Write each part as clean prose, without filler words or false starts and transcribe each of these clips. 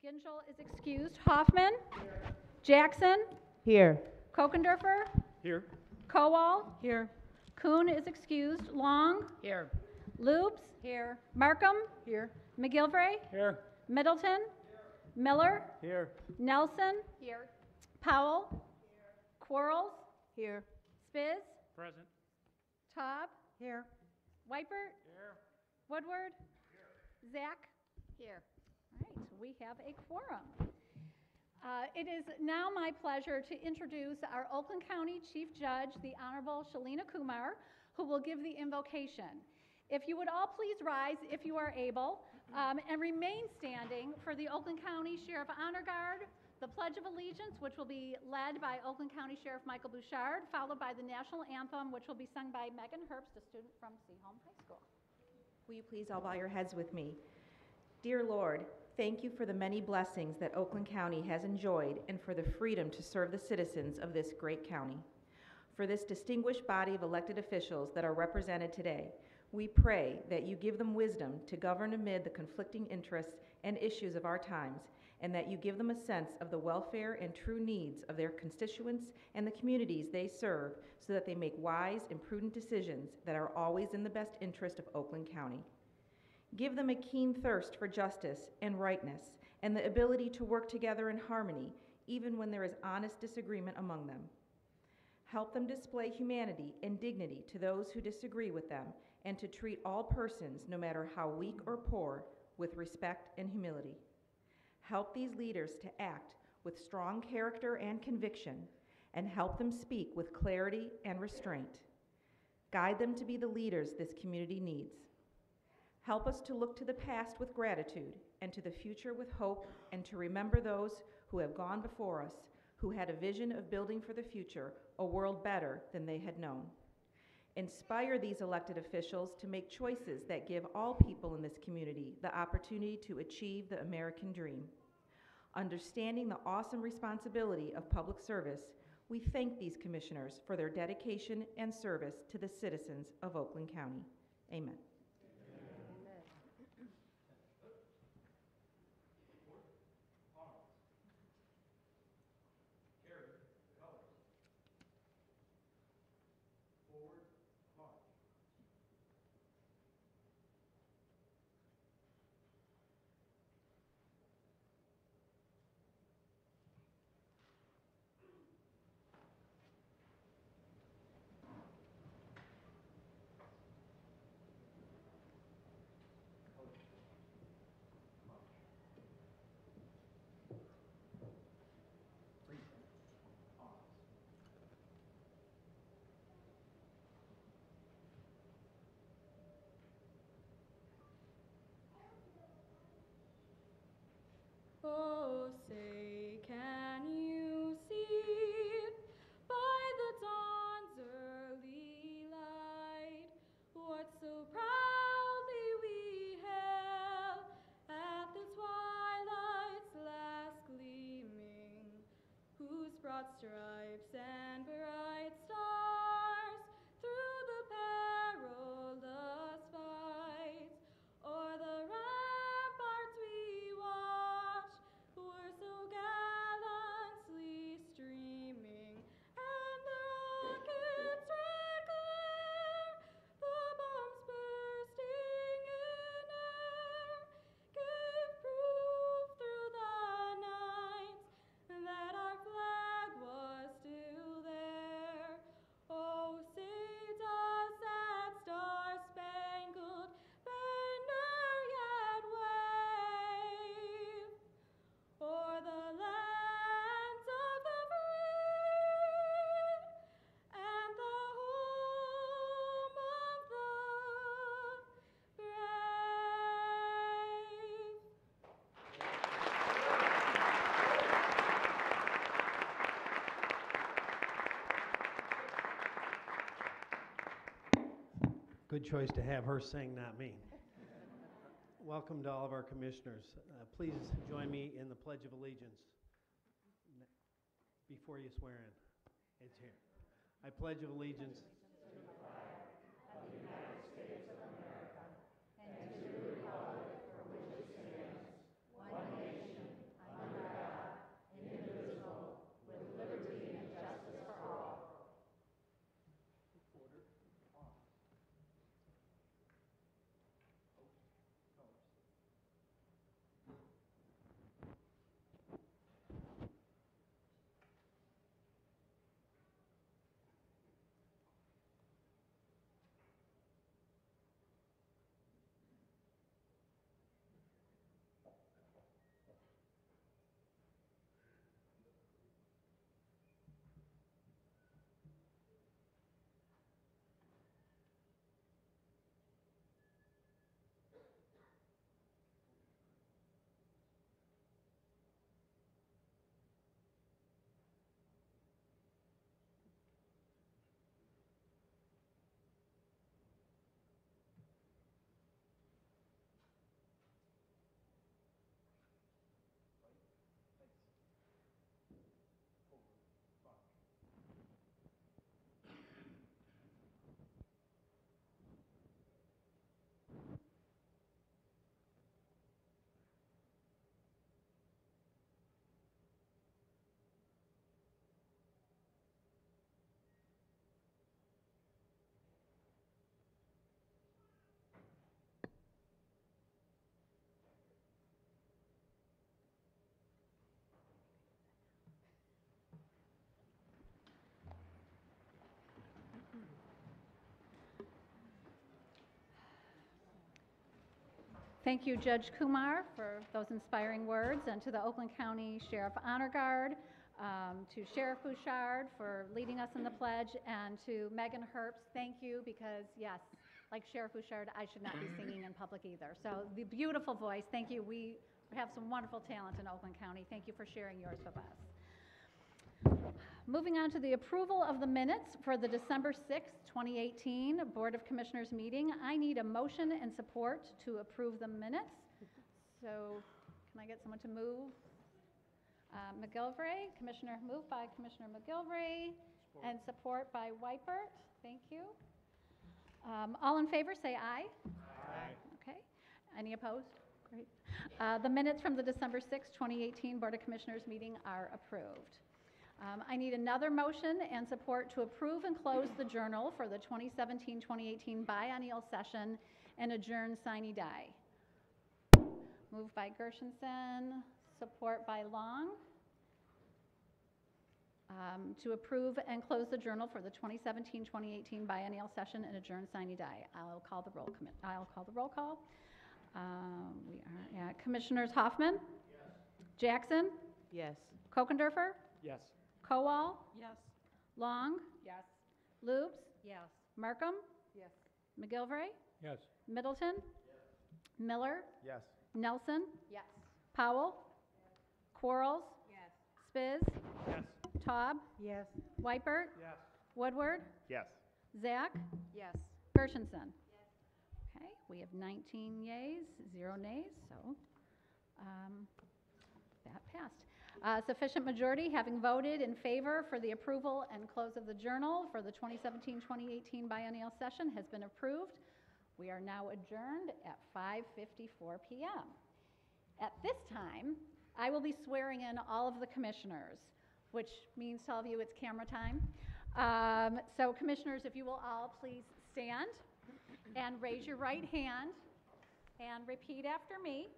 Gingell is excused. Hoffman? Jackson? Here. Kokendorfer? Here. Kowal? Here. Kuhn is excused. Long? Here. Loobs? Here. Markham? Here. McGilvray? Here. Middleton? Miller? Here. Nelson? Here. Powell? Quarles? Here. Spiz? Present. Taub? Here. Weipert? Here. Woodward? Zach? Here. All right, we have a quorum. It is now my pleasure to introduce our Oakland County Chief Judge, the Honorable Shalina Kumar, who will give the invocation. If you would all please rise if you are able, and remain standing for the Oakland County Sheriff Honor Guard, the Pledge of Allegiance, which will be led by Oakland County Sheriff Michael Bouchard, followed by the National Anthem, which will be sung by Megan Herbst, a student from Seaholm High School. Will you please all bow your heads with me? Dear Lord, thank you for the many blessings that Oakland County has enjoyed and for the freedom to serve the citizens of this great county. For this distinguished body of elected officials that are represented today, we pray that you give them wisdom to govern amid the conflicting interests and issues of our times, and that you give them a sense of the welfare and true needs of their constituents and the communities they serve so that they make wise and prudent decisions that are always in the best interest of Oakland County. Give them a keen thirst for justice and rightness and the ability to work together in harmony even when there is honest disagreement among them. Help them display humanity and dignity to those who disagree with them and to treat all persons, no matter how weak or poor, with respect and humility. Help these leaders to act with strong character and conviction, and help them speak with clarity and restraint. Guide them to be the leaders this community needs. Help us to look to the past with gratitude and to the future with hope, and to remember those who have gone before us, who had a vision of building for the future a world better than they had known. Inspire these elected officials to make choices that give all people in this community the opportunity to achieve the American dream. Understanding the awesome responsibility of public service, we thank these commissioners for their dedication and service to the citizens of Oakland County. Amen. Oh, say, can you see by the dawn's early light what so proudly we hailed at the twilight's last gleaming, whose broad stripes and bright stars through the perilous fight o'er the ramparts we watched were so gallantly streaming, and the rocket's red glare, the bombs bursting in air, gave proof through the night that our flag was still there. Oh, say does that star-spangled banner yet wave o'er the lands of the free and the home of the brave? Good choice to have her sing, not me. Welcome to all of our commissioners. Please join me in the Pledge of Allegiance before you swear in. It's here. I pledge allegiance Thank you, Judge Kumar, for those inspiring words, and to the Oakland County Sheriff Honor Guard, to Sheriff Bouchard for leading us in the pledge, and to Megan Herbst, thank you, because yes, like Sheriff Bouchard, I should not be singing in public either. So the beautiful voice, thank you. We have some wonderful talent in Oakland County. Thank you for sharing yours with us. Moving on to the approval of the minutes for the December 6th, 2018 Board of Commissioners meeting. I need a motion and support to approve the minutes. So can I get someone to move? McGilvray, moved by Commissioner McGilvray, and support by Weipert. Thank you. All in favor, say aye. Aye. Okay. Any opposed? Great. The minutes from the December 6th, 2018 Board of Commissioners meeting are approved. I need another motion and support to approve and close the journal for the 2017-2018 biennial session and adjourn sine die. Moved by Gershenson, support by Long. To approve and close the journal for the 2017-2018 biennial session and adjourn sine die. I'll call the roll call. We are at Commissioners Hoffman? Yes. Jackson? Yes. Kokendorfer? Yes. Kowal? Yes. Long? Yes. Lubes? Yes. Markham? Yes. McGilvray? Yes. Middleton? Yes. Miller? Yes. Nelson? Yes. Powell? Quarles? Yes. Spiz? Yes. Taub? Yes. Weipert? Yes. Woodward? Yes. Zach? Yes. Gershenson? Okay, we have 19 yeas, 0 nays, so that passed. Sufficient majority having voted in favor for the approval and close of the journal for the 2017-2018 biennial session has been approved. We are now adjourned at 5:54 p.m. At this time, I will be swearing in all of the commissioners, which means to all of you it's camera time. So commissioners, if you will all please stand and raise your right hand and repeat after me.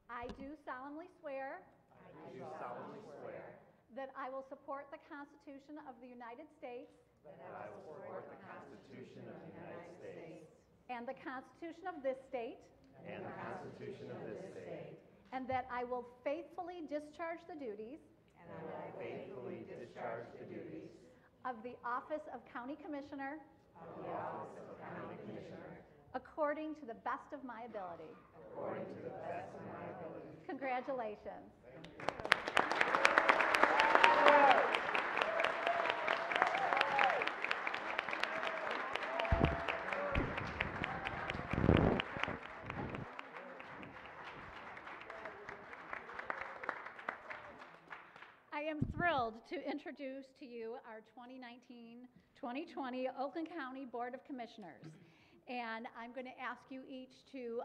I do solemnly swear that I will support the Constitution of the United States and the Constitution of this state, and that I will faithfully discharge the duties of the office of County Commissioner according to the best of my ability. Congratulations. I am thrilled to introduce to you our 2019-2020 Oakland County Board of Commissioners. And I'm going to ask you each to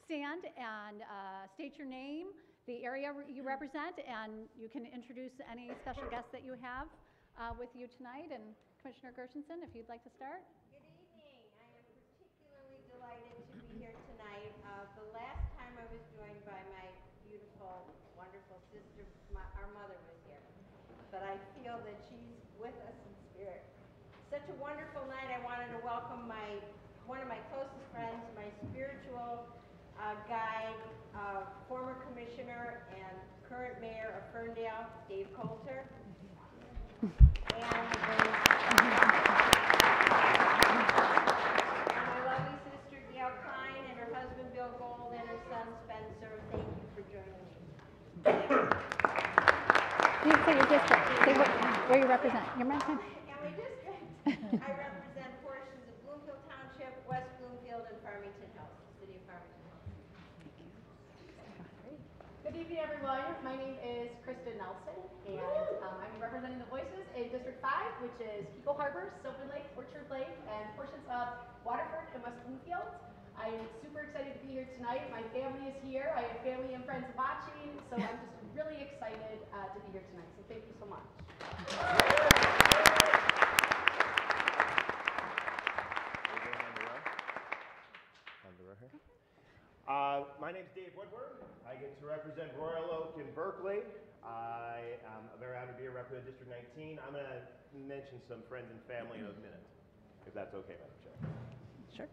stand and state your name, the area you represent, and you can introduce any special guests that you have with you tonight. And Commissioner Gershenson, if you'd like to start. Good evening. I am particularly delighted to be here tonight. The last time I was joined by my beautiful, wonderful sister, our mother was here. But I feel that she's with us in spirit. Such a wonderful night. I wanted to welcome one of my closest friends, my spiritual guide, former commissioner and current mayor of Ferndale, Dave Coulter. And my lovely sister Gail Klein and her husband Bill Gold and her son Spencer. Thank you for joining me. You say your district. Say where you represent. Your represent. And my district. I represent portions of Bloomfield Township, West Bloomfield, and Farmington Hills, the city of Farmington Hills. Good evening, everyone. My name is Krista Nelson, and I'm representing the Voices in District 5, which is Pico Harbor, Sylvan Lake, Orchard Lake, and portions of Waterford and West Bloomfield. I'm super excited to be here tonight. My family is here. I have family and friends watching, so I'm just really excited to be here tonight. So thank you so much. My name's Dave Woodward. I get to represent Royal Oak and Berkeley. I am very honored to be a rep of District 19. I'm going to mention some friends and family in a minute, if that's okay, Madam Chair. Sure.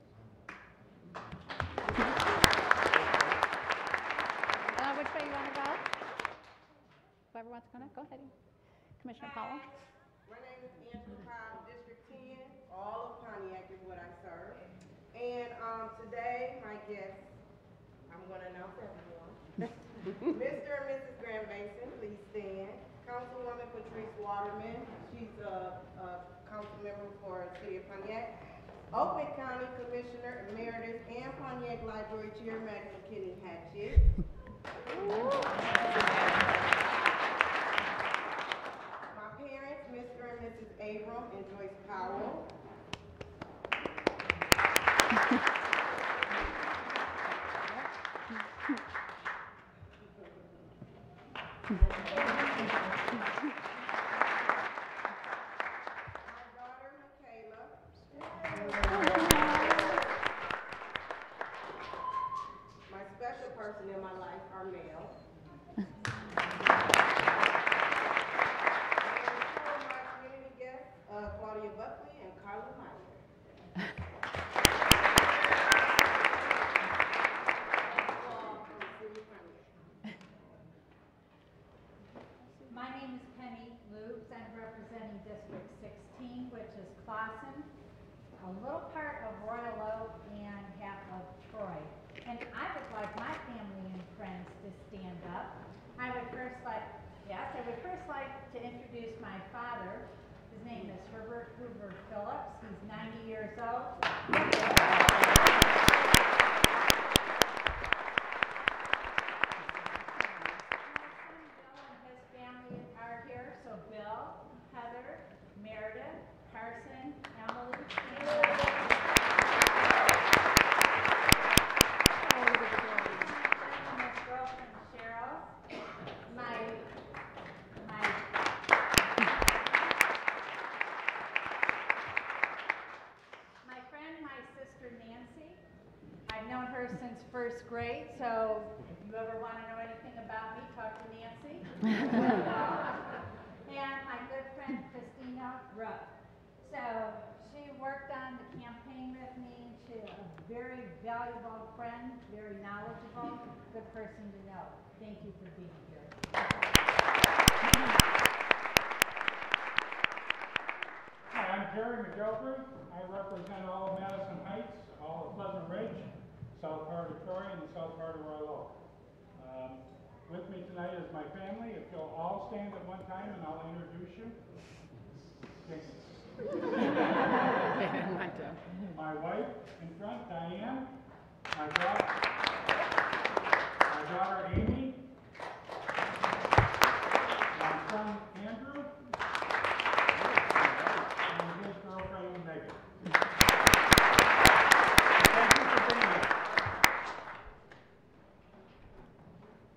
whoever wants to go ahead. Commissioner Powell. My name is Angela Powell, District 10. All of Pontiac is what I serve. And today, my guests, I'm going to announce everyone. Mr. and Mrs. Graham Mason, please stand. Councilwoman Patrice Waterman, she's a council member for the City of Pontiac. Oakland County Commissioner Emeritus and Pontiac Library Chair Magna Kenny Hatchett. My parents, Mr. and Mrs. Abram and Joyce Powell. In my life are male. And two of my community guests, Claudia Buckley and Carla Meyer. My name is Penny Lubes. I'm representing District 16, which is Clawson, a little part of Royal Oak, and half of Troy. And I would like my family and friends to stand up. I would first like to introduce my father. His name is Herbert Hoover Phillips. He's 90 years old. My son Bill and his family are here. So Bill, Heather, Meredith, Carson, Emily, since first grade, so if you ever want to know anything about me, talk to Nancy. And my good friend Christina Rupp. So she worked on the campaign with me. She's a very valuable friend, very knowledgeable, good person to know. Thank you for being here. Hi, I'm Jerry McGilvery. I represent all of Madison Heights, all of Pleasant Ridge, south part of Troy, and the south part of Royal Oak. With me tonight is my family. If you'll all stand at one time, and I'll introduce you. My wife in front, Diane. My daughter Amy. My son Andrew. And his girlfriend Megan.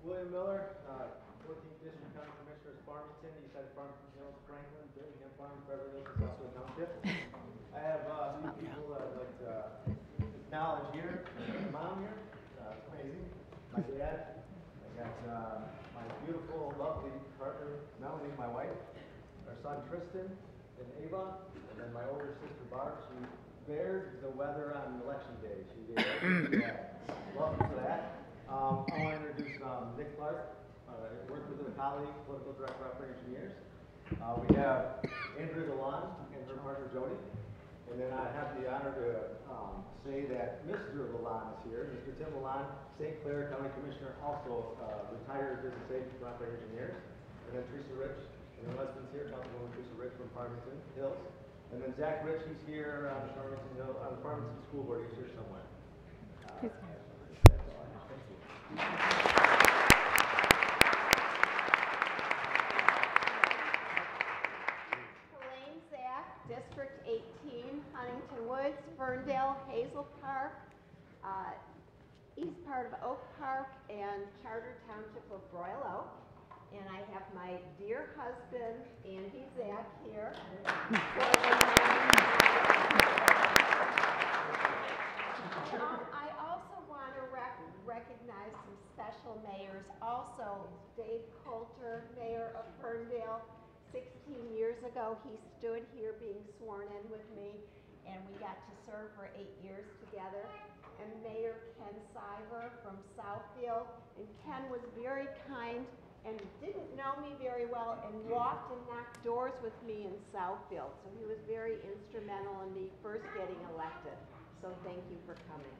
William Miller, 14th District County Commissioners, Farmington, Eastside, Farmington Hills, Franklin, Birmingham Farm, Beverly Hills, Southwood Township. I have a few people that I'd like to acknowledge here. Mom here, it's amazing. My dad, I got my beautiful, lovely partner, Melanie, my wife, our son Tristan, and Ava, and then my older sister Barb. She bared the weather on election day. She did everything. Love her for that. I want to introduce Nick Clark, worked with a colleague, political director, operating engineers. We have Andrea DeLon and her partner Jody. And then I have the honor to say that Mr. DeLon is here. Mr. Tim DeLon, St. Clair County Commissioner, also retired business agent for operating engineers. And then Teresa Rich, and her husband's here, Councilwoman Teresa Rich from Farmington Hills. And then Zach Rich, he's here on the Farmington School Board. He's here somewhere. That's all I have. Thank you. Helene Zach, District 18, Huntington Woods, Ferndale, Hazel Park, east part of Oak Park, and Charter Township of Royal Oak. And I have my dear husband, Andy Zach, here. I also want to recognize some special mayors. Also, Dave Coulter, Mayor of Ferndale. 16 years ago, he stood here being sworn in with me, and we got to serve for 8 years together. And Mayor Ken Siver from Southfield. And Ken was very kind and didn't know me very well and walked and knocked doors with me in Southfield. So he was very instrumental in me first getting elected. So thank you for coming.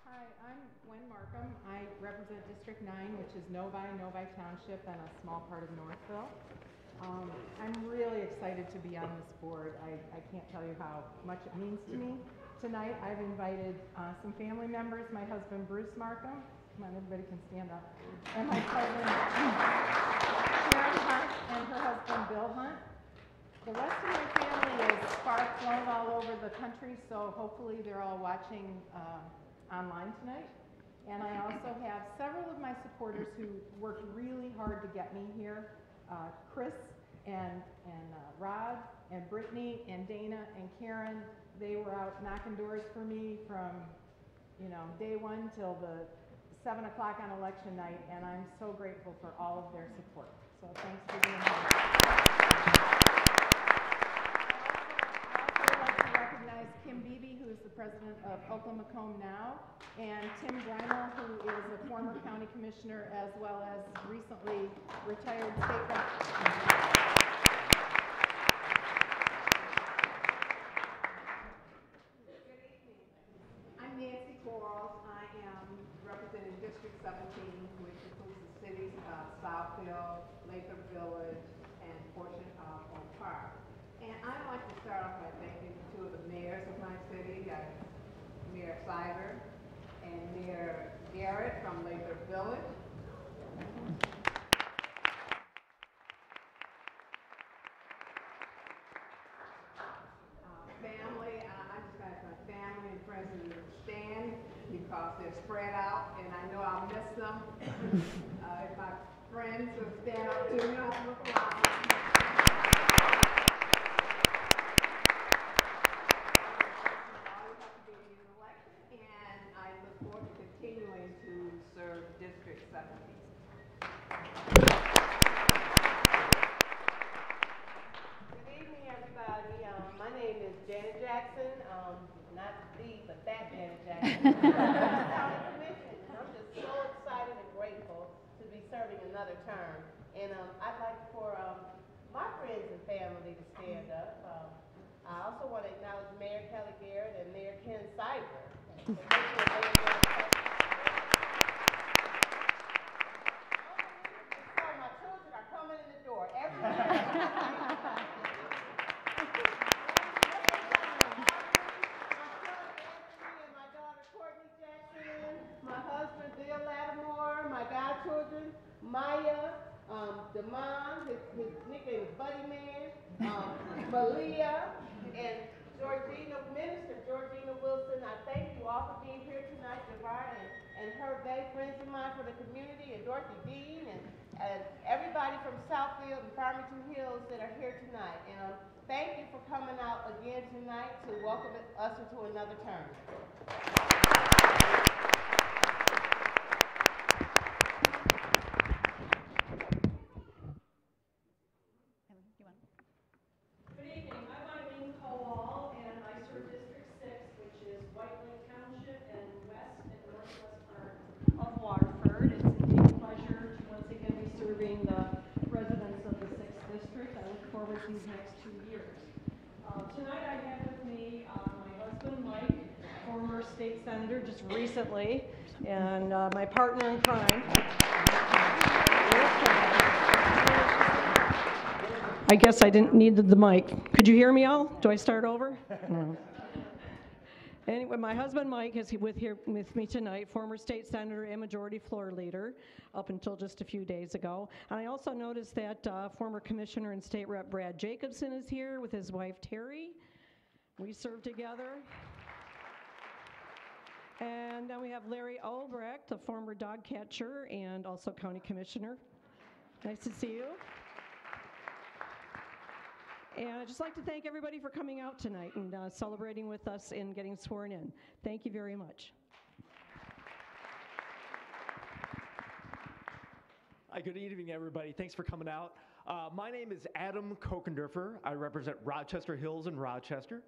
Hi, I'm Gwen Markham. I represent District 9, which is Novi Township and a small part of Northville. I'm really excited to be on this board. I can't tell you how much it means to me. Tonight, I've invited some family members, my husband Bruce Markham. Come on, everybody can stand up. And my cousin Sharon Hunt and her husband Bill Hunt. The rest of my family is far-flung all over the country, so hopefully they're all watching online tonight. And I also have several of my supporters who worked really hard to get me here. Chris and Rod and Brittany and Dana and Karen, they were out knocking doors for me from, day one till the 7 o'clock on election night, and I'm so grateful for all of their support. So thanks for being here. I'd like to recognize Kim Beebe, who is the president of Oakland Macomb Now, and Tim Greimel, who is a former county commissioner as well as recently retired state rep. I'm Nancy Quarles. I am representing District 17, which includes the cities of Southfield, Lathrop Village, and a portion of Oak Park. And I'd like to start off by thanking two of the mayors of my city, Mayor Siver and Mayor Garrett from Lathrop Village. Family, I just got my family and friends in the stand because they're spread out, and I know I'll miss them. If my friends would stand up to me, I'll look around. And I look forward to continuing to serve District 17. Good evening, everybody. My name is Janet Jackson. Not the, but that Janet Jackson. County Commission. I'm just so excited and grateful to be serving another term. And I'd like for my friends and family to stand up. I also want to acknowledge Mayor Kelly Garrett and Mayor Ken Siver. So my children are coming in the door every day. My daughter Courtney Jackson, my husband Bill Lattimore, my godchildren Maya, Damon, his nickname is Buddy Man, Malia, and Minister Georgina Wilson. I thank you all for being here tonight, Javard and her bay, friends of mine for the community, and Dorothy Dean, and everybody from Southfield and Farmington Hills that are here tonight. And thank you for coming out again tonight to welcome us into another term. Good evening. I'm Eileen Kowal, and I serve District 6, which is White Lake Township and west and northwest part of Waterford. It's indeed a pleasure to once again be serving the residents of the 6th District. I look forward to these next 2 years. Tonight I have with me my husband, Mike, former state senator just recently, and my partner in crime. I guess I didn't need the mic. Could you hear me all? Do I start over? No. Anyway, my husband Mike is here with me tonight, former state senator and majority floor leader up until just a few days ago. And I also noticed that former commissioner and state rep Brad Jacobson is here with his wife Terry. We serve together. And then we have Larry Albrecht, a former dog catcher and also county commissioner. Nice to see you. And I'd just like to thank everybody for coming out tonight and celebrating with us and getting sworn in. Thank you very much. Hi, good evening, everybody. Thanks for coming out. My name is Adam Kokendorfer. I represent Rochester Hills and Rochester.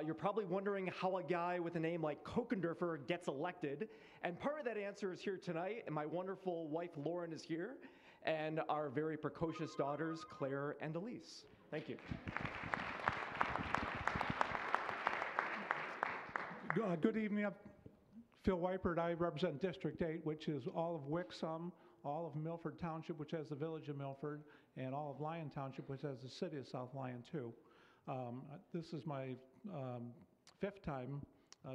You're probably wondering how a guy with a name like Kokendorfer gets elected, and part of that answer is here tonight, and my wonderful wife Lauren is here, and our very precocious daughters Claire and Elise. Thank you. Good evening. I'm Phil Weipert. I represent District 8, which is all of Wixom, all of Milford Township, which has the village of Milford, and all of Lyon Township, which has the city of South Lyon, too. This is my fifth time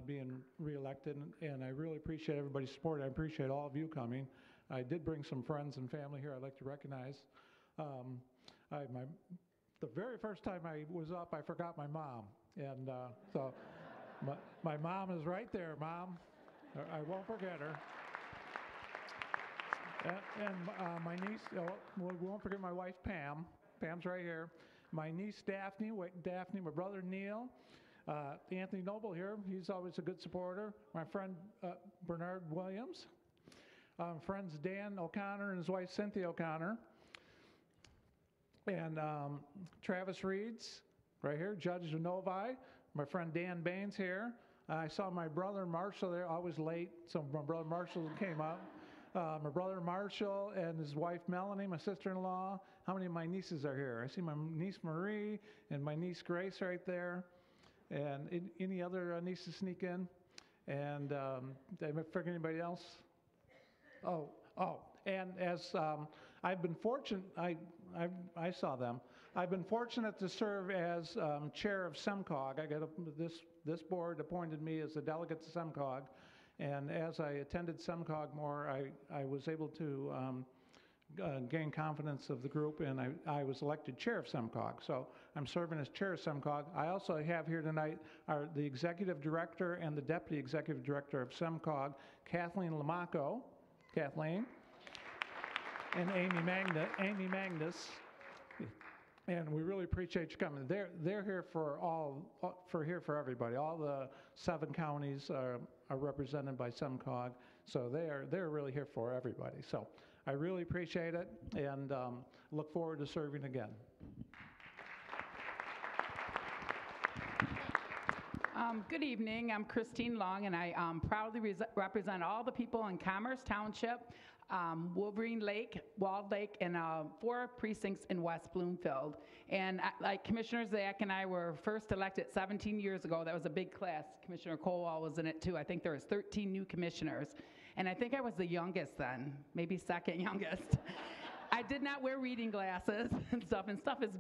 being reelected, and I really appreciate everybody's support. I appreciate all of you coming. I did bring some friends and family here I'd like to recognize. The very first time I was up, I forgot my mom, and so my mom is right there, Mom. I won't forget her. And my niece, we won't forget my wife, Pam. Pam's right here. My niece, Daphne, my brother, Neil. Anthony Noble here. He's always a good supporter. My friend, Bernard Williams. Friends, Dan O'Connor and his wife, Cynthia O'Connor. And Travis Reeds, right here. Judge Novi. My friend, Dan Baines here. I saw my brother, Marshall, there. I was late, so my brother, Marshall, came up. My brother Marshall and his wife Melanie, my sister-in-law. How many of my nieces are here? I see my niece Marie and my niece Grace right there. And any other nieces sneak in? And did I forget anybody else? Oh, and as I've been fortunate, I saw them. I've been fortunate to serve as chair of SEMCOG. I got this board appointed me as a delegate to SEMCOG. And as I attended SEMCOG more, I was able to gain confidence of the group, and I was elected chair of SEMCOG. So I'm serving as chair of SEMCOG. I also have here tonight the executive director and the deputy executive director of SEMCOG, Kathleen Lamaco, Kathleen, and Amy Magnus. And we really appreciate you coming. They're here for everybody. All the 7 counties are represented by SEMCOG, so they're really here for everybody. So I really appreciate it, and look forward to serving again. Good evening. I'm Christine Long, and I proudly represent all the people in Commerce Township, Wolverine Lake, Walled Lake, and 4 precincts in West Bloomfield. And like Commissioner Zach and I were first elected 17 years ago. That was a big class. Commissioner Colwell was in it too. I think there was 13 new commissioners. And I think I was the youngest then, maybe second youngest. I did not wear reading glasses and stuff is,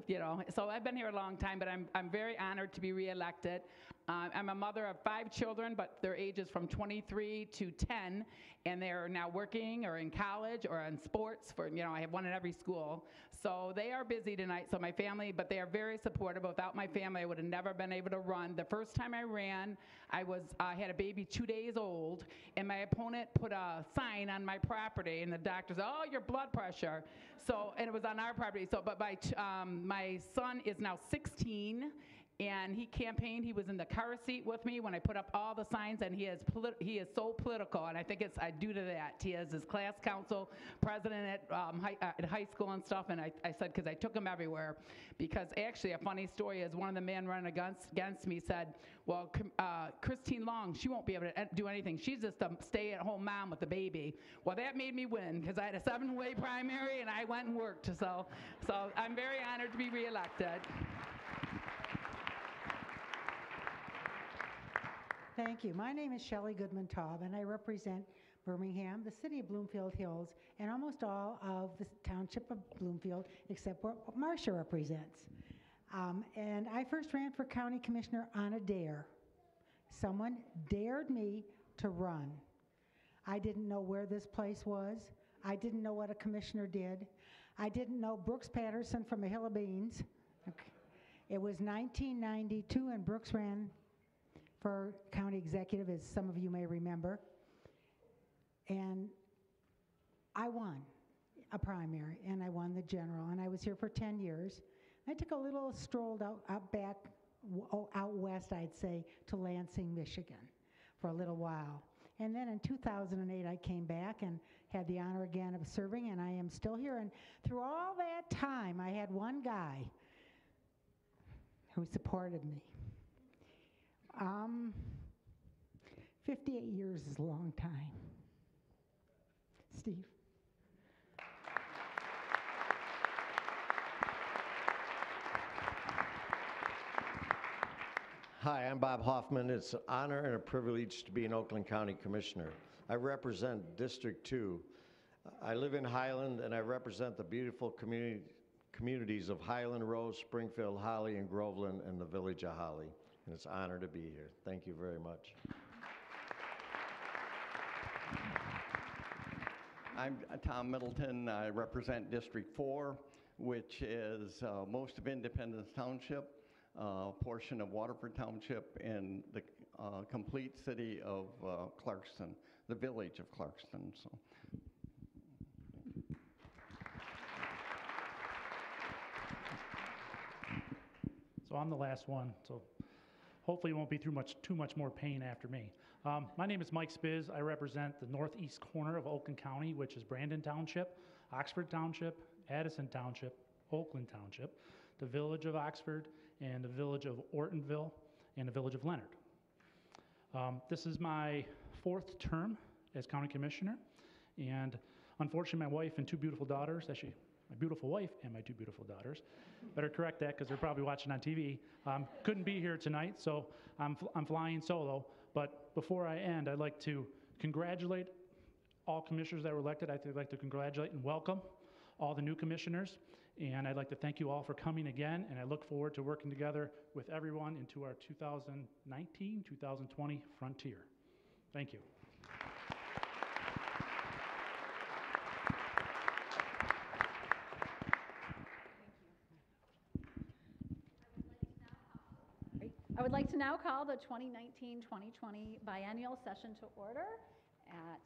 so I've been here a long time, but I'm very honored to be reelected. I'm a mother of 5 children, but their ages from 23 to 10, and they're now working or in college or in sports I have one in every school. So they are busy tonight, so my family, but they are very supportive. Without my family, I would have never been able to run. The first time I ran, I had a baby 2 days old, and my opponent put a sign on my property, and the doctor said, "Oh, your blood pressure." So, and it was on our property. So, but my son is now 16, and he campaigned. He was in the car seat with me when I put up all the signs, and he is so political, and I think it's due to that. He is his class council president at high school and stuff, and I said, because I took him everywhere, because actually a funny story is one of the men running against me said, well, Christine Long, she won't be able to do anything. She's just a stay-at-home mom with the baby. Well, that made me win, because I had a 7-way primary, and I went and worked. So I'm very honored to be reelected. Thank you. My name is Shelley Goodman-Taub, and I represent Birmingham, the city of Bloomfield Hills, and almost all of the township of Bloomfield, except what Marcia represents. And I first ran for county commissioner on a dare. Someone dared me to run. I didn't know where this place was. I didn't know what a commissioner did. I didn't know Brooks Patterson from a Hill of Beans. Okay. It was 1992, and Brooks ran for county executive, as some of you may remember. And I won a primary, and I won the general, and I was here for 10 years. I took a little stroll out west, I'd say, to Lansing, Michigan for a little while. And then in 2008, I came back and had the honor again of serving, and I am still here. And through all that time, I had one guy who supported me. Um, 58 years is a long time. Steve? Hi, I'm Bob Hoffman. It's an honor and a privilege to be an Oakland County Commissioner. I represent District 2. I live in Highland, and I represent the beautiful communities of Highland, Rose, Springfield, Holly, and Groveland, and the village of Holly. And it's an honor to be here. Thank you very much. I'm Tom Middleton. I represent District 4, which is most of Independence Township, a portion of Waterford Township, and the complete city of Clarkston, the village of Clarkston. So I'm the last one, so hopefully it won't be too much more pain after me. My name is Mike Spiz. I represent the northeast corner of Oakland County, which is Brandon Township, Oxford Township, Addison Township, Oakland Township, the village of Oxford, and the village of Ortonville, and the village of Leonard. This is my 4th term as county commissioner, and unfortunately my wife and 2 beautiful daughters, actually my beautiful wife and my 2 beautiful daughters, better correct that because they're probably watching on TV, couldn't be here tonight, so I'm flying solo. But before I end, I'd like to congratulate all commissioners that were elected. I'd like to congratulate and welcome all the new commissioners, and I'd like to thank you all for coming again, and I look forward to working together with everyone into our 2019-2020 frontier. Thank you. I would like to now call the 2019-2020 biennial session to order at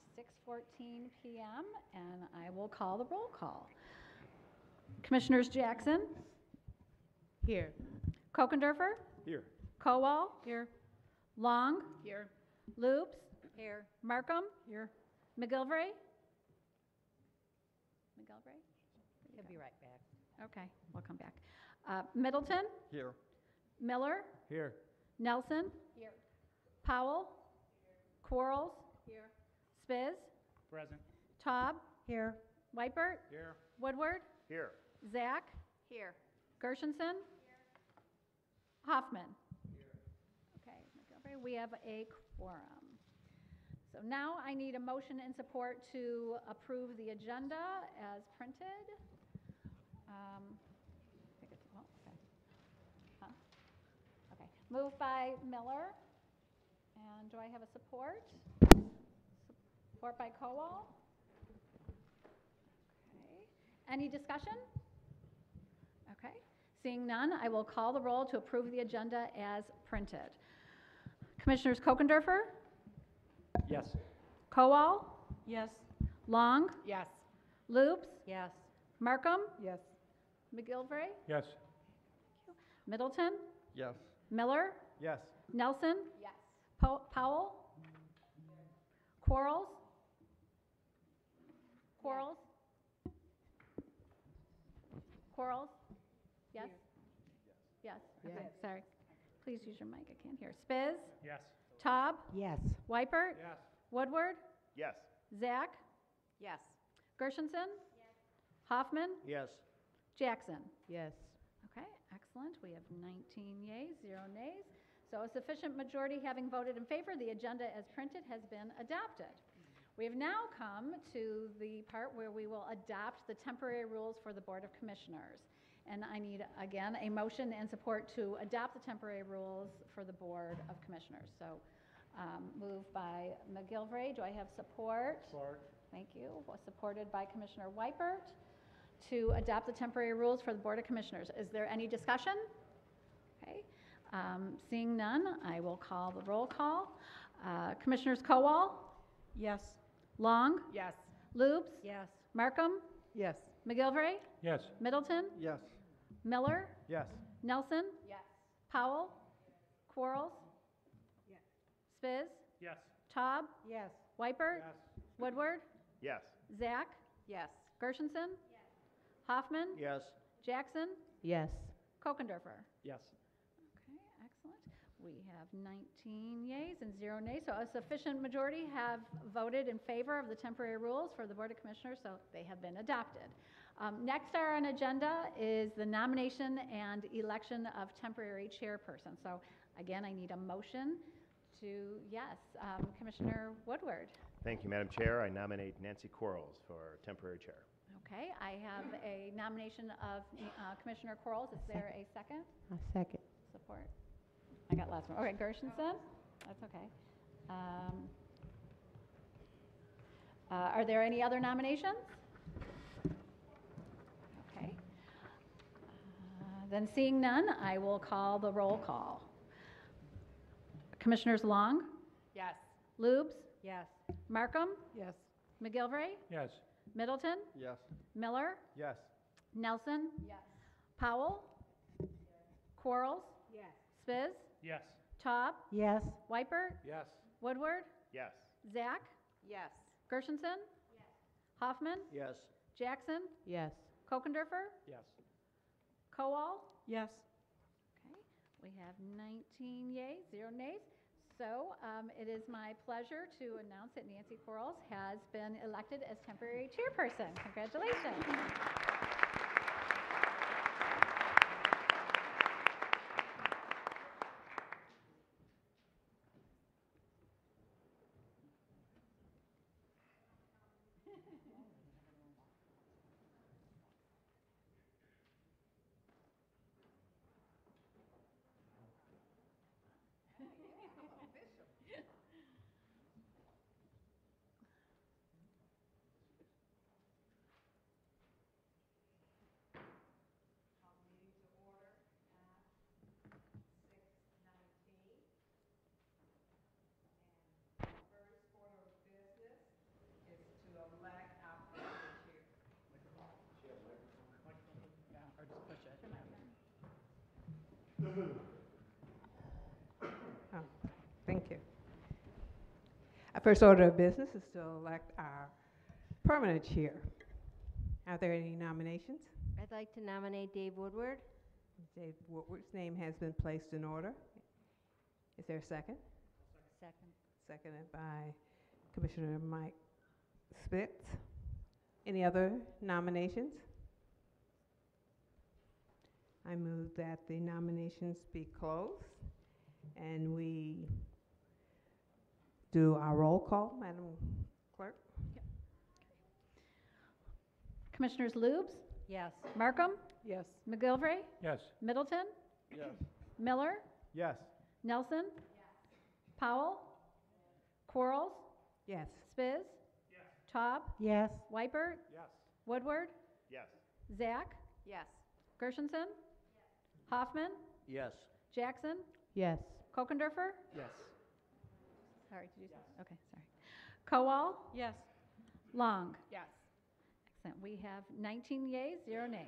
6:14 p.m. and I will call the roll call. Commissioners Jackson? Here. Kokendorfer? Here. Kowal? Here. Long? Here. Loops? Here. Markham? Here. McGilvray? McGilvray? He'll be right back. Okay, we'll come back. Middleton? Here. Miller? Here. Nelson? Here. Powell? Quarles? Here. Spiz? Present. Taub? Here. Whitebert? Here. Woodward? Here. Zach? Here. Gershenson? Hoffman? Okay, McGilvray, we have a quorum. So now I need a motion and support to approve the agenda as printed. I think it's, oh, okay. Huh? Okay, moved by Miller. And do I have a support? Support by Kowal. Okay, any discussion? Okay, seeing none, I will call the roll to approve the agenda as printed. Commissioners Kokendorfer? Yes. Kowal? Yes. Long? Yes. Loops? Yes. Markham? Yes. McGilvray? Yes. Middleton? Yes. Miller? Yes. Nelson? Yes. Powell? Quarles? Quarles? Quarles? Yes? Yes. Okay, Yes. sorry. Please use your mic, I can't hear. Spiz? Yes. Taub? Yes. Whitebert? Yes. Woodward? Yes. Zach? Yes. Gershenson? Hoffman? Yes. Jackson? Yes. Okay, excellent. We have 19 yeas, 0 nays. So a sufficient majority having voted in favor, the agenda as printed has been adopted. We have now come to the part where we will adopt the temporary rules for the Board of Commissioners. And I need, again, a motion and support to adopt the temporary rules for the Board of Commissioners. So moved by McGilvray. Do I have support? Support. Thank you. Was supported by Commissioner Whitebert to adopt the temporary rules for the Board of Commissioners. Is there any discussion? Okay. Seeing none, I will call the roll call. Commissioners Kowal? Yes. Long? Yes. Loops? Yes. Markham? Yes. McGilvray? Yes. Middleton? Yes. Miller? Yes. Nelson? Yes. Powell? Quarles? Yes. Spiz? Yes. Taub? Yes. Whitebert? Yes. Woodward? Yes. Zach? Yes. Gershenson? Yes. Hoffman? Yes. Jackson? Yes. Kokendorfer? Yes. Okay, excellent. We have 19 yeas and 0 nays, so a sufficient majority have voted in favor of the temporary rules for the Board of Commissioners, so they have been adopted. Next on our agenda is the nomination and election of temporary chairperson. So again, I need a motion to, yes, Commissioner Woodward. Thank you, Madam Chair. I nominate Nancy Quarles for temporary chair. Okay, I have a nomination of Commissioner Quarles. Is there a second? A second. Support. I got last one. Okay, Gershenson? That's okay. Are there any other nominations? Okay. Then seeing none, I will call the roll call. Commissioners Long? Yes. Lubes? Yes. Markham? Yes. McGilvray? Yes. Middleton? Yes. Miller? Yes. Nelson? Yes. Powell? Quarles? Yes. Spiz? Yes. Taub? Yes. Weipert? Yes. Woodward? Yes. Zach? Yes. Gershenson? Hoffman? Yes. Jackson? Yes. Kokendorfer? Yes. Kowal? Yes. Okay, we have 19 yeas, 0 nays. So it is my pleasure to announce that Nancy Quarles has been elected as temporary chairperson. Congratulations. Oh, thank you. Our first order of business is to elect our permanent chair. Are there any nominations? I'd like to nominate Dave Woodward. Dave Woodward's name has been placed in order. Is there a second? Second. Seconded by Commissioner Mike Spitz. Any other nominations? I move that the nominations be closed and we do our roll call, Madam Clerk. Commissioners Lubes? Yes. Markham? Yes. McGilvray? Yes. Middleton? Yes. Miller? Yes. Nelson? Powell? Quarles? Yes. Spiz? Taub? Yes. Weipert? Yes. Woodward? Yes. Zach? Yes. Gershenson? Hoffman? Yes. Jackson? Yes. Kokendorfer? Yes. Sorry, did you say? Okay, sorry. Kowal? Yes. Long? Yes. Excellent. We have 19 yeas, 0 nays.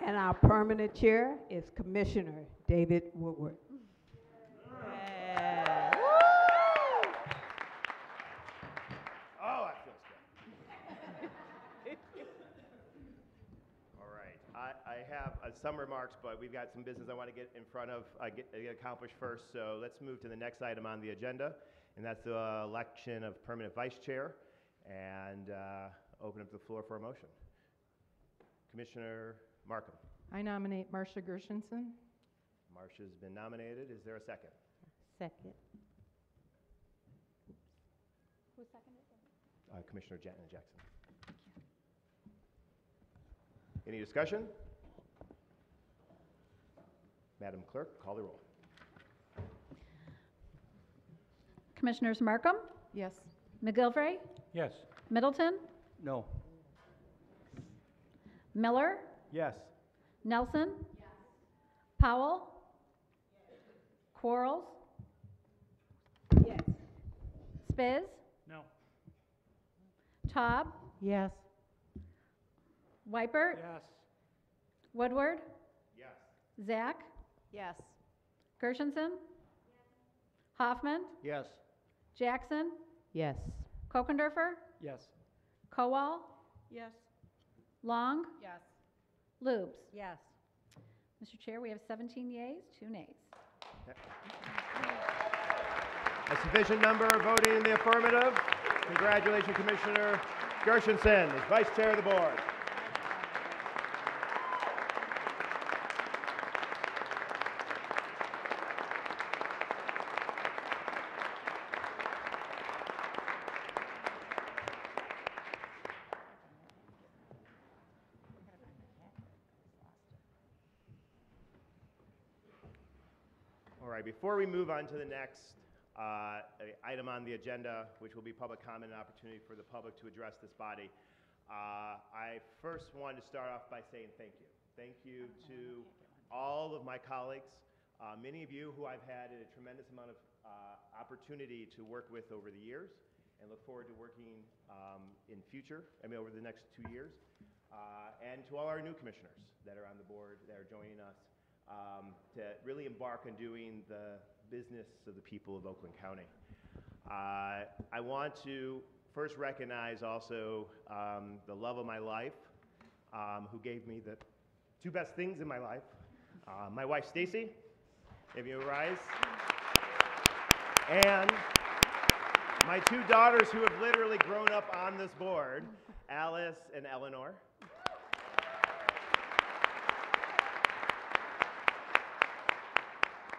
And our permanent chair is Commissioner David Woodward. Oh, that feels good. All right. I have some remarks, but we've got some business I want to get in front of, get accomplished first. So let's move to the next item on the agenda, and that's the election of permanent vice chair, and open up the floor for a motion. Commissioner Markham. I nominate Marcia Gershenson. Marcia's been nominated. Is there a second? Second. Who seconded it? Commissioner Jackson. Any discussion? Madam Clerk, call the roll. Commissioners Markham? Yes. McGilvray? Yes. Middleton? No. Miller? Yes. Nelson? Powell? Quarles? Yes. Spiz, No. Taub, Yes. Wypert, Yes. Woodward, Yes. Zach, Yes. Gershenson, Hoffman, Yes. Jackson, Yes. Kokendorfer, Yes. Kowal, Yes. Long, Yes. Lubes. Yes. Mr. Chair, we have 17 yeas, 2 nays. A sufficient number voting in the affirmative. Congratulations, Commissioner Gershenson, as Vice Chair of the Board. All right, before we move on to the next item on the agenda, which will be public comment and opportunity for the public to address this body, I first wanted to start off by saying thank you. Thank you to all of my colleagues, many of you who I've had a tremendous amount of opportunity to work with over the years, and look forward to working over the next 2 years, and to all our new commissioners that are on the board, that are joining us, to really embark on doing the business of the people of Oakland County. I want to first recognize also the love of my life, who gave me the 2 best things in my life. My wife, Stacy, if you rise, and my 2 daughters who have literally grown up on this board, Alice and Eleanor.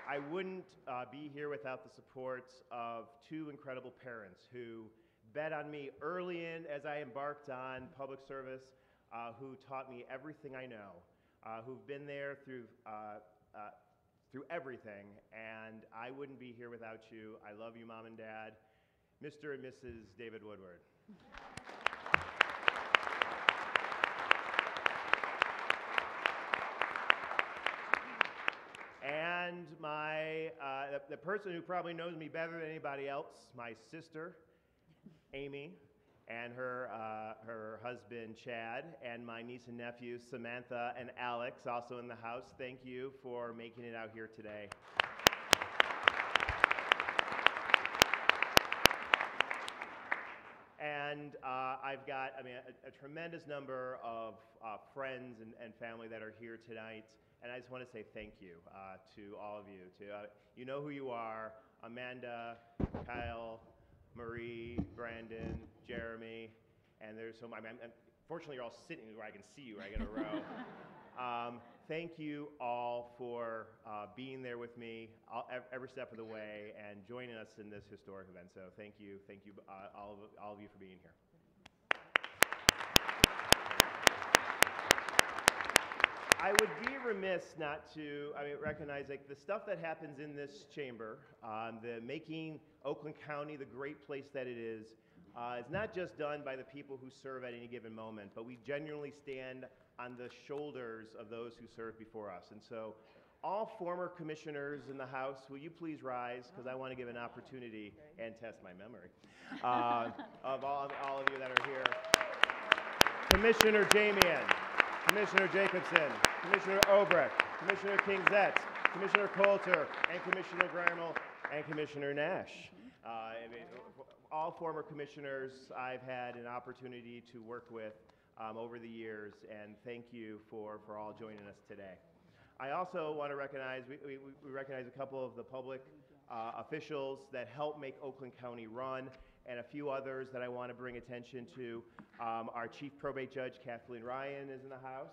I wouldn't be here without the support of 2 incredible parents who bet on me early in as I embarked on public service, who taught me everything I know, who've been there through everything, and I wouldn't be here without you. I love you, Mom and Dad. Mr. and Mrs. David Woodward. And the person who probably knows me better than anybody else, my sister, Amy, and her husband, Chad, and my niece and nephews, Samantha and Alex, also in the house. Thank you for making it out here today. And I've got, a tremendous number of friends and family that are here tonight. And I just want to say thank you to all of you. You know who you are: Amanda, Kyle, Marie, Brandon, Jeremy, and there's so many. Fortunately, you're all sitting where I can see you right in a row. Thank you all for being there with me every step of the way and joining us in this historic event. So thank you, all of you for being here. I would be remiss not to recognize the stuff that happens in this chamber, the making Oakland County the great place that it is not just done by the people who serve at any given moment, but we genuinely stand on the shoulders of those who served before us. And so all former commissioners in the House, will you please rise, because I want to give an opportunity and test my memory of all of you that are here. Commissioner Jamian, Commissioner Jacobson, Commissioner Obrecht, Commissioner Kingzett, Commissioner Coulter, and Commissioner Grammel, and Commissioner Nash. All former commissioners I've had an opportunity to work with over the years, and thank you for all joining us today. I also want to recognize, we recognize a couple of the public officials that help make Oakland County run, and a few others that I want to bring attention to. Our Chief Probate Judge, Kathleen Ryan, is in the house.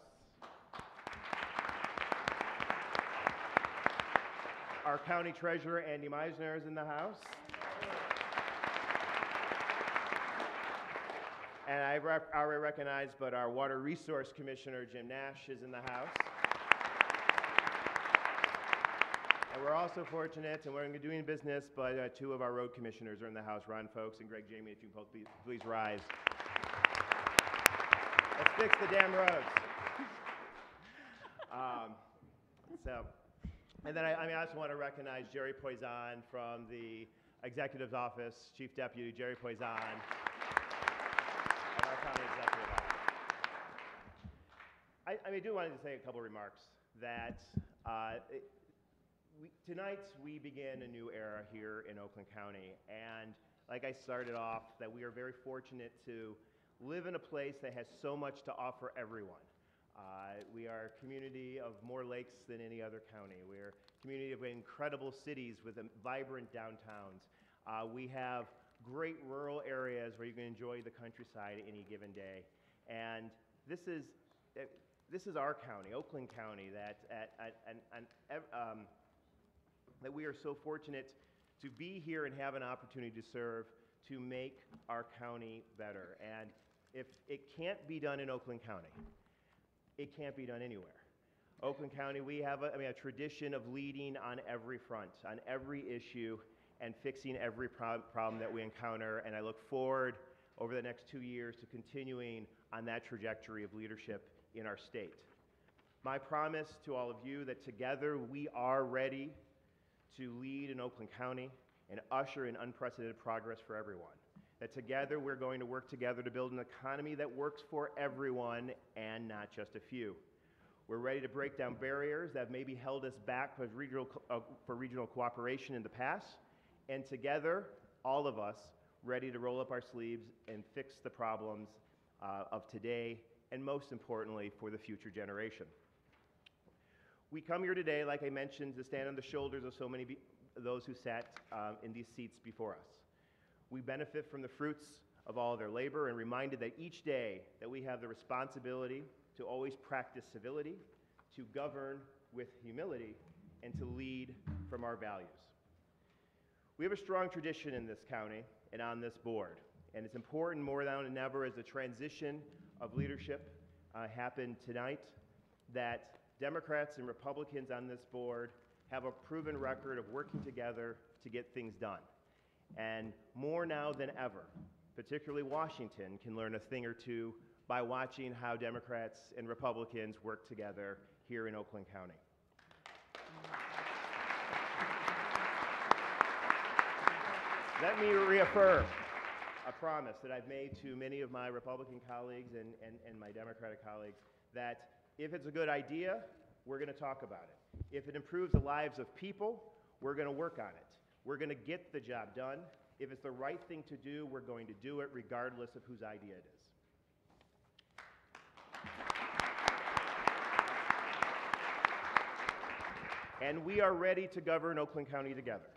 Our County Treasurer, Andy Meisner, is in the house. And I've already recognized, but our Water Resource Commissioner, Jim Nash, is in the house. And we're also fortunate, and we're going to be doing business, but 2 of our road commissioners are in the house, Ron Folks and Greg Jamie, if you both please rise. Let's fix the damn roads. And then I also want to recognize Jerry Poison from the Executive's Office, Chief Deputy Jerry Poizon, of our County Executive Office. I do want to say a couple remarks that tonight we begin a new era here in Oakland County, and like I started off, that we are very fortunate to live in a place that has so much to offer everyone. We are a community of more lakes than any other county. We're a community of incredible cities with vibrant downtowns. We have great rural areas where you can enjoy the countryside any given day. And this is our county, Oakland County, that we are so fortunate to be here and have an opportunity to serve, to make our county better. And if it can't be done in Oakland County, it can't be done anywhere. Oakland County, we have a tradition of leading on every front, on every issue, and fixing every problem that we encounter. And I look forward over the next 2 years to continuing on that trajectory of leadership in our state. My promise to all of you that together we are ready to lead in Oakland County and usher in unprecedented progress for everyone. That together we're going to work together to build an economy that works for everyone and not just a few. We're ready to break down barriers that maybe held us back for regional cooperation in the past, and together, all of us, ready to roll up our sleeves and fix the problems of today, and most importantly, for the future generation. We come here today, like I mentioned, to stand on the shoulders of so many those who sat in these seats before us. We benefit from the fruits of all of their labor and reminded that each day that we have the responsibility to always practice civility, to govern with humility, and to lead from our values. We have a strong tradition in this county and on this board, and it's important more now than ever as the transition of leadership happened tonight that Democrats and Republicans on this board have a proven record of working together to get things done. And more now than ever, particularly Washington can learn a thing or two by watching how Democrats and Republicans work together here in Oakland County. Let me reaffirm a promise that I've made to many of my Republican colleagues and my Democratic colleagues that if it's a good idea, we're going to talk about it. If it improves the lives of people, we're going to work on it. We're going to get the job done. If it's the right thing to do, we're going to do it regardless of whose idea it is. And we are ready to govern Oakland County together.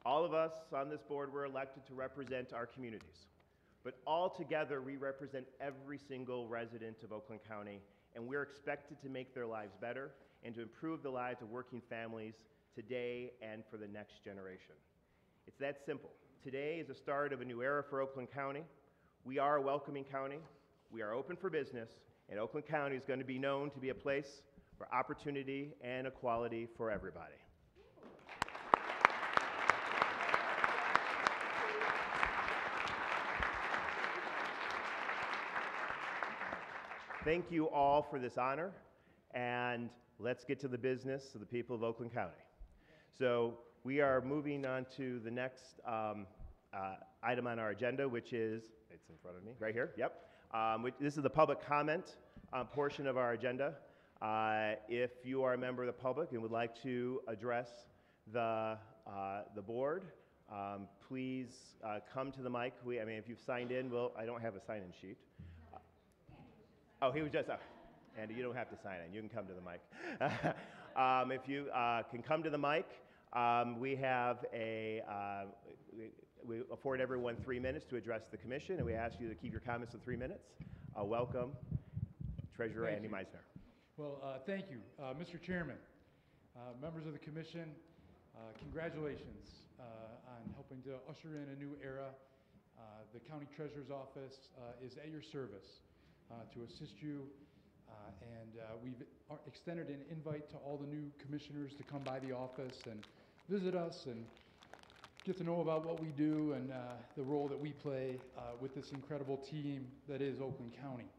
All of us on this board were elected to represent our communities. But all together, we represent every single resident of Oakland County, and we're expected to make their lives better and to improve the lives of working families today and for the next generation. It's that simple. Today is the start of a new era for Oakland County. We are a welcoming county. We are open for business, and Oakland County is going to be known to be a place for opportunity and equality for everybody. Thank you all for this honor, and let's get to the business of the people of Oakland County. So we are moving on to the next item on our agenda, which is, it's in front of me, right here, yep. This is the public comment portion of our agenda. If you are a member of the public and would like to address the board, please come to the mic. If you've signed in, I don't have a sign-in sheet. Oh, he was just, Andy, you don't have to sign in. You can come to the mic. If you can come to the mic, we have we afford everyone 3 minutes to address the commission, and we ask you to keep your comments to 3 minutes. Welcome, Treasurer Andy Meisner. Well, thank you. Mr. Chairman, members of the commission, congratulations on helping to usher in a new era. The County Treasurer's Office is at your service to assist you, and we've extended an invite to all the new commissioners to come by the office and visit us and get to know about what we do and the role that we play with this incredible team that is Oakland County.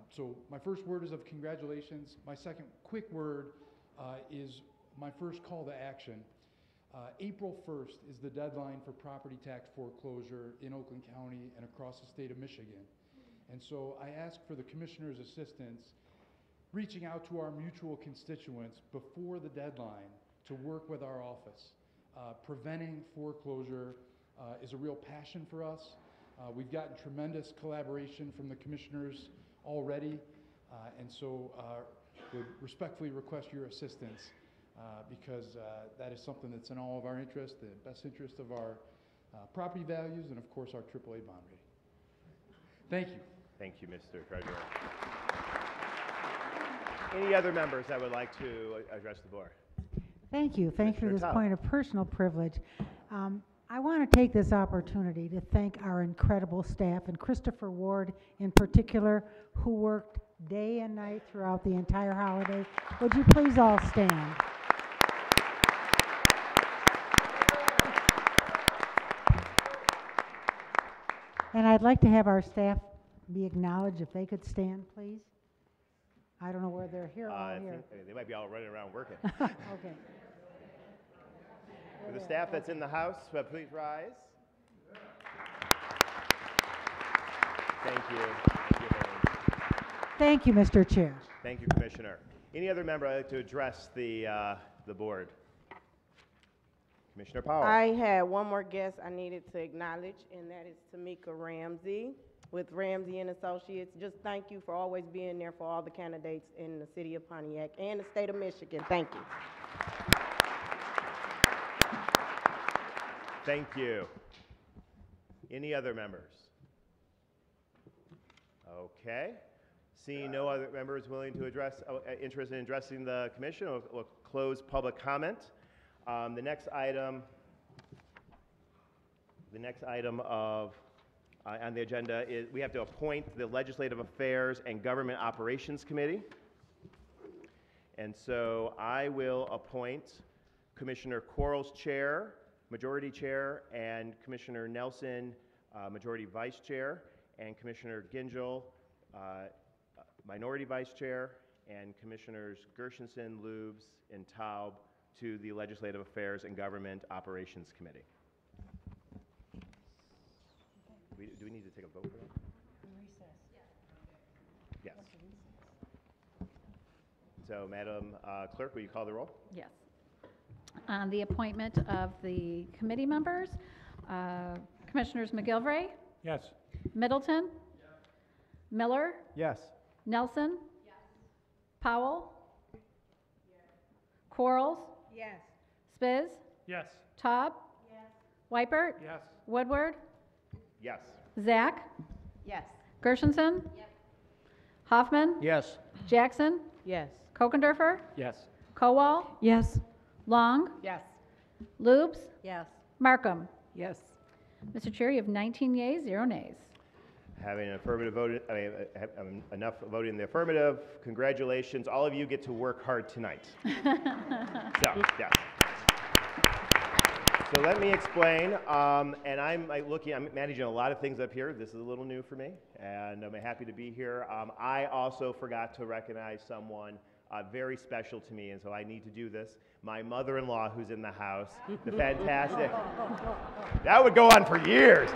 So my first word is of congratulations. My second quick word is my first call to action. April 1st is the deadline for property tax foreclosure in Oakland County and across the state of Michigan. And so I ask for the commissioner's assistance, reaching out to our mutual constituents before the deadline to work with our office. Preventing foreclosure is a real passion for us. We've gotten tremendous collaboration from the commissioners already, and so would respectfully request your assistance because that is something that's in all of our interest, the best interest of our property values and of course our AAA bond rating. Thank you. Thank you, Mr. Treasurer. Any other members that would like to address the board? Thank you. Thank you for Commissioner this Tao. point of personal privilege. I want to take this opportunity to thank our incredible staff, and Christopher Ward in particular, who worked day and night throughout the entire holiday. Would you please all stand? And I'd like to have our staff be acknowledged, if they could stand, please. I don't know where they're here, all here. They might be all running around working. Okay. For the staff that's in the house, please rise. Thank you. Thank you, Elaine. Thank you, Mr. Chair. Thank you, Commissioner. Any other member I'd like to address the board? Commissioner Powell. I had one more guest I needed to acknowledge, and that is Tamika Ramsey with Ramsey and Associates. Just thank you for always being there for all the candidates in the city of Pontiac and the state of Michigan. Thank you. Thank you. Any other members? Okay. Seeing no other members willing to address, interested in addressing the commission, we'll close public comment. The next item on the agenda is we have to appoint the Legislative Affairs and Government Operations Committee. And so I will appoint Commissioner Quarles Chair, Majority Chair, and Commissioner Nelson, Majority Vice Chair, and Commissioner Gingell, Minority Vice Chair, and Commissioners Gershenson, Lubes, and Taub to the Legislative Affairs and Government Operations Committee. Do we need to take a vote for that? Yes. So, Madam Clerk, will you call the roll? Yes. On the appointment of the committee members, Commissioners McGilvray? Yes. Middleton? Miller? Yes. Nelson? Powell? Quarles? Yes. Spiz? Yes. Taub? Wipert? Yes. Woodward? Yes. Zach? Yes. Gershenson? Hoffman? Yes. Jackson? Yes. Kokendorfer? Yes. Kowal? Yes. Long? Yes. Lubes? Yes. Markham? Yes. Mr. Chair, you have 19 yeas, 0 nays. Having an affirmative vote, enough voting in the affirmative, congratulations. All of you get to work hard tonight. So, yes. So let me explain, and I'm managing a lot of things up here. This is a little new for me, and I'm happy to be here. I also forgot to recognize someone very special to me, and so I need to do this. My mother-in-law, who's in the house, the fantastic, that would go on for years.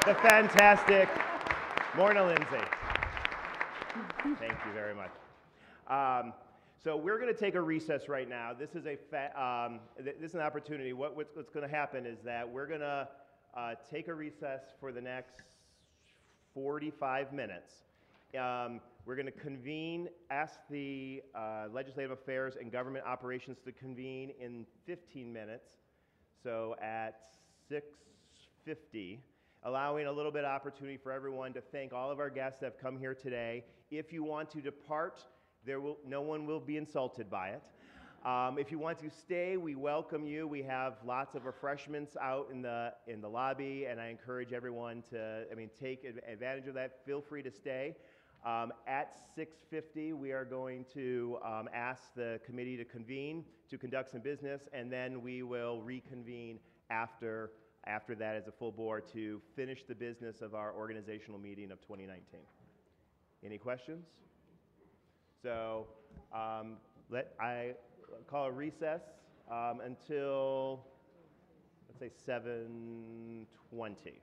The fantastic Lorna Lindsay. Thank you very much. So we're going to take a recess right now. This is this is an opportunity. What's going to happen is that we're going to take a recess for the next 45 minutes. We're going to convene, ask the Legislative Affairs and Government Operations to convene in 15 minutes, so at 6:50, allowing a little bit of opportunity for everyone to thank all of our guests that have come here today. If you want to depart, no one will be insulted by it. If you want to stay, we welcome you. We have lots of refreshments out in the lobby, and I encourage everyone to, take advantage of that. Feel free to stay. At 6:50, we are going to ask the committee to convene to conduct some business, and then we will reconvene after that as a full board to finish the business of our organizational meeting of 2019. Any questions? So I call a recess until, let's say, 7:20.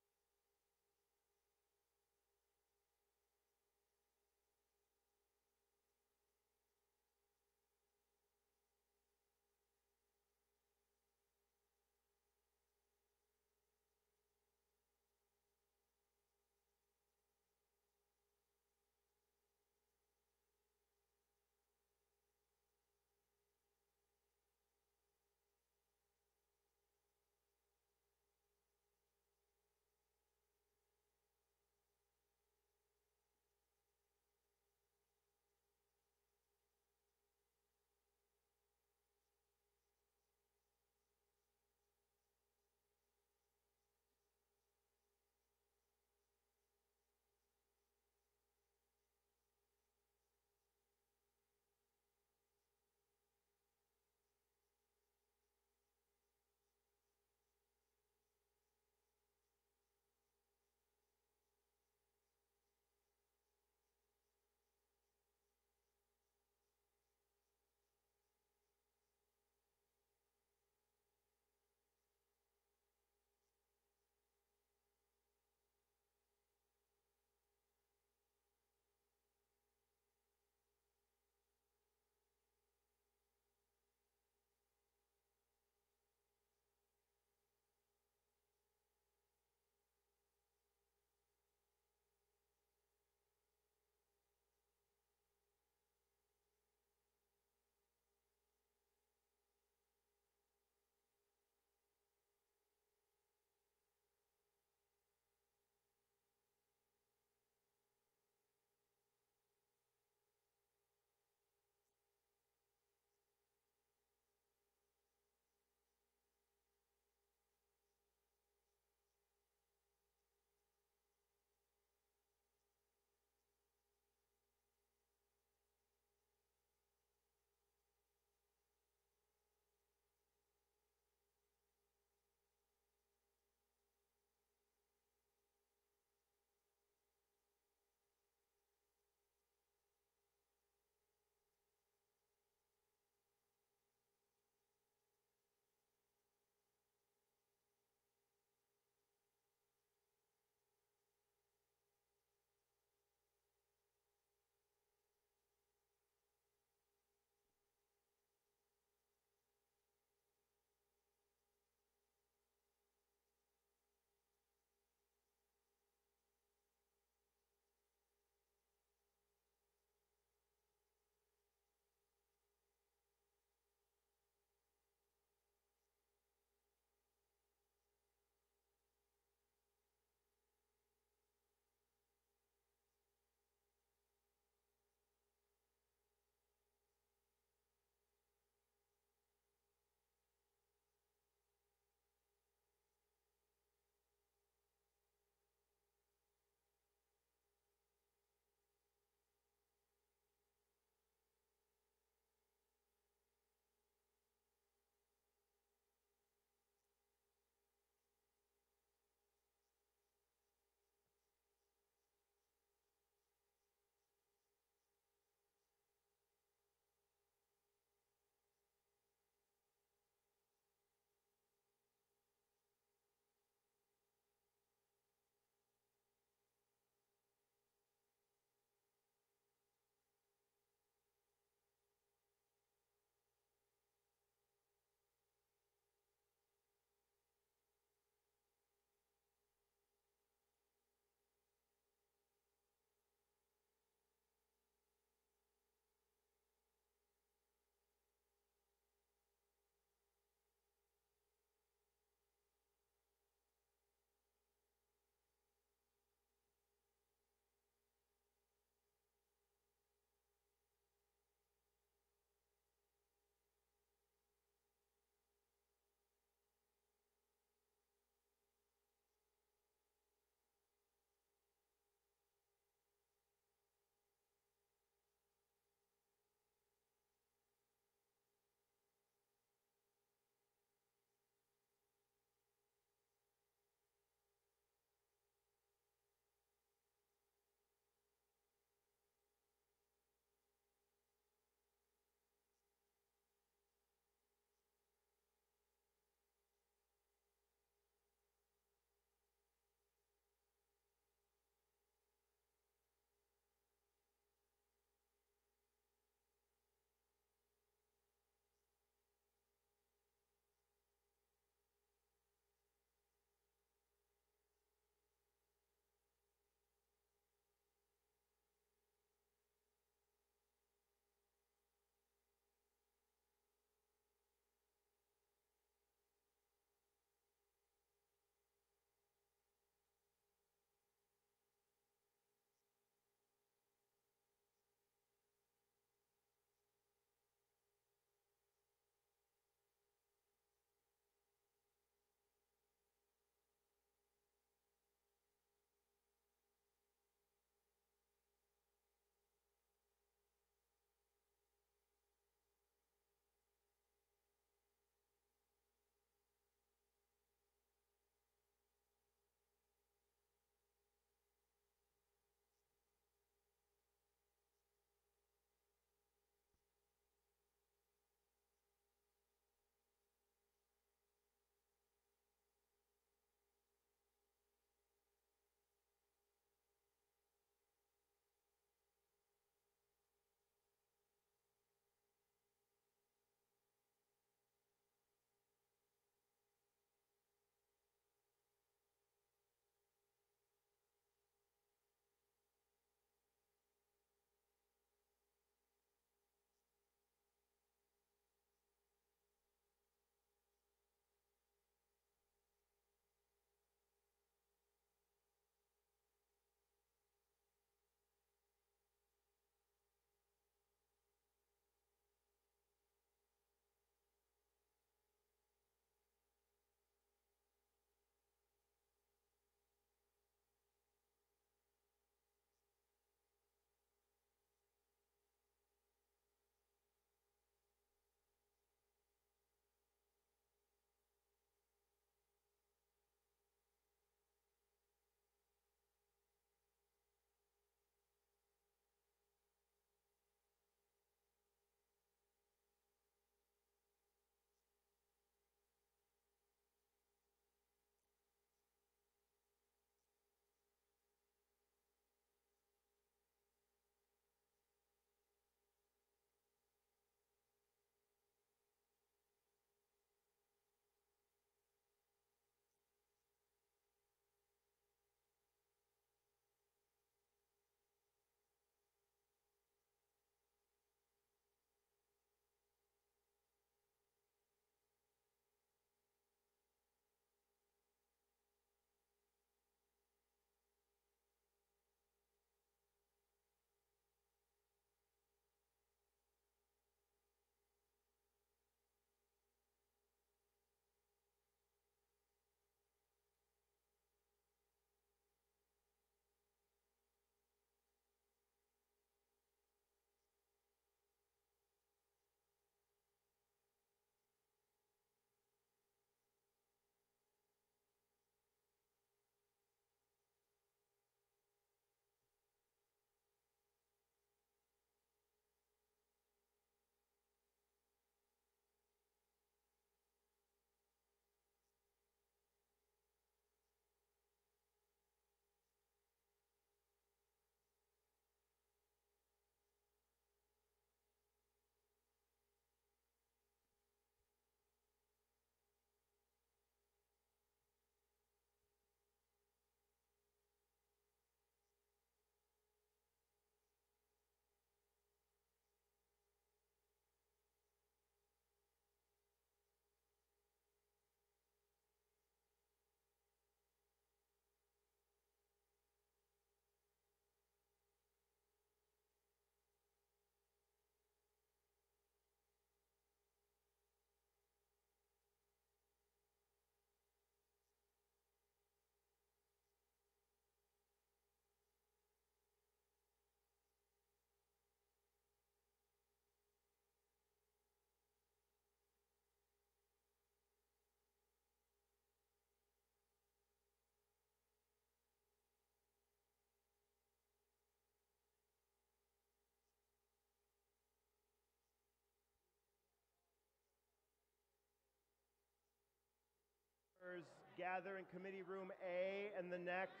gather in Committee Room A and the next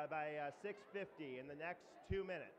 by 6:50 in the next 2 minutes.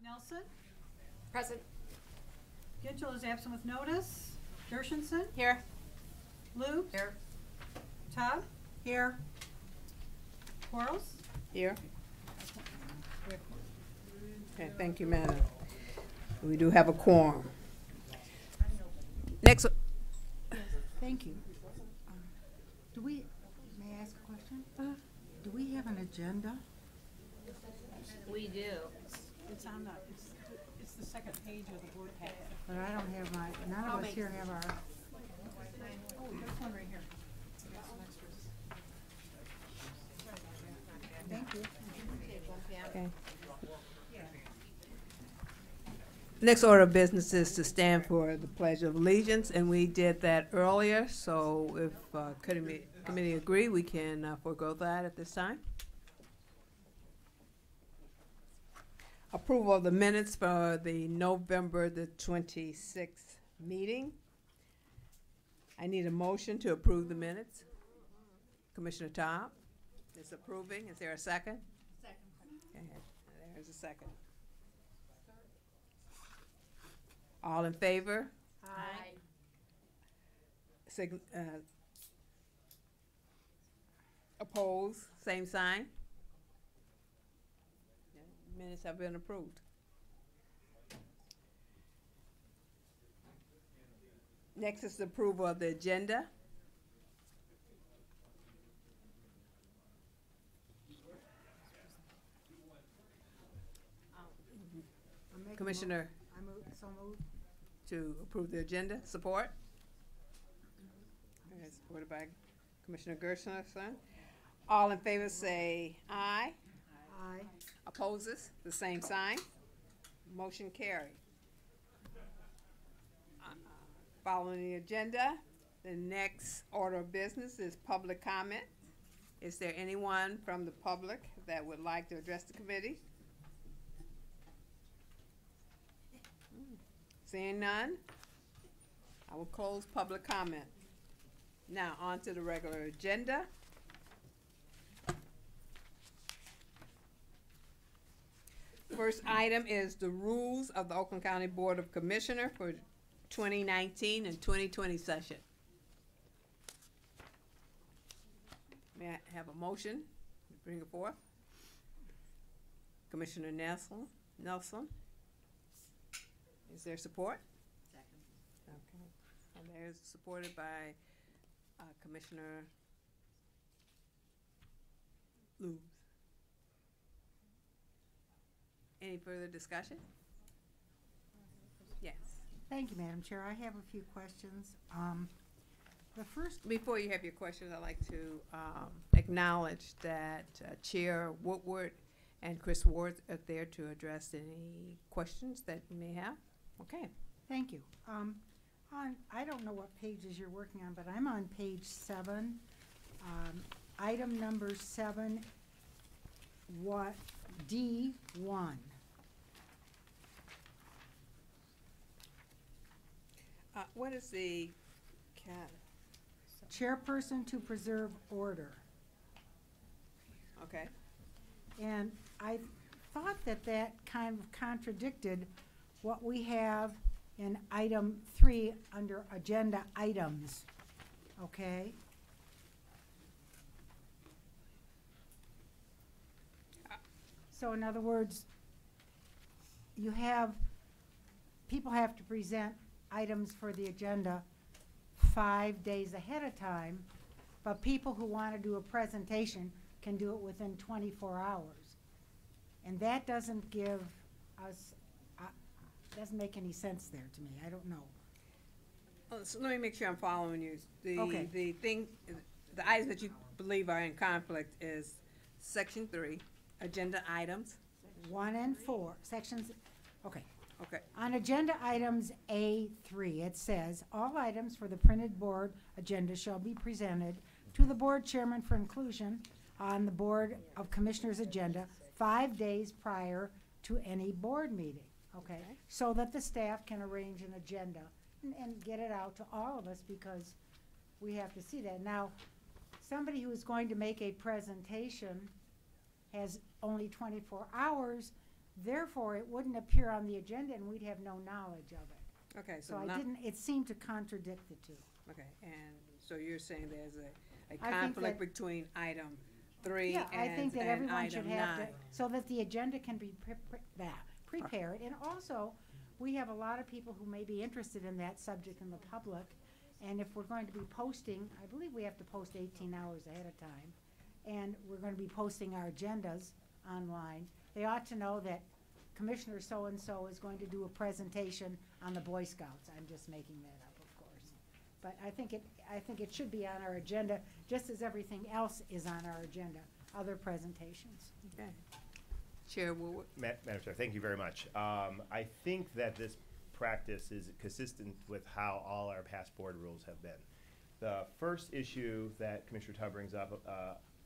Nelson? Present. Gitchell is absent with notice. Gershenson? Here. Lou? Here. Todd? Here. Quarles? Here. Okay, thank you, Madam. We do have a quorum. Next, Thank you. Do we, may I ask a question? Do we have an agenda? We do. It's on the, it's the second page of the board packet. But I don't have my, none I'll of us make- here have our, Oh, there's one right here. Got some extras. thank you. okay. Next order of business is to stand for the Pledge of Allegiance, and we did that earlier, so if committee agree, we can forego that at this time. Approval of the minutes for the November the 26th meeting. I need a motion to approve the minutes. Commissioner Todd is approving. Is there a second? Second. Okay, there's a second. All in favor? Aye. Oppose, same sign. Minutes have been approved. Next is the approval of the agenda. Commissioner, I move, so moved. to approve the agenda, support? Okay, supported by Commissioner Gershenson. All in favor say aye. Aye. Opposes, the same sign. Motion carried. Following the agenda, the next order of business is public comment. Is there anyone from the public that would like to address the committee? Seeing none, I will close public comment. Now, on to the regular agenda. First item is the rules of the Oakland County Board of Commissioners for 2019 and 2020 session. May I have a motion to bring it forth? Commissioner Nelson? Is there support? Second. Okay. And there's supported by Commissioner Lou. Any further discussion? Yes. Thank you, Madam Chair. I have a few questions. The first, Before you have your questions, I'd like to acknowledge that Chair Woodward and Chris Ward are there to address any questions that you may have. Okay. thank you. I don't know what pages you're working on, but I'm on page 7. Item number 7, what, D1. What is the cat? Chairperson to preserve order. Okay. And I thought that that kind of contradicted what we have in item 3 under agenda items, okay? So in other words, you have, people have to present items for the agenda 5 days ahead of time, but people who want to do a presentation can do it within 24 hours. And that doesn't give us, doesn't make any sense there to me. I don't know. So let me make sure I'm following you. Okay. The items that you believe are in conflict is section 3, agenda items. 1 and 4, sections, okay. Okay. On agenda items A3, it says, all items for the printed board agenda shall be presented to the board chairman for inclusion on the Board of Commissioners agenda 5 days prior to any board meeting, okay? So that the staff can arrange an agenda and get it out to all of us, because we have to see that. Now, somebody who is going to make a presentation has only 24 hours, Therefore, it wouldn't appear on the agenda and we'd have no knowledge of it. Okay, So so I not, didn't, it seemed to contradict the two. okay, and so you're saying there's a I think conflict that- between item 3 Yeah, I think that and everyone should item have to, 9. so that the agenda can be prepared. And also, we have a lot of people who may be interested in that subject in the public. And if we're going to be posting, I believe we have to post 18 hours ahead of time. And we're going to be posting our agendas online. They ought to know that Commissioner so-and-so is going to do a presentation on the Boy Scouts. I'm just making that up, of course. But I think it should be on our agenda, just as everything else is on our agenda, other presentations. Okay. Chair Woolworth. Madam Chair, thank you very much. I think that this practice is consistent with how all our past board rules have been. The first issue that Commissioner Tubb brings up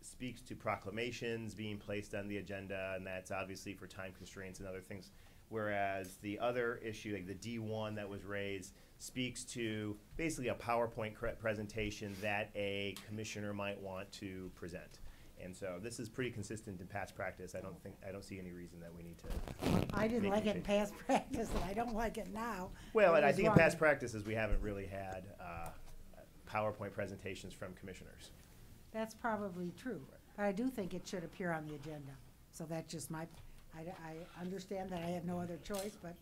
speaks to proclamations being placed on the agenda, and that's obviously for time constraints and other things. Whereas the other issue, like the D1 that was raised, speaks to basically a PowerPoint presentation that a commissioner might want to present. And so this is pretty consistent in past practice. I don't see any reason that we need to. I didn't make like any it in changes. past practice, and I don't like it now. Well, It and I was think in wrong. past practices, we haven't really had PowerPoint presentations from commissioners. That's probably true, but I do think it should appear on the agenda. So that's just my, I understand that I have no other choice, but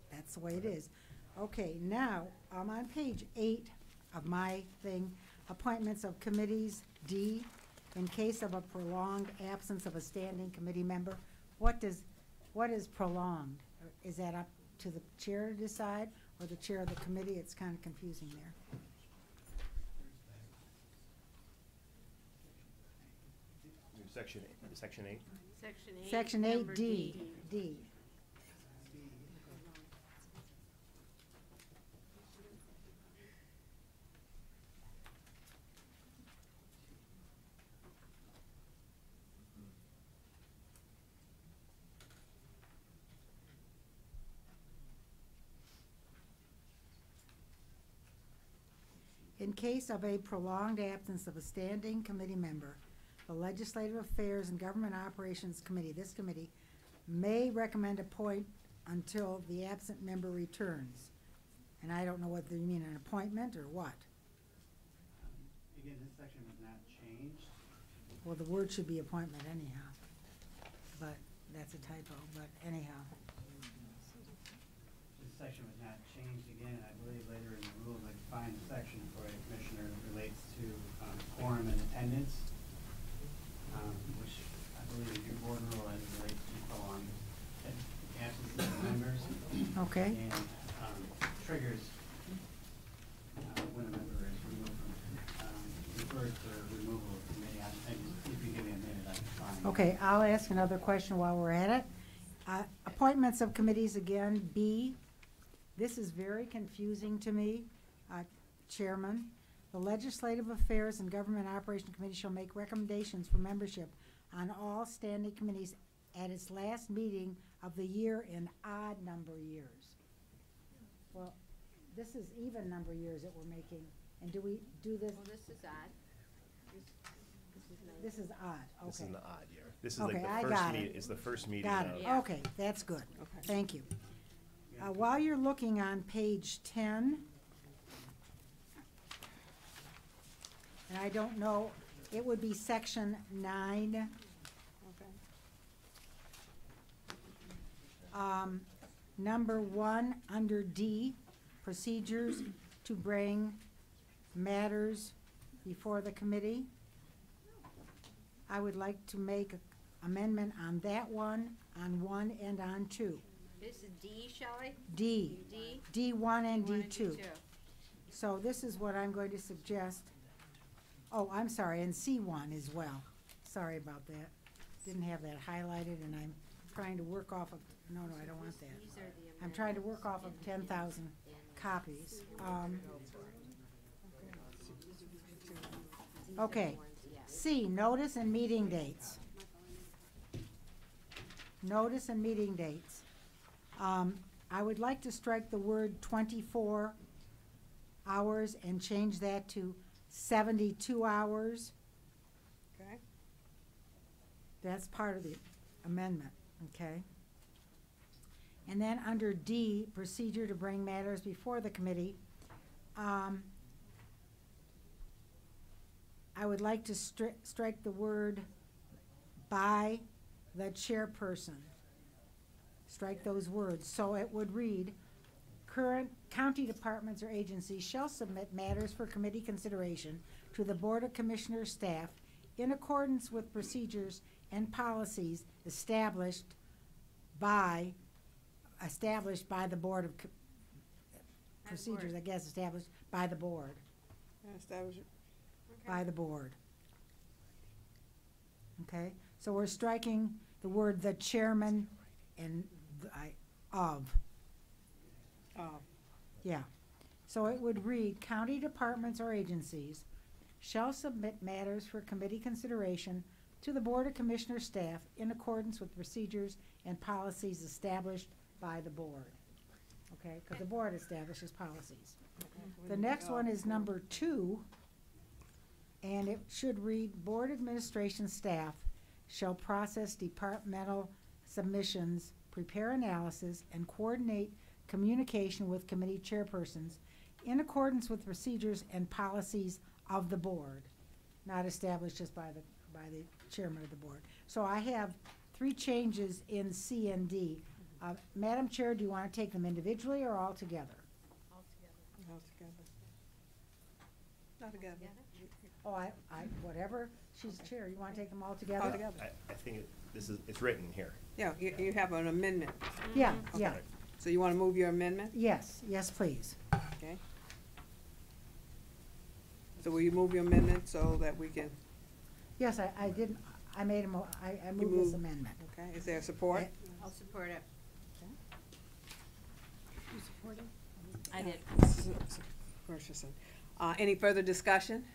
that's the way it is. Okay, now, I'm on page 8 of my thing, appointments of committees, D, in case of a prolonged absence of a standing committee member. What is prolonged? Is that up to the chair to decide, or the chair of the committee? It's kind of confusing there. Section 8. Section 8. Section 8, number D, D. In case of a prolonged absence of a standing committee member, the Legislative Affairs and Government Operations Committee, this committee, may recommend a point until the absent member returns. And I don't know whether you mean an appointment or what. Again, this section was not changed. Well, the word should be appointment anyhow, but that's a typo, but anyhow. This section was not changed again, and I believe later in the rules, I find a section for a commissioner that relates to quorum and attendance, which I believe is your board rule as it relates to prolonged absence of members. Okay. And triggers when a member is removed from, referred for removal of committee. If you give me a minute, I can find. Okay, I'll ask another question while we're at it. Appointments of committees again, B. This is very confusing to me, Chairman. The Legislative Affairs and Government Operations Committee shall make recommendations for membership on all standing committees at its last meeting of the year in odd number years. Well, this is even number years that we're making, and do we do this? Well, this is odd. This is odd, okay. This is an odd year. This is Okay, like I the first got meeting. it. It's the first meeting. Got of- it, okay, that's good. Thank you. While you're looking on page 10, and I don't know, it would be section 9. Number 1, under D, procedures to bring matters before the committee. I would like to make an amendment on that one, on 1 and on 2. This is D, Shelley? D. D? D1 and D1 and D2. D2. So this is what I'm going to suggest. Oh, I'm sorry, and C1 as well. Sorry about that. Didn't have that highlighted, and I'm trying to work off of, no, I don't want that. These are the I'm trying to work off of 10,000 copies. Okay. C, notice and meeting dates. Notice and meeting dates. I would like to strike the word 24 hours and change that to 72 hours. Okay. That's part of the amendment. Okay. And then under D, procedure to bring matters before the committee, I would like to strike the word by the chairperson. Strike those words. So it would read, current county departments or agencies shall submit matters for committee consideration to the Board of Commissioners staff in accordance with procedures and policies established by the Board of Procedures, I guess, established by the board. By the board. Okay, so we're striking the word the chairman and of. Yeah. So it would read, county departments or agencies shall submit matters for committee consideration to the Board of Commissioners staff in accordance with procedures and policies established by the board. Okay, because the board establishes policies. The next one is number 2, and it should read, board administration staff shall process departmental submissions, prepare analysis, and coordinate communication with committee chairpersons in accordance with procedures and policies of the board, not established just by the chairman of the board. So I have 3 changes in C and D. Madam Chair, do you want to take them individually or all together? All together. Oh, whatever. She's the chair. You want to take them all together? All together. I think it's written here. Yeah, you have an amendment. Yeah, yeah. So you want to move your amendment? Yes, yes, please. Okay. So will you move your amendment so that we can? Yes, I did. I made I moved this amendment. Okay. Is there support? I'll support it. You support it? I did. Murchison. Any further discussion?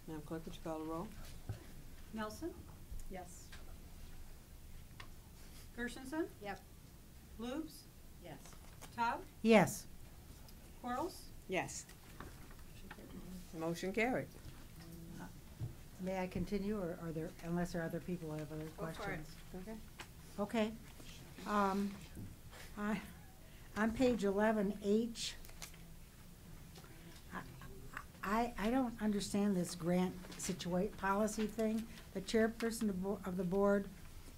Madam Clerk, would you call the roll? Nelson? Yes. Gershenson? Yep. Lubes? Yes. Taub? Yes. Quarles? Yes. Motion carried. May I continue, or are there, unless there are other people who have other Go for it. questions? Okay. Okay. On page 11H, I don't understand this grant policy thing. The chairperson of the board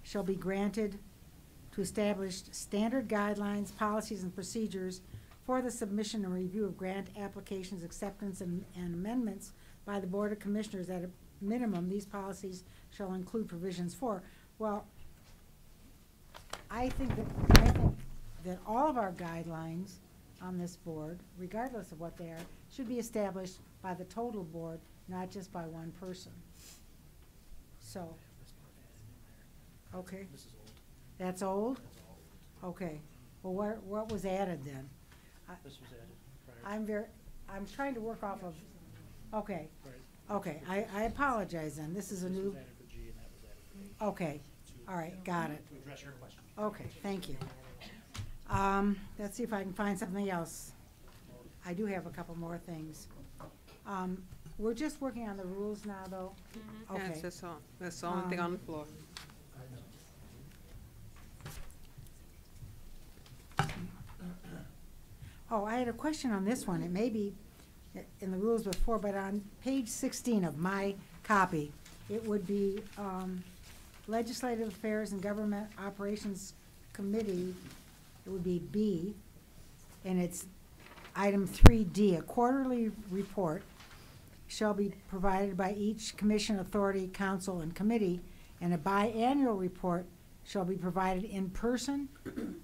shall be granted to establish standard guidelines, policies, and procedures for the submission and review of grant applications, acceptance, and amendments by the Board of Commissioners. At a minimum, these policies shall include provisions for. Well, I think that all of our guidelines on this board, regardless of what they are, should be established by the total board, not just by one person. So, okay. That's old? Okay. Well, what was added then? This was added. I'm trying to work off of, okay. Okay, I apologize then. This is a new, okay. All right, got it. To address your question. Okay, thank you. Let's see if I can find something else. I do have a couple more things. We're just working on the rules now, though? Okay. Yes, that's all. That's the only thing on the floor. Oh, I had a question on this one. It may be in the rules before, but on page 16 of my copy, it would be Legislative Affairs and Government Operations Committee. It would be B, and it's item 3D. A quarterly report shall be provided by each commission, authority, council, and committee, and a biannual report shall be provided in person.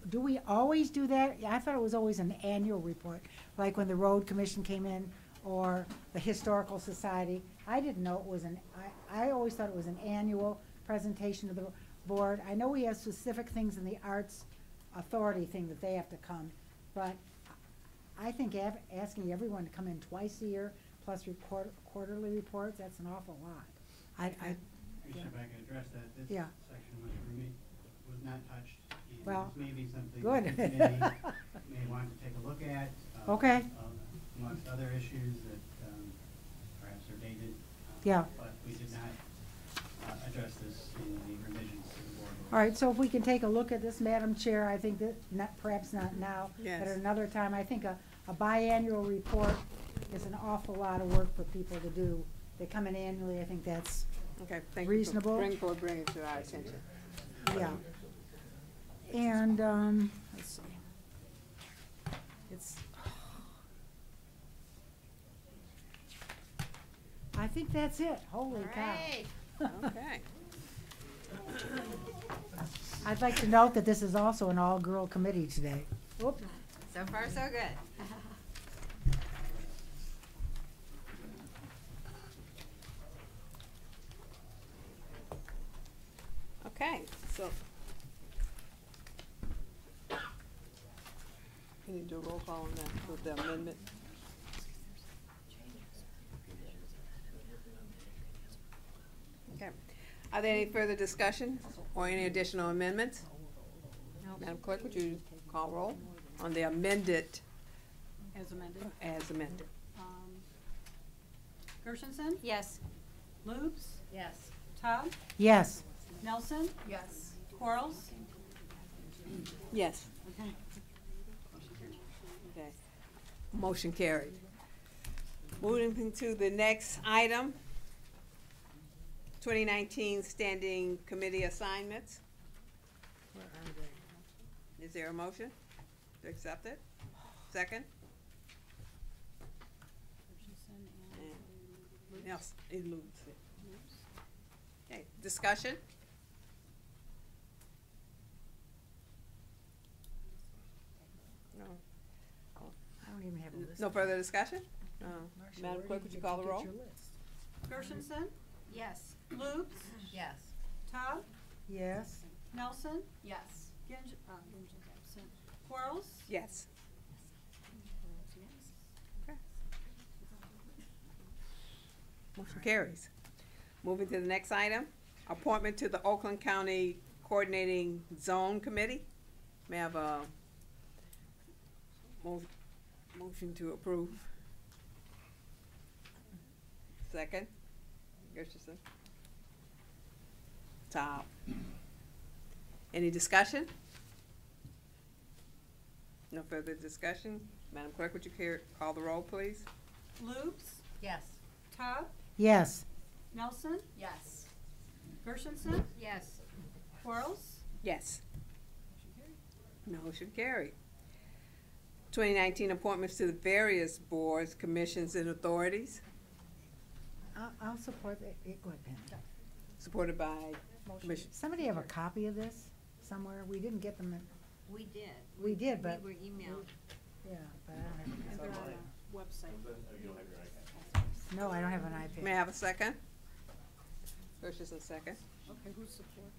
Do we always do that? I thought it was always an annual report, like when the road commission came in or the historical society. I didn't know it was I always thought it was an annual presentation to the board. I know we have specific things in the arts authority thing that they have to come, but I think asking everyone to come in twice a year plus quarterly reports, that's an awful lot. If I can address that, this Yeah. section was not touched. And Well, this may be something good. that the committee may want to take a look at. Okay. Amongst other issues that perhaps are dated. Yeah. But we did not address this in the revisions to the board. All right, so if we can take a look at this, Madam Chair, I think that, perhaps not now, Yes. but at another time, I think a biannual report is an awful lot of work for people to do. They come in annually, I think that's Okay, thank you. reasonable. For bringing it to our attention. Yeah. And, let's see. It's, I think that's it. Holy cow. Okay. I'd like to note that this is also an all-girl committee today. Whoop. So far, so good. Okay, so. You need to do a roll call on that with the amendment. Okay. Are there any further discussion or any additional amendments? Madam Clerk, would you call roll on the amended, As amended. as amended? Gershenson? Yes. Lubes? Yes. Todd? Yes. Nelson? Yes. Quarles? Yes. Okay. Okay. Motion carried. Moving to the next item, 2019 Standing Committee Assignments. Where are they? Is there a motion to accept it? Second? Yes, it moves. Okay, discussion? No. I don't even have a list. No further discussion? Madam Clerk, would you call the roll? Gershenson? Yes. Lubes? Yes. Todd? Yes. Nelson? Yes. Ginger's absent. Quarles? Yes. Motion carries. Moving to the next item, appointment to the Oakland County Coordinating Zone Committee. May I have a motion to approve? Second? Gershenson? Top. Any discussion? No further discussion? Madam Clerk, would you call the roll, please? Lubes? Yes. Todd? Yes. Nelson? Yes. Gershenson? Yes. Quarles? Yes. Motion carried. 2019 appointments to the various boards, commissions, and authorities, I'll support it. Go ahead, Pam. supported by Commissioner. Somebody have a copy of this somewhere? We didn't get them. We did. We did, but. We were emailed. Yeah, but I don't have And they're on it. a website. No, I don't have an iPad. May I have a second? Gershenson, second. Okay, who's support?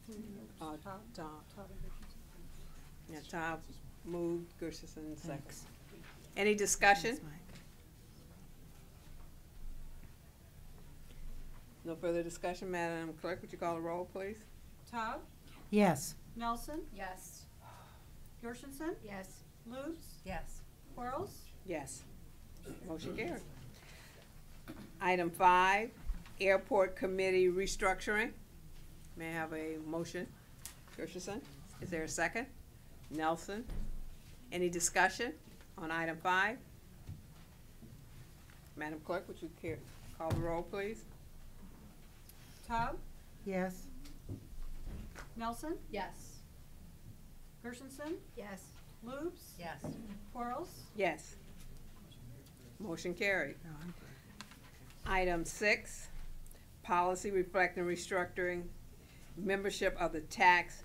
Todd. Todd and Gershenson. Yeah, Todd moved, Gershenson, second. Any discussion? No further discussion, Madam Clerk, would you call the roll, please? Todd? Yes. Nelson? Yes. Gershenson? Yes. Lubes? Yes. Quarles? Yes. Motion carried. Item 5, Airport Committee Restructuring. May I have a motion? Gershenson, is there a second? Nelson, any discussion on item 5? Madam Clerk, would you call the roll, please? Todd? Yes. Nelson? Yes. Gershenson? Yes. Lubes? Yes. Quarles? Yes. Motion carried. Item 6, Policy Reflecting Restructuring, Membership of the Tax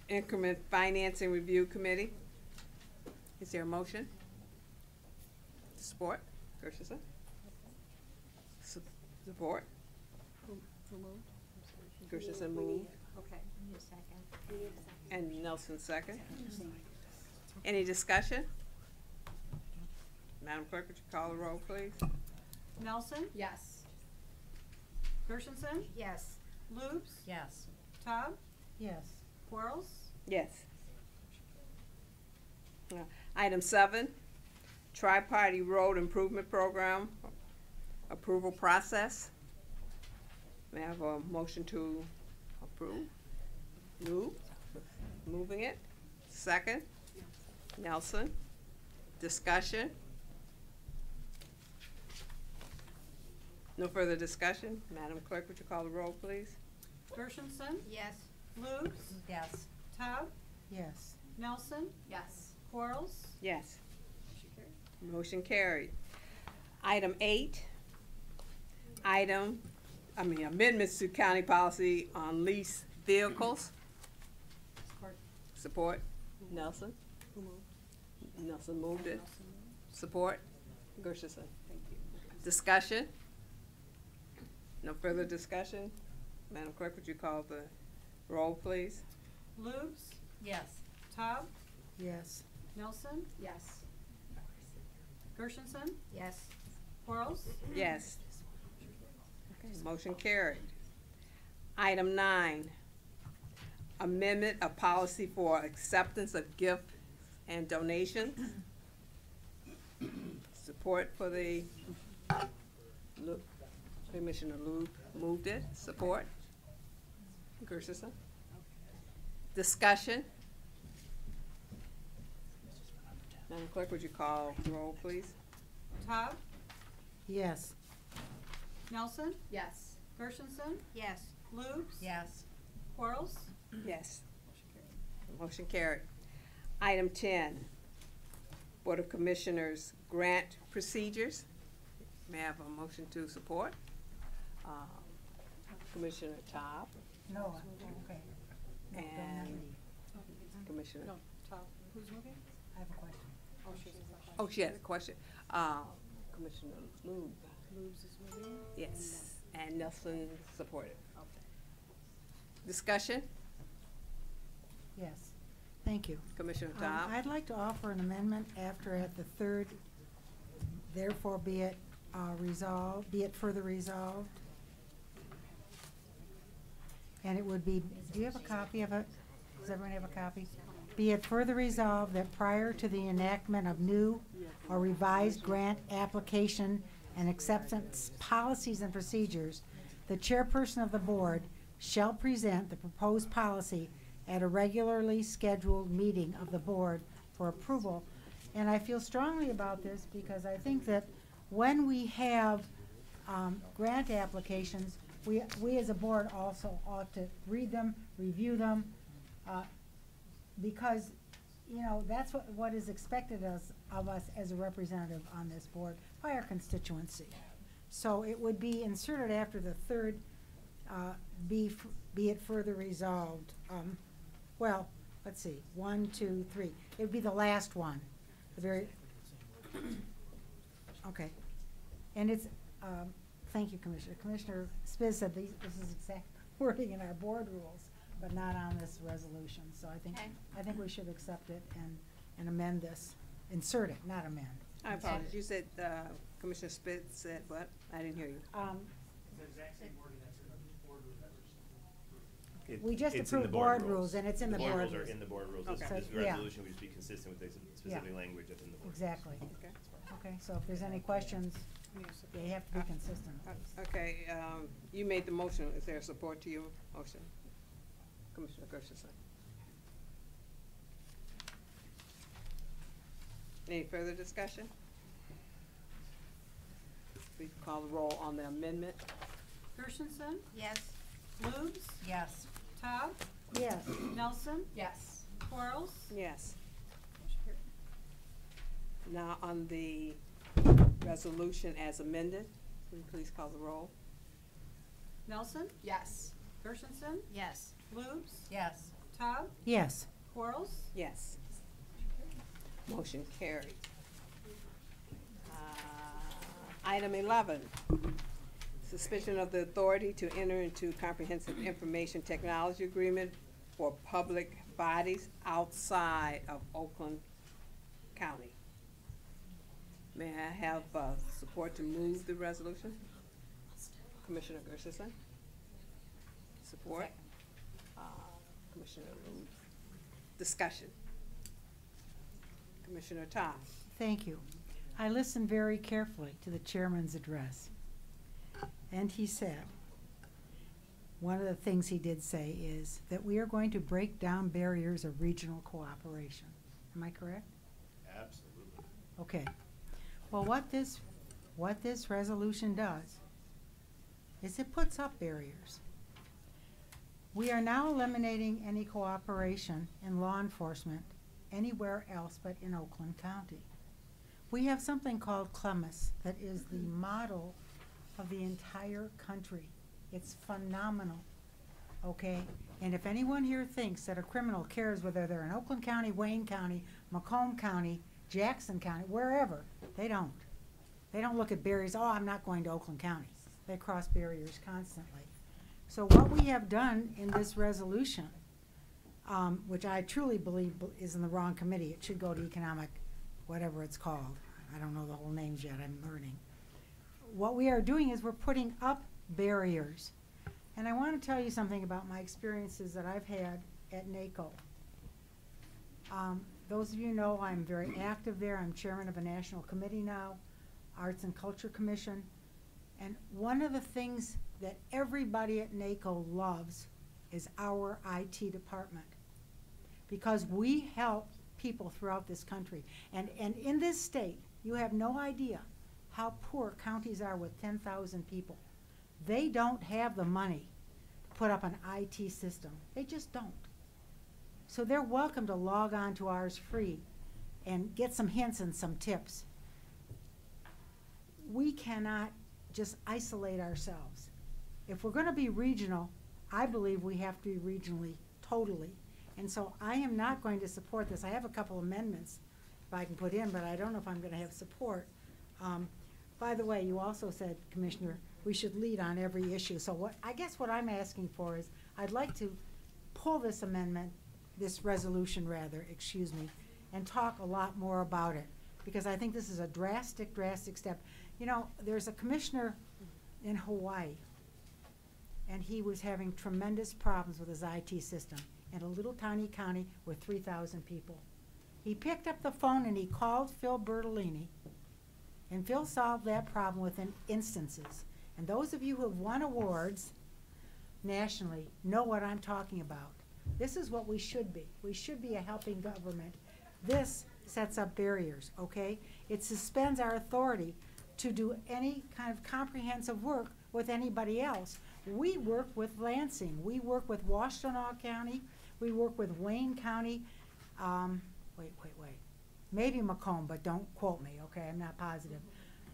Increment Financing Review Committee. Is there a motion? Support? Gershenson? Support? Gershenson moved. Okay. Need a second. And Nelson second. Any discussion? Madam Clerk, would you call the roll, please? Nelson? Yes. Gershenson? Yes. Lubes? Yes. Todd? Yes. Quarles? Yes. Item 7, Tri-Party Road Improvement Program Approval Process. May I have a motion to approve? Move. Moving it. Second. Nelson. Discussion. No further discussion. Madam Clerk, would you call the roll, please? Gershenson? Yes. Lubes? Yes. Taub? Yes. Nelson? Yes. Quarles? Yes. Motion carried. Item 8, amendments to county policy on lease vehicles. Support. Nelson? Nelson moved it. Support. Gershenson. Discussion? No further discussion? Madam Clerk, would you call the roll, please? Lubes? Yes. Taub? Yes. Nelson? Yes. Gershenson? Yes. Quarles? Yes. Okay, motion carried. Item 9, amendment of policy for acceptance of gift and donations. Support for the, Commissioner Lube moved it. Support. Gershenson. Discussion. Madam Clerk, would you call the roll, please? Taub? Yes. Nelson? Yes. Gershenson? Yes. Lubes? Yes. Quarles? Yes. Motion carried. Item 10, Board of Commissioners grant procedures. May I have a motion to support? Commissioner Todd No, okay. and Commissioner. No, Taub. Who's moving? I have a question. Oh, she has a question. Oh, she had a question. Commissioner Lube. Lubes is moving? Yes, and Nelson supported. Discussion? Yes. Thank you. Commissioner Todd. I'd like to offer an amendment after at the third, therefore be it resolved, be it further resolved. And it would be, do you have a copy of it? Does everyone have a copy? Be it further resolved that prior to the enactment of new or revised grant application and acceptance policies and procedures, the chairperson of the board shall present the proposed policy at a regularly scheduled meeting of the board for approval. And I feel strongly about this because I think that when we have grant applications, we as a board also ought to read them, review them, because, you know, that's what is expected of us as a representative on this board by our constituency. So it would be inserted after the third, be it further resolved. Well, let's see, 1, 2, 3. It would be the last one, the very, okay. And it's, thank you, Commissioner. Commissioner Spiz said this is exact wording in our board rules, but not on this resolution. So I think we should accept it and amend this, insert it, not amend. I apologize. You said, Commissioner Spitz said what? I didn't hear you. We just It's in the approved board rules, and it's in the board rules. The board rules are in the board rules. Okay. This So, yeah. resolution would just be consistent with the specific language that's in the board. Exactly. Okay. Okay, so if there's any questions, they have to be consistent. Okay, you made the motion. Is there support to your motion? Commissioner Gershenson. Any further discussion? We call the roll on the amendment. Gershenson? Yes. Lubes? Yes. Taub? Yes. Nelson? Yes. Quarles? Yes. Now, on the resolution as amended, will you please call the roll? Nelson? Yes. Gershenson? Yes. Lubes? Yes. Taub? Yes. Quarles? Yes. Motion carried. Item 11, suspension of the authority to enter into comprehensive information technology agreement for public bodies outside of Oakland County. May I have support to move the resolution? Commissioner Gershenson? Support? Commissioner Lube. Discussion. Commissioner Todd. Thank you. I listened very carefully to the chairman's address. And he said, one of the things he did say is that we are going to break down barriers of regional cooperation. Am I correct? Absolutely. Okay. Well, what this resolution does is it puts up barriers. We are now eliminating any cooperation in law enforcement anywhere else but in Oakland County. We have something called CLEMIS that is the model of the entire country. It's phenomenal, okay? And if anyone here thinks that a criminal cares whether they're in Oakland County, Wayne County, Macomb County, Jackson County, wherever, they don't. They don't look at barriers, oh, I'm not going to Oakland County. They cross barriers constantly. So what we have done in this resolution, which I truly believe is in the wrong committee, it should go to economic, whatever it's called. I don't know the whole names yet, I'm learning. What we are doing is we're putting up barriers. And I want to tell you something about my experiences that I've had at NACO. Those of you know I'm very active there. I'm chairman of a national committee now, Arts and Culture Commission. And one of the things that everybody at NACO loves is our IT department, because we help people throughout this country. And in this state, you have no idea how poor counties are with 10,000 people. They don't have the money to put up an IT system. They just don't. So they're welcome to log on to ours free and get some hints and some tips. We cannot just isolate ourselves. If we're going to be regional, I believe we have to be regionally totally. And so I am not going to support this. I have a couple amendments if I can put in, but I don't know if I'm going to have support. By the way, you also said, Commissioner, we should lead on every issue. So I guess what I'm asking for is I'd like to pull this amendment, this resolution rather, excuse me, and talk a lot more about it, because I think this is a drastic step. You know, there's a commissioner in Hawaii, and he was having tremendous problems with his IT system in a little tiny county with 3,000 people. He picked up the phone and he called Phil Bertolini, and Phil solved that problem within instances. And those of you who have won awards nationally know what I'm talking about. This is what we should be. We should be a helping government. This sets up barriers, okay? It suspends our authority to do any kind of comprehensive work with anybody else. We work with Lansing. We work with Washtenaw County. We work with Wayne County. Maybe Macomb, but don't quote me, okay? I'm not positive.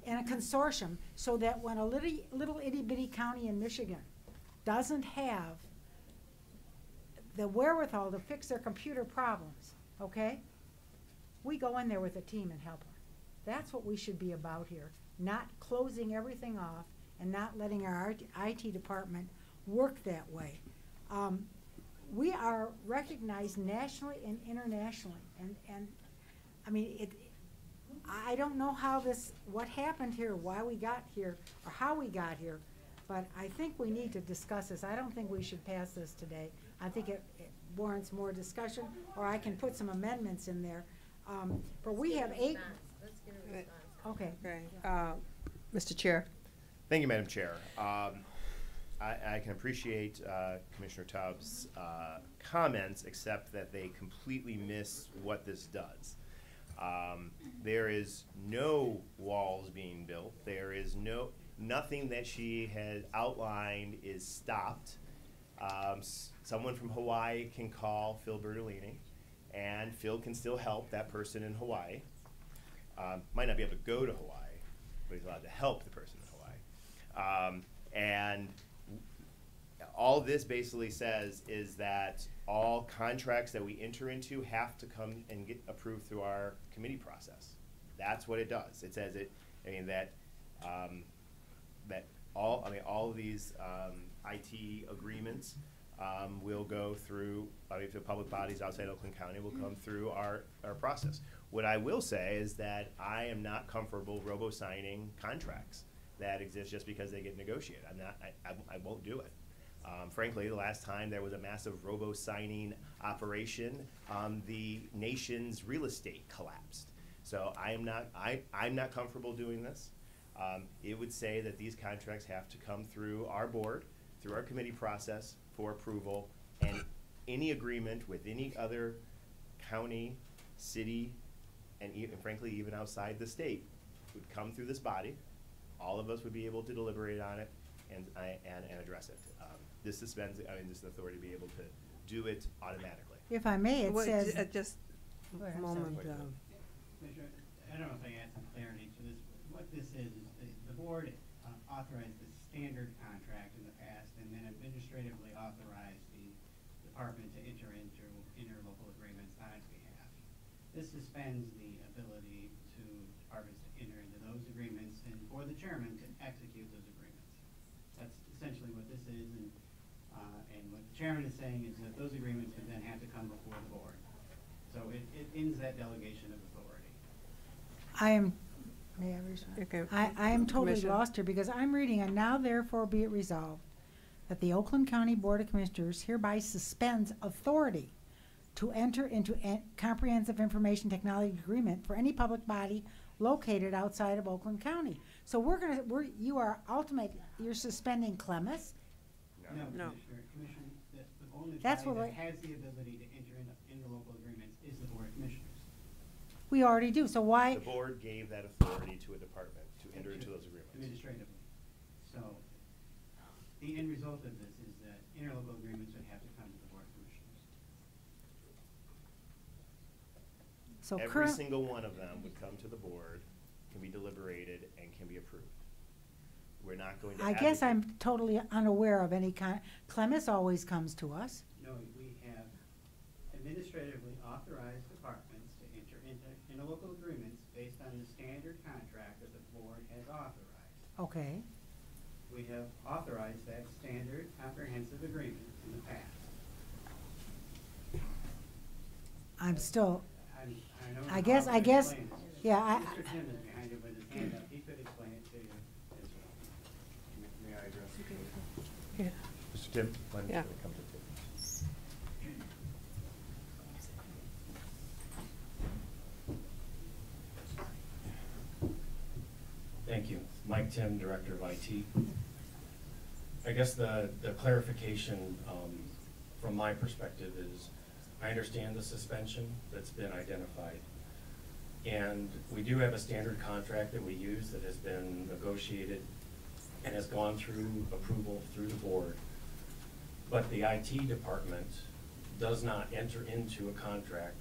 And a consortium, so that when a little itty-bitty county in Michigan doesn't have the wherewithal to fix their computer problems, okay? We go in there with a team and help them. That's what we should be about here, not closing everything off and not letting our IT department work that way. We are recognized nationally and internationally, and I mean, I don't know what happened here, why we got here, or how we got here, but I think we need to discuss this. I don't think we should pass this today. I think it warrants more discussion, or I can put some amendments in there. But we have 8. Let's get a response. Okay. Mr. Chair. Thank you, Madam Chair. I can appreciate Commissioner Tubbs' comments, except that they completely miss what this does. There is no walls being built. There is nothing that she has outlined is stopped. Someone from Hawaii can call Phil Bertolini, and Phil can still help that person in Hawaii. Might not be able to go to Hawaii, but he's allowed to help the person in Hawaii. And all this basically says is that all contracts that we enter into have to come and get approved through our committee process. That's what it does. It says that all of these IT agreements will go through, if the public bodies outside Oakland County will come through our process. What I will say is that I am not comfortable robo-signing contracts that exist just because they get negotiated. I won't do it. Frankly, the last time there was a massive robo-signing operation, the nation's real estate collapsed. So I'm not comfortable doing this. It would say that these contracts have to come through our board through our committee process for approval, and any agreement with any other county, city, and frankly, even outside the state would come through this body. All of us would be able to deliberate on it and address it. This suspends, this authority to be able to do it automatically. If I may, it Well, says. just Go ahead, a I'm moment. sorry. Commissioner, I don't know if I can add some clarity to this. What this is the board authorized the standard contract in the past and then administratively authorized the department to enter into interlocal agreements on its behalf. This suspends the ability to departments to enter into those agreements and for the chairman to execute those agreements. That's essentially what this is, and what the chairman is saying is that those agreements would then have to come before the board. So it ends that delegation of authority. I am, may I respond? Okay. I am totally Commissioner. lost here because I'm reading, and now therefore be it resolved that the Oakland County Board of Commissioners hereby suspends authority to enter into a comprehensive information technology agreement for any public body located outside of Oakland County. So you are you're suspending Clemis? No. Commissioner, the only That's body what that has the ability to enter into local agreements is the Board of Commissioners. We already do, so why? The board gave that authority to a department to enter into those agreements. Administratively. So the end result of this is that interlocal agreements would have to come to the Board of Commissioners. So Every single one of them would come to the board, can be deliberated, and can be approved. We're not going to. I guess I'm totally unaware of any kind. Clemis always comes to us. No, we have administratively authorized departments to enter into interlocal agreements based on the standard contract that the board has authorized. Okay. We have authorized that standard comprehensive agreement in the past. I'm still, I I guess, yeah, Mr. Tim is behind it with his hand up. He could explain it to you as well. May I address? Yeah. Mr. Tim, why don't Yeah. you come to Tim? Thank you. Mike Tim, Director of IT. I guess the clarification from my perspective is I understand the suspension that's been identified. And we do have a standard contract that we use that has been negotiated and has gone through approval through the board. But the IT department does not enter into a contract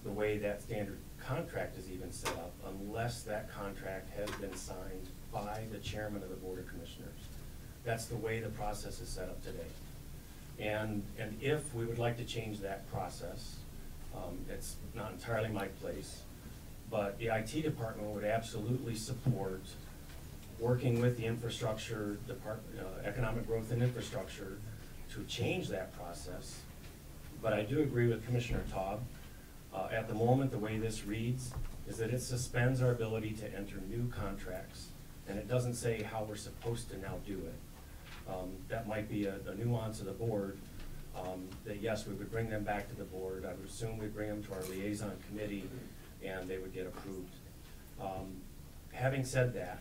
the way that standard contract is even set up unless that contract has been signed by the chairman of the Board of Commissioners. That's the way the process is set up today. And if we would like to change that process, it's not entirely my place, but the IT department would absolutely support working with the infrastructure department, economic growth and infrastructure to change that process. But I do agree with Commissioner Taub. At the moment, the way this reads is that it suspends our ability to enter new contracts, and it doesn't say how we're supposed to now do it. That might be a nuance of the board, that yes, we would bring them back to the board. I would assume we'd bring them to our liaison committee, and they would get approved. Having said that,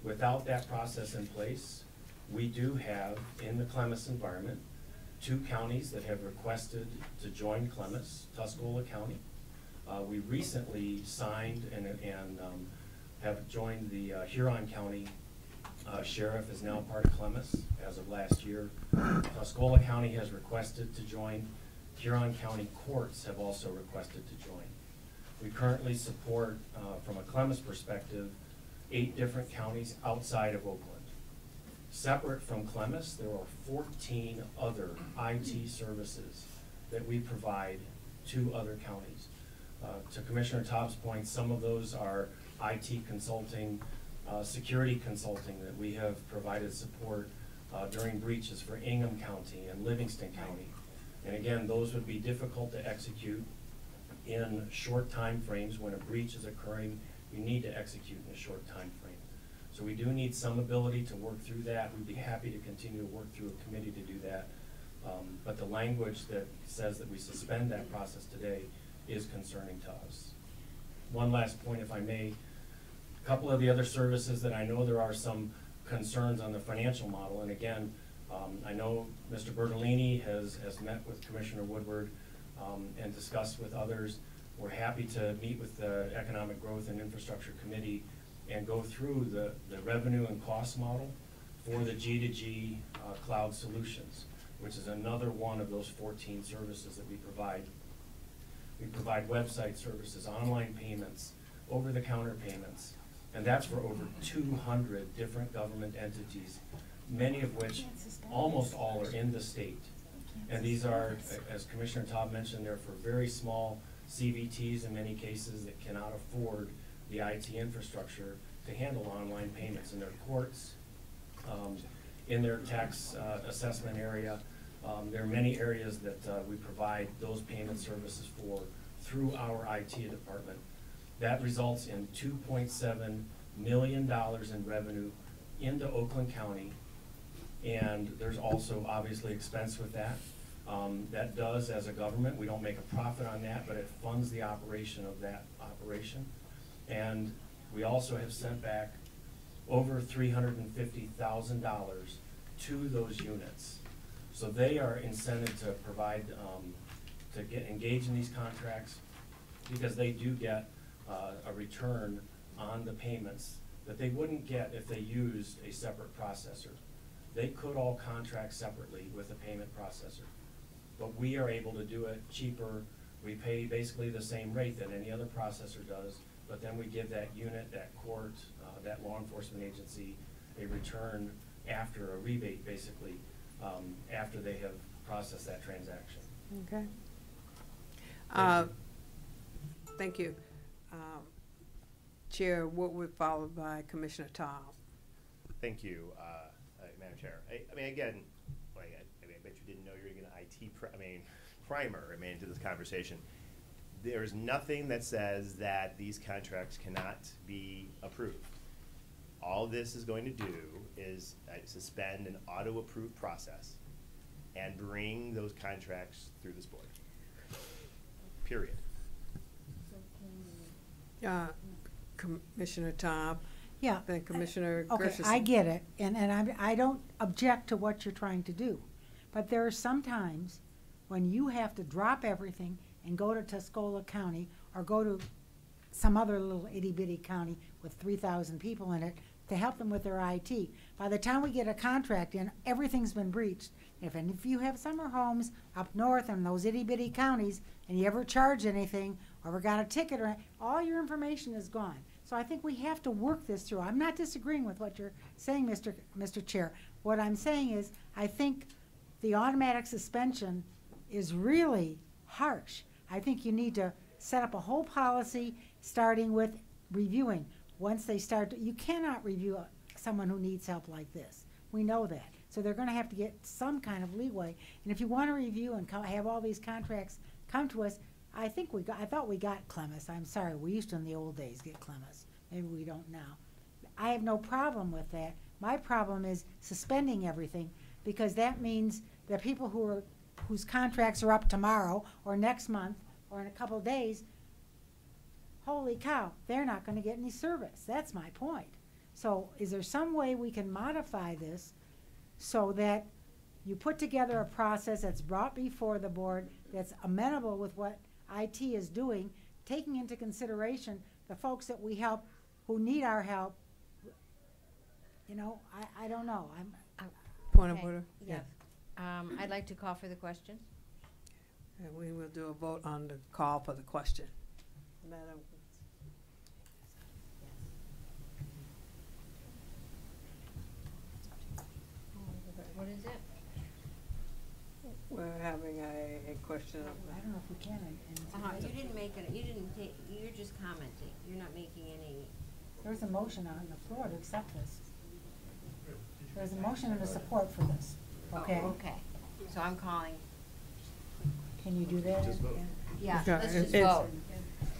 without that process in place, we do have, in the Clemis environment, 2 counties that have requested to join Clemis, Tuscola County. We recently signed and have joined the Huron County Sheriff is now part of Clemis as of last year. Tuscola County has requested to join. Huron County courts have also requested to join. We currently support, from a Clemis perspective, 8 different counties outside of Oakland. Separate from Clemis, there are 14 other IT services that we provide to other counties. To Commissioner Taub's point, some of those are IT consulting, security consulting that we have provided support during breaches for Ingham County and Livingston County. And again, those would be difficult to execute in short time frames. When a breach is occurring, you need to execute in a short time frame. So we do need some ability to work through that. We'd be happy to continue to work through a committee to do that. But the language that says that we suspend that process today is concerning to us. One last point, if I may. A couple of the other services that I know there are some concerns on the financial model, and again, I know Mr. Bertolini has met with Commissioner Woodward and discussed with others. We're happy to meet with the Economic Growth and Infrastructure Committee and go through the revenue and cost model for the G2G cloud solutions, which is another one of those 14 services that we provide. We provide website services, online payments, over-the-counter payments, and that's for over 200 different government entities, many of which, almost all, are in the state. And these are, as Commissioner Taub mentioned, they're for very small CVTs in many cases that cannot afford the IT infrastructure to handle online payments in their courts, in their tax assessment area. There are many areas that we provide those payment services for through our IT department. That results in $2.7 million in revenue into Oakland County, and there's also obviously expense with that. That does, as a government, we don't make a profit on that, but it funds the operation of that operation. And we also have sent back over $350,000 to those units. So they are incented to provide, to get engaged in these contracts because they do get a return on the payments that they wouldn't get if they used a separate processor. They could all contract separately with a payment processor, but we are able to do it cheaper. We pay basically the same rate that any other processor does, but then we give that unit, that court, that law enforcement agency a return after a rebate, basically, after they have processed that transaction. Okay. Thank you. Chair Woodward, followed by Commissioner Taub. Thank you, Madam Chair. I mean, again, I bet you didn't know you were going to primer, into this conversation. There's nothing that says that these contracts cannot be approved. All this is going to do is suspend an auto-approved process and bring those contracts through this board. Period. Commissioner Taub. Yeah. Then Commissioner Okay, Griffithson. I get it, and I don't object to what you're trying to do. But there are some times when you have to drop everything and go to Tuscola County or go to some other little itty-bitty county with 3,000 people in it to help them with their IT. By the time we get a contract in, everything's been breached. If you have summer homes up north in those itty-bitty counties and you ever charge anything or ever got a ticket, or all your information is gone. So I think we have to work this through. I'm not disagreeing with what you're saying, Mr. Chair. What I'm saying is I think the automatic suspension is really harsh. I think you need to set up a whole policy starting with reviewing. Once they start, you cannot review someone who needs help like this. We know that. So they're going to have to get some kind of leeway. And if you want to review and have all these contracts come to us, I thought we got Clemis. I'm sorry, we used to in the old days get Clemis. Maybe we don't now. I have no problem with that. My problem is suspending everything, because that means that people whose contracts are up tomorrow or next month or in a couple of days, holy cow, they're not going to get any service. That's my point. So is there some way we can modify this so that you put together a process that's brought before the board that's amenable with what IT is doing, taking into consideration the folks that we help who need our help? I don't know. Point of Okay, order? Yes. I'd like to call for the question. And we will do a vote on the call for the question. Madam. What is it? We're having a question of. I don't know if we can. You didn't make it, you're just commenting. You're not making any. There's a motion on the floor to accept this. There's a motion and a support for this. Okay? Oh, okay. So I'm calling. Can you do that? Just vote. Yeah, Yeah, let's just it's- vote.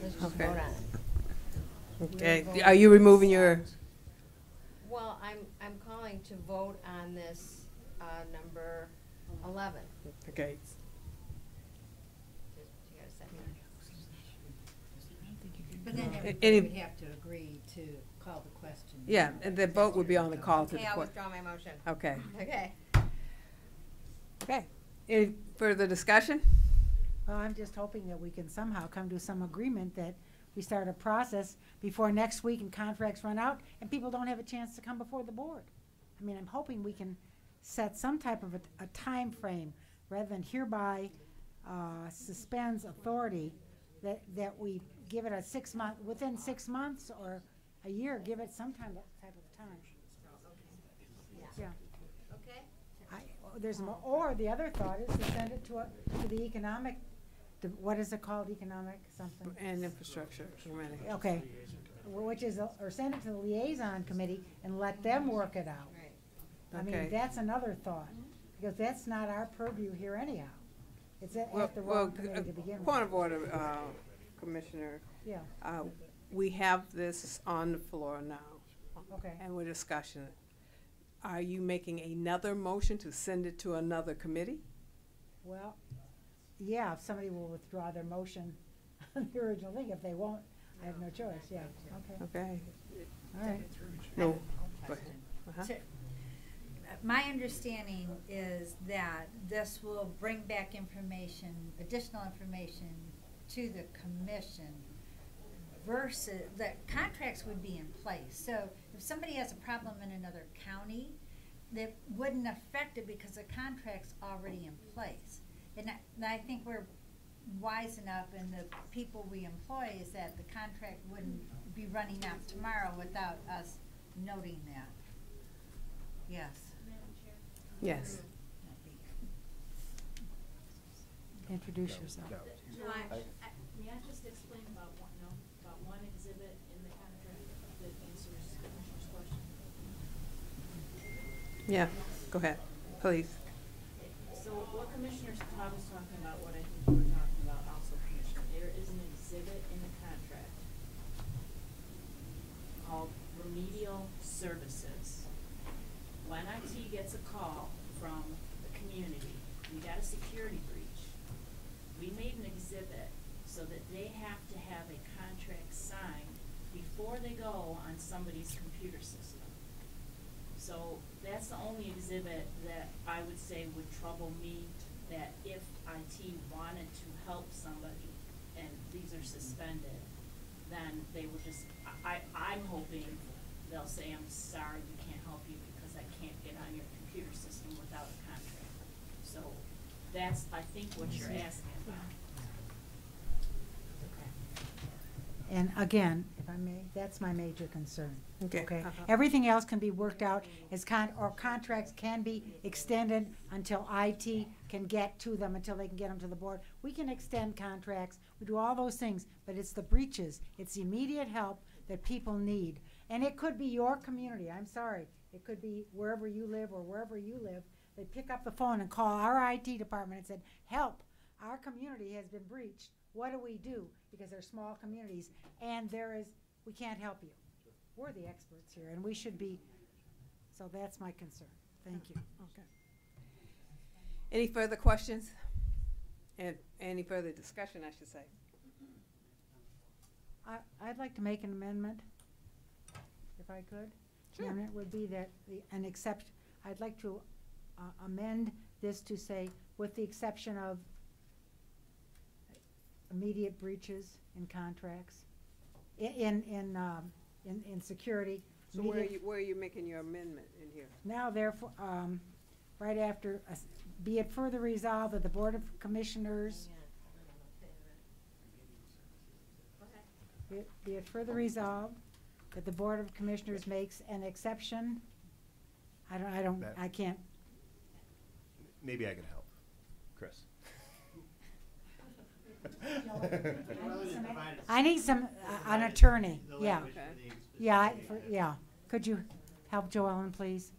Let's just Okay. vote on it. Okay, are you removing your, Well, I'm calling to vote on this, number 11. okay, You got a second? But then Any- everybody would have to agree to call the question. yeah, and the vote would be on the call to the Okay, I'll question. withdraw my motion. Okay. Okay. Okay. Any further discussion? Well, I'm just hoping that we can somehow come to some agreement that we start a process before next week and contracts run out and people don't have a chance to come before the board. I mean, I'm hoping we can set some type of a time frame rather than hereby suspends authority, that we give it a 6 month, within 6 months or a year, give it some type of time. Yeah. Okay? There's more, or the other thought is to send it to the economic, what is it called, economic something? And infrastructure committee. Okay, which is, or send it to the liaison committee and let them work it out. I mean, Okay. that's another thought, because that's not our purview here anyhow. It's at the wrong committee to begin with. Point of order, Commissioner. Yeah. We have this on the floor now. Okay. And we're discussing it. Are you making another motion to send it to another committee? Well, yeah, if somebody will withdraw their motion on the original thing, if they won't, I have no choice, yeah, okay. Okay. All right. No. Go ahead. So, my understanding is that this will bring back information, additional information to the commission versus, the contracts would be in place. So if somebody has a problem in another county, that wouldn't affect it because the contract's already in place. And I think we're wise enough, and the people we employ, is that the contract wouldn't be running out tomorrow without us noting that. Yes. Yes. Introduce yourself. May I just explain about one exhibit in the contract that answers Commissioner's question? Yeah, go ahead, please. So what Commissioner Todd was talking about, what I think you were talking about also, Commissioner, there is an exhibit in the contract called remedial services. When IT gets a call from the community, we got a security breach, we made an exhibit so that they have to have a contract signed before they go on somebody's computer system. So that's the only exhibit that I would say would trouble me, that if IT wanted to help somebody and these are suspended, then they will just, I'm hoping they'll say, I'm sorry, we can't help you because I can't get on your computer system without a contract. So that's, I think, what you're asking about. And again, if I may, that's my major concern. Okay. Everything else can be worked out as or contracts can be extended until IT can get to them, until they can get them to the board. We can extend contracts, we do all those things, but it's the breaches, it's the immediate help that people need. And it could be your community, I'm sorry, it could be wherever you live or wherever you live. They pick up the phone and call our IT department and said, help, our community has been breached. What do we do? Because they're small communities, and we can't help you. We're the experts here, and we should be, so that's my concern. Thank you. Okay. Any further questions? And any further discussion, I should say? I'd like to make an amendment, if I could. Sure. The amendment would be that I'd like to amend this to say, with the exception of immediate breaches in contracts, in security. So where are you making your amendment in here? Now therefore, right after, be it further resolved that the Board of Commissioners, be it further resolved that the Board of Commissioners makes an exception. I can't. Maybe I can help. Chris. I need an attorney, yeah. Yeah, could you help Joellen, please?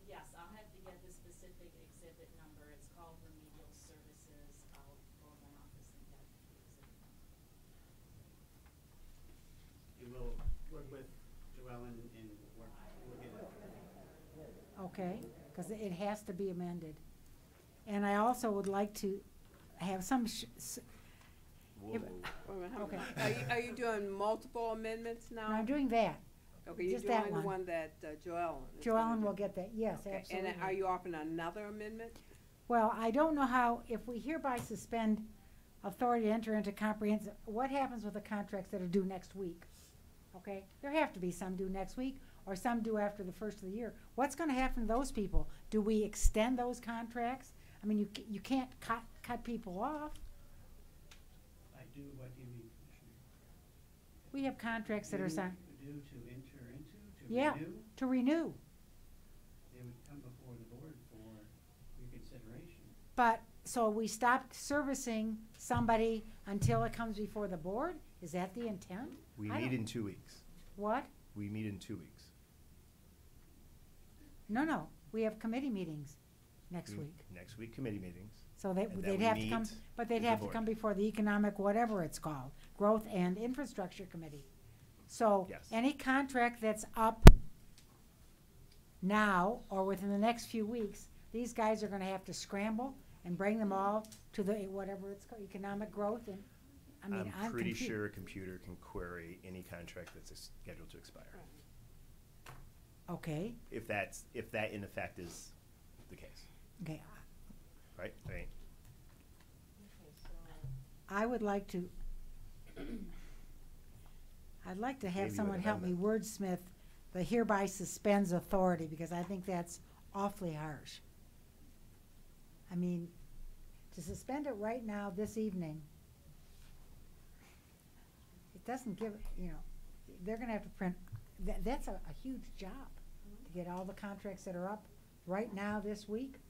Yes, I'll have to get the specific exhibit number. It's called remedial services. I'll go to my office and get the exhibit number. You will work with Joellen and we'll get it. Okay, because it has to be amended. And I also would like to have some, Okay. Are you doing multiple amendments now? No, I'm doing that. Okay, you're Just that doing the one that Joellen is Joellen gonna will do. get that, yes, Okay, absolutely. and are you offering another amendment? Well, I don't know how, if we hereby suspend authority to enter into comprehensive, what happens with the contracts that are due next week? Okay, there have to be some due next week, or some due after the first of the year. What's gonna happen to those people? Do we extend those contracts? I mean, you can't cut people off. I do, what do you mean, Commissioner? We have contracts that are signed. Do to enter into, to Yeah, renew? to renew. They would come before the board for reconsideration. But, so we stopped servicing somebody until it comes before the board? Is that the intent? We I meet don't- in 2 weeks. What? We meet in 2 weeks. No, we have committee meetings next week. Next week, committee meetings. So they, and then they'd we have to come, meet but they'd with the have to board. come before the economic, whatever it's called, Growth and Infrastructure Committee. So Yes. any contract that's up now or within the next few weeks, these guys are gonna have to scramble and bring them all to the, whatever it's called, economic growth, and, I mean, I'm pretty confused. sure a computer can query any contract that's scheduled to expire. Okay, If that in effect is the case, okay, right? Right? I would like to, I'd like to have Maybe with someone help me wordsmith the hereby suspends authority, because I think that's awfully harsh. I mean, to suspend it right now, this evening, it doesn't give, you know, they're gonna have to print, that's a huge job, to get all the contracts that are up right now this week.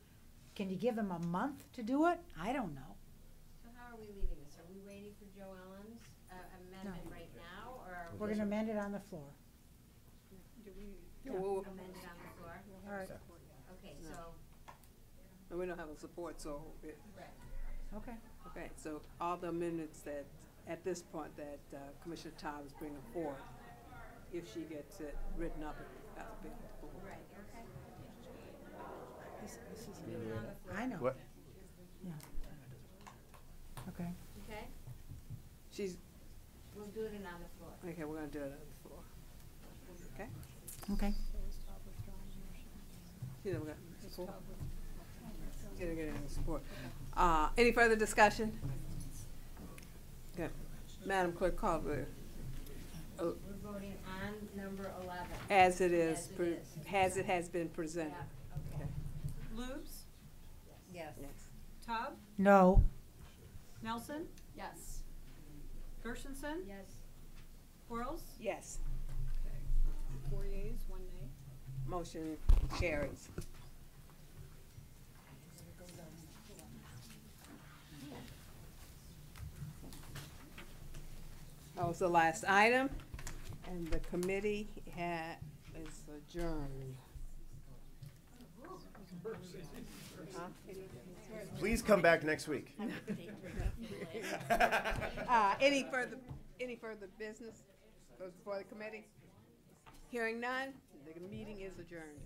Can you give them a month to do it? I don't know. So how are we leaving this? Are we waiting for Joe Ellen's amendment right now, or are we? We're gonna amend it on the floor. Yeah. Amend it on the floor? All right. Okay, so, And we don't have a support, so. Okay. Okay, so all the amendments that, at this point, that Commissioner Todd is bringing forth, if she gets it written up, it has to be on the floor. right, okay. This is, Leave it on the floor. I know. What? Yeah. Okay. Okay, She's, we'll do it on the floor. okay, we're gonna do it on the floor. Okay? Okay. You know, we got support. Get any support. Any further discussion? Okay. Madam Clerk, call the, We're voting on number 11. as it is, As it pre- is. as it has been presented. Yeah, okay. Lubes, Yes. Yes. Tubb, No. Nelson, Yes. Gershenson, Yes. Quarles. Yes. 4 yeas, 1 nay. Motion carries. That was the last item, and the committee is adjourned. Huh? Please come back next week. Any further business goes before the committee? Hearing none, the meeting is adjourned.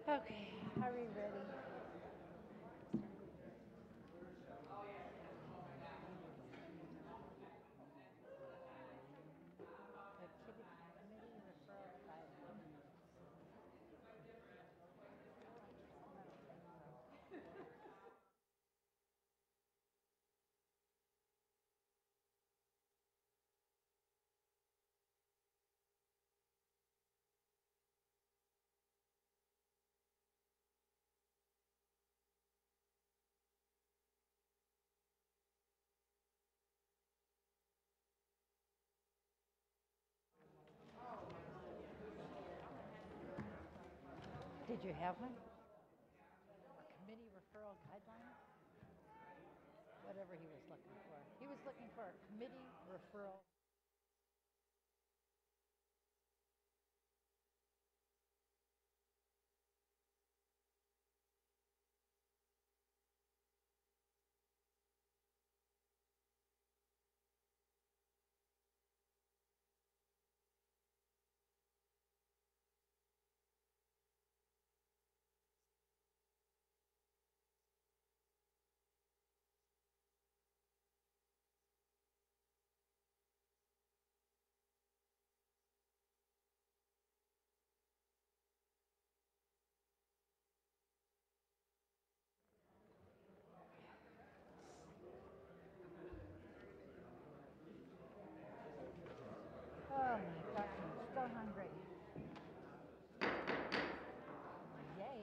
Okay, are we ready? Did you have one? A committee referral guideline? Whatever he was looking for. He was looking for a committee referral. Oh my gosh, I'm so hungry. Yay.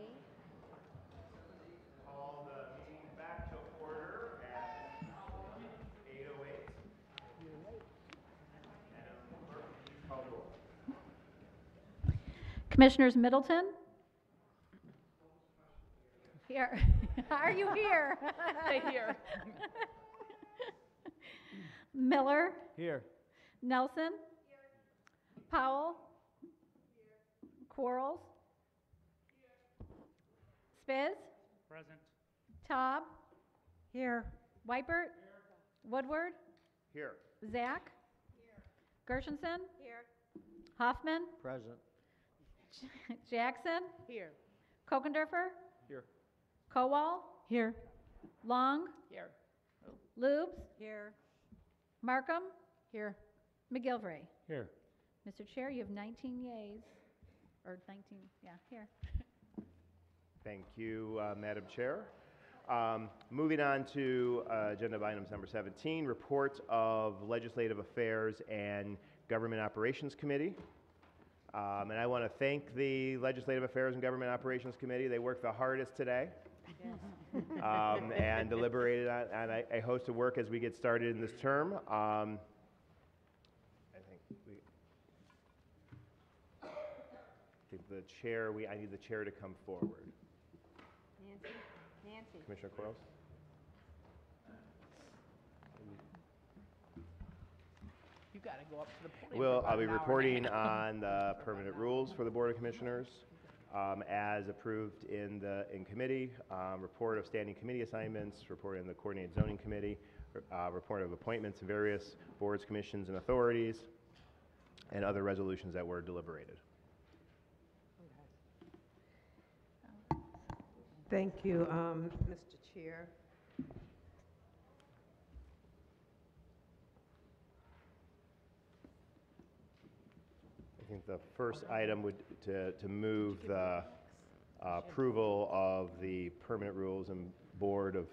Call the meeting back to order at 8:08. Madam Clerk, please call the roll. Commissioners Middleton? Here. Are you here? Stay here. Miller? Here. Nelson? Powell? Quarles? Spiz? Present. Taub? Here. Whitebert? Woodward? Here. Zach? Gershenson? Here. Present. Hoffman? Jackson? Here. Kokendorfer? Here. Kowal? Here. Long? Here. Lubes? Here. Markham? Here. McGilvray? Here. Mr. Chair, you have 19 yeas, or 19, yeah, here. Thank you, Madam Chair. Moving on to agenda items number 17, reports of Legislative Affairs and Government Operations Committee. And I want to thank the Legislative Affairs and Government Operations Committee. They worked the hardest today and deliberated on a host of work as we get started in this term. I think the chair, I need the chair to come forward. Nancy. Commissioner Quarles? You got to go up to the podium. for about I'll be an hour and a reporting half. on the permanent rules for the Board of Commissioners as approved in committee, report of standing committee assignments, report in the Coordinated Zoning Committee, report of appointments in various boards, commissions, and authorities, and other resolutions that were deliberated. Thank you, Mr. Chair. I think the first item would to move the approval of the permanent rules and board of.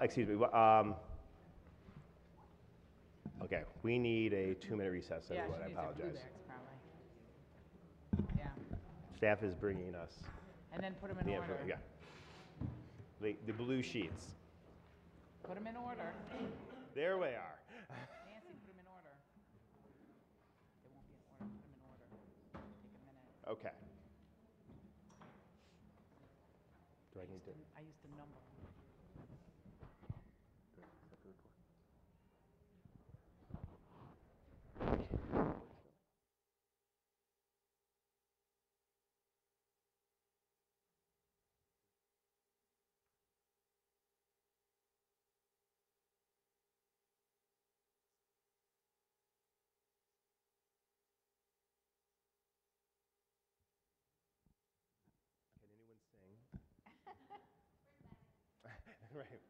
Excuse me. Okay, we need a 2-minute recess, Yeah, everyone. she I needs her apologize. Blueberries, probably. Yeah. Staff is bringing us. And then put them in the order. Yeah. The blue sheets. Put them in order. There we are. Nancy, put them in order. They won't be in order. Put them in order. Take a minute. Okay. Do I need to? I used to number them. Right.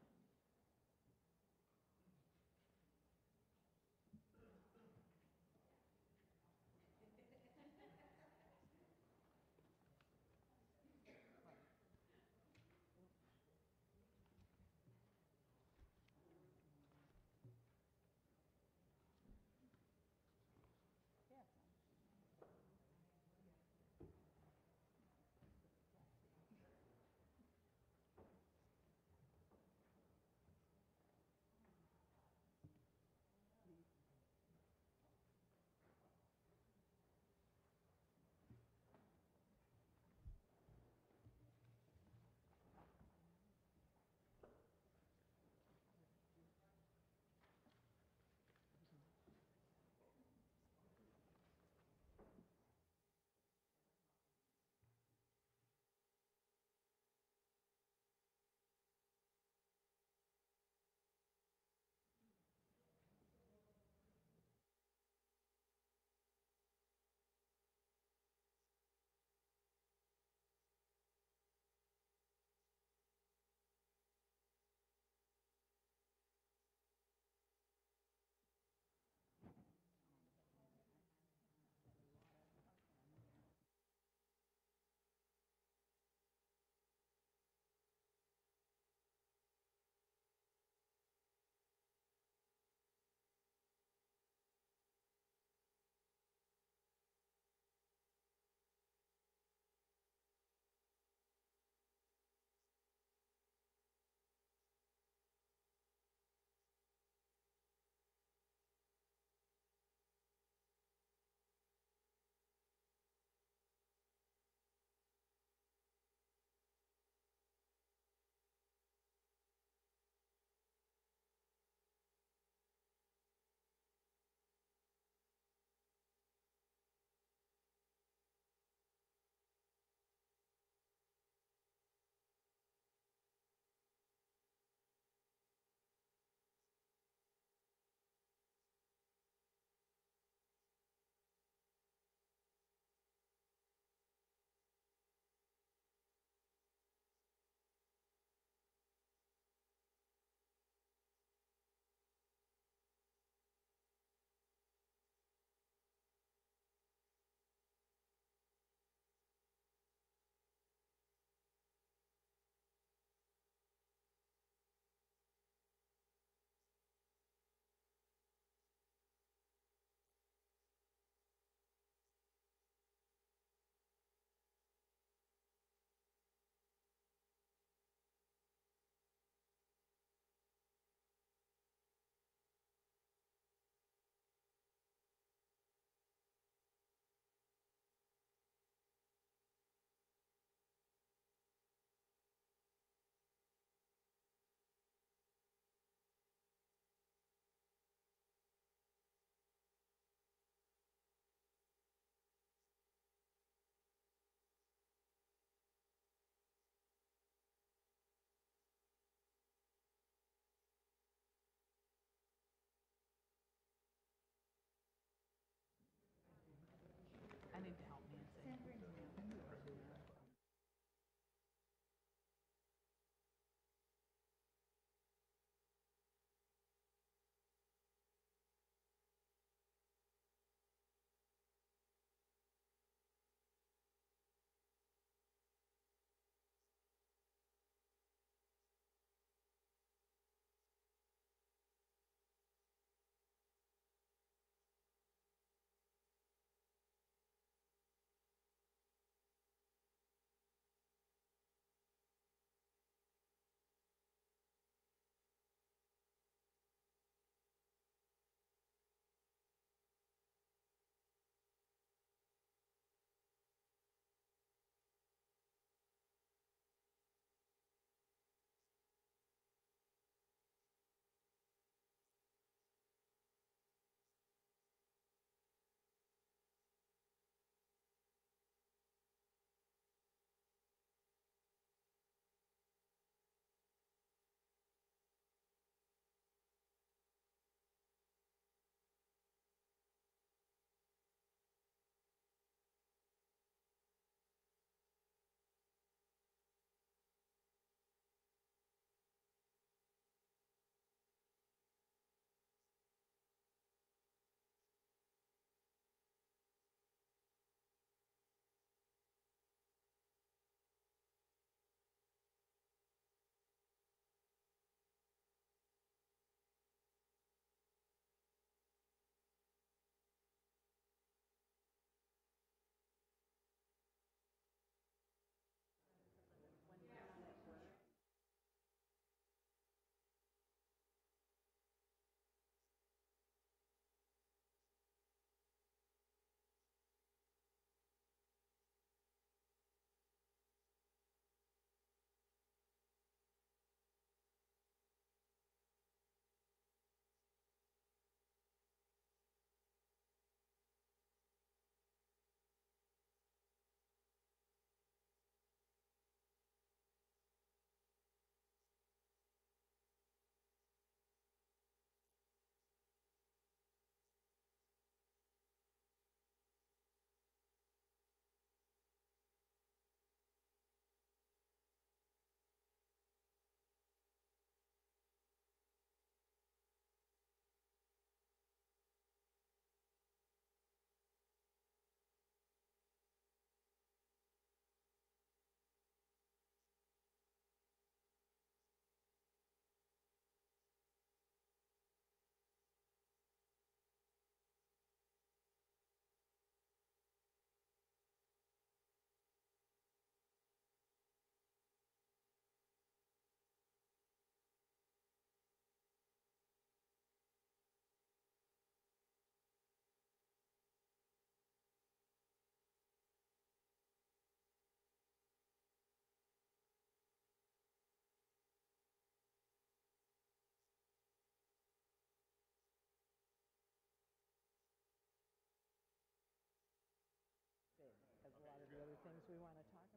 we want to talk about?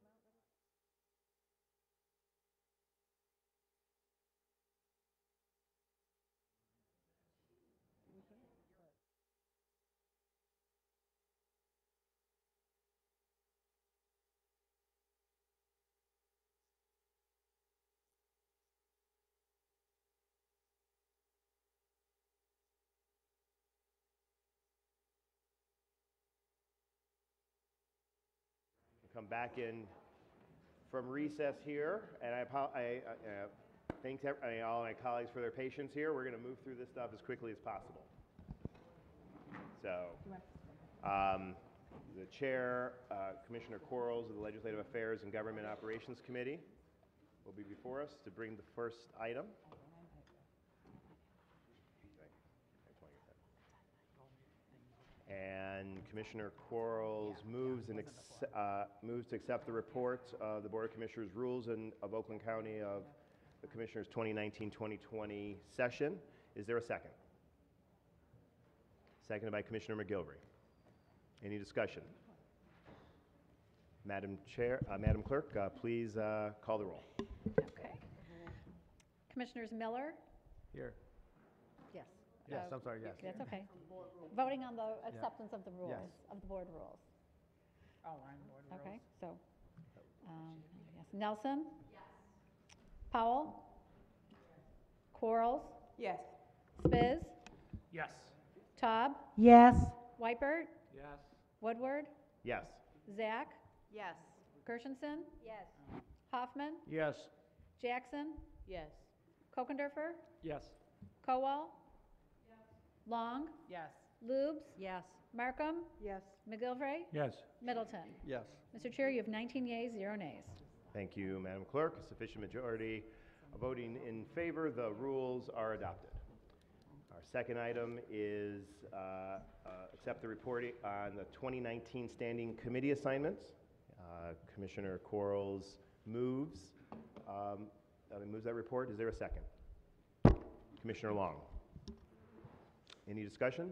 Come back in from recess here, and I thank all my colleagues for their patience here. We're going to move through this stuff as quickly as possible. So, the chair, Commissioner Quarles of the Legislative Affairs and Government Operations Committee, will be before us to bring the first item. And Commissioner Quarles moves to accept the report of the Board of Commissioners rules of Oakland County of the Commissioners 2019-2020 session. Is there a second? Seconded by Commissioner McGilvery. Any discussion? Madam Clerk, please call the roll. Okay. Commissioners Miller? Here. Yes. Yes, I'm sorry, yes. That's okay. Voting on the acceptance of the rules, of the board rules. Oh, on board rules. Okay, so, yes. Nelson? Yes. Powell? Quarles? Yes. Spiz? Yes. Taub? Yes. Weipert? Yes. Woodward? Yes. Zach? Yes. Gershenson? Yes. Hoffman? Yes. Jackson? Yes. Kokendorfer? Yes. Kowal? Long? Yes. Lubes? Yes. Markham? Yes. McGilvray? Yes. Middleton? Yes. Mr. Chair, you have 19 yeas, 0 nays. Thank you, Madam Clerk. A sufficient majority voting in favor, the rules are adopted. Our second item is accept the report on the 2019 standing committee assignments. Commissioner Quarles moves that report. Is there a second? Commissioner Long. Any discussion?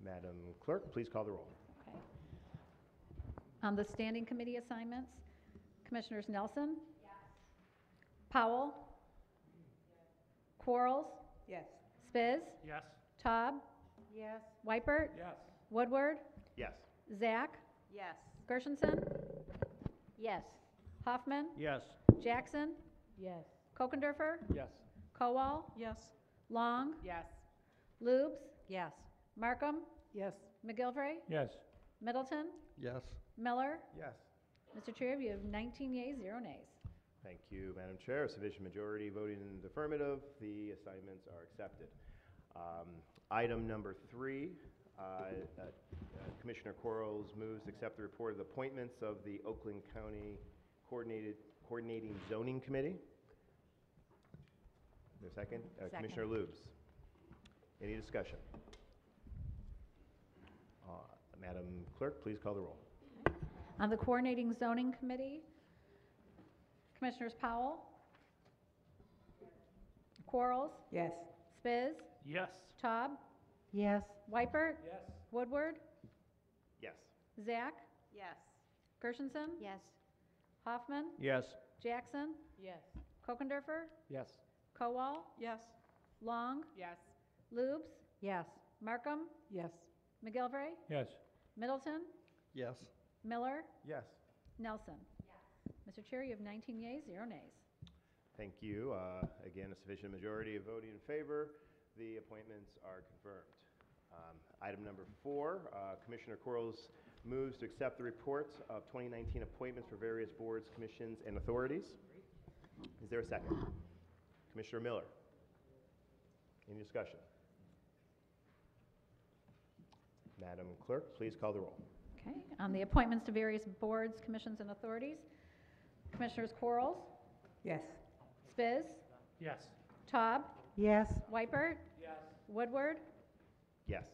Madam Clerk, please call the roll. Okay. On the standing committee assignments, Commissioners Nelson? Yes. Powell? Yes. Quarles? Yes. Spiz? Yes. Taub? Yes. Weipert? Yes. Woodward? Yes. Zach? Yes. Gershenson? Yes. Hoffman? Yes. Jackson? Yes. Kokendorfer? Yes. Kowal? Yes. Long? Yes. Lubes? Yes. Markham? Yes. McGilvray? Yes. Middleton? Yes. Miller? Yes. Mr. Chair, you have 19 yeas, 0 nays. Thank you, Madam Chair. A sufficient majority voting in the affirmative. The assignments are accepted. Item number 3, Commissioner Quarles moves to accept the report of the appointments of the Oakland County Coordinating Zoning Committee. Is there a second? Second. Commissioner Lubes. Any discussion? Madam Clerk, please call the roll. On the Coordinating Zoning Committee, Commissioners Powell? Quarles? Yes. Spiz? Yes. Taub? Yes. Weipert? Yes. Woodward? Yes. Zach? Yes. Gershenson? Yes. Hoffman? Yes. Jackson? Yes. Kokendorfer? Yes. Kowal? Yes. Long? Yes. Lubes? Yes. Markham? Yes. McGilvray? Yes. Middleton? Yes. Miller? Yes. Nelson? Mr. Chair, you have 19 yeas, 0 nays. Thank you. Again, a sufficient majority of voting in favor. The appointments are confirmed. Item number 4, Commissioner Quarles moves to accept the reports of 2019 appointments for various boards, commissions, and authorities. Is there a second? Commissioner Miller. Any discussion? Madam Clerk, please call the roll. Okay, on the appointments to various boards, commissions, and authorities, Commissioners Quarles? Yes. Spiz? Yes. Taub? Yes. Weipert? Yes. Woodward? Yes.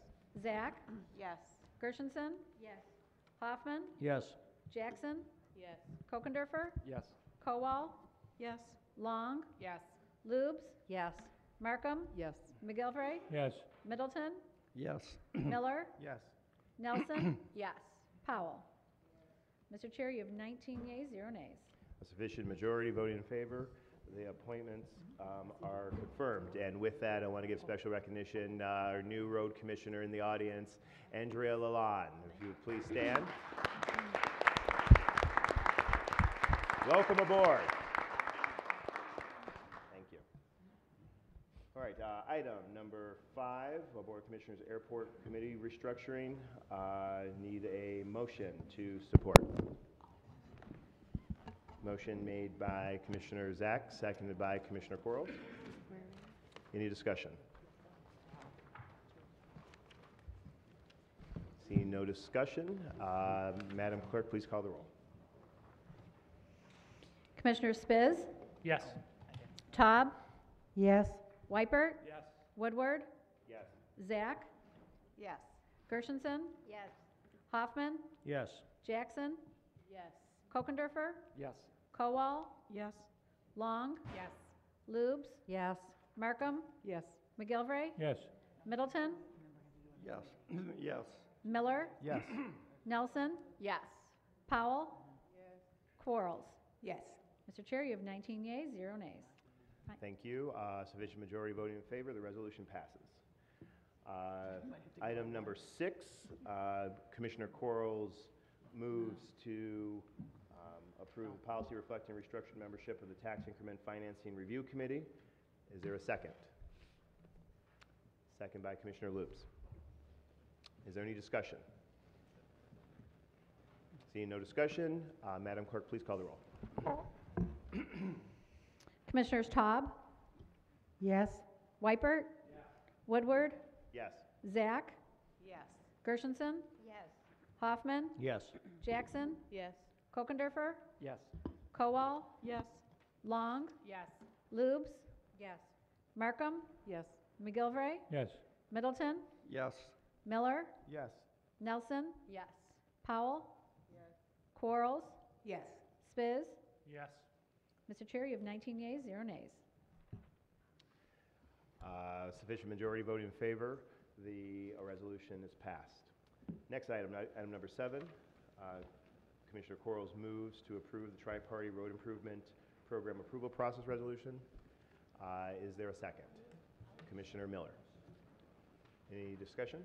Zach? Yes. Gershenson? Yes. Hoffman? Yes. Jackson? Yes. Kokendorfer? Yes. Kowal? Yes. Long? Yes. Lubes? Yes. Markham? Yes. McGilvray? Yes. Middleton? Yes. Miller? Yes. Nelson? Yes. Powell. Mr. Chair, you have 19 yeas, 0 nays. A sufficient majority voting in favor. The appointments are confirmed. And with that, I want to give special recognition our new road commissioner in the audience, Andrea Lalonde. If you would please stand. Welcome aboard. Thank you. All right, item number 5, Board of Commissioners Airport Committee restructuring. Need a motion to support. Motion made by Commissioner Zach, seconded by Commissioner Quarles. Any discussion? Seeing no discussion, Madam Clerk, please call the roll. Commissioner Spiz? Yes. Taub? Yes. Weipert? Yes. Woodward? Yes. Zach? Yes. Gershenson? Yes. Hoffman? Yes. Jackson? Yes. Kokendorfer? Yes. Kowal? Yes. Long? Yes. Lubes? Yes. Markham? Yes. McGilvray? Yes. Middleton? Yes. Yes. Miller? Yes. Nelson? Yes. Powell? Quarles? Yes. Mr. Chair, you have 19 yeas, 0 nays. Thank you. Sufficient majority voting in favor. The resolution passes. Item number 6, Commissioner Quarles moves to approve the policy reflecting restructured membership of the Tax Increment Financing Review Committee. Is there a second? Second by Commissioner Lubes. Is there any discussion? Seeing no discussion, Madam Clerk, please call the roll. Commissioners Taub? Yes. Weipert? Woodward? Yes. Zach? Yes. Gershenson? Yes. Hoffman? Yes. Jackson? Yes. Kokendorfer? Yes. Kowal? Yes. Long? Yes. Lubes? Yes. Markham? Yes. McGilvray? Yes. Middleton? Yes. Miller? Yes. Nelson? Yes. Powell? Yes. Quarles? Yes. Spiz? Yes. Mr. Chair, you have 19 yeas, 0 nays. Sufficient majority voting in favor. The resolution is passed. Next item, item number 7. Commissioner Quarles moves to approve the Tri-Party Road Improvement Program Approval Process Resolution. Is there a second? Commissioner Miller. Any discussion?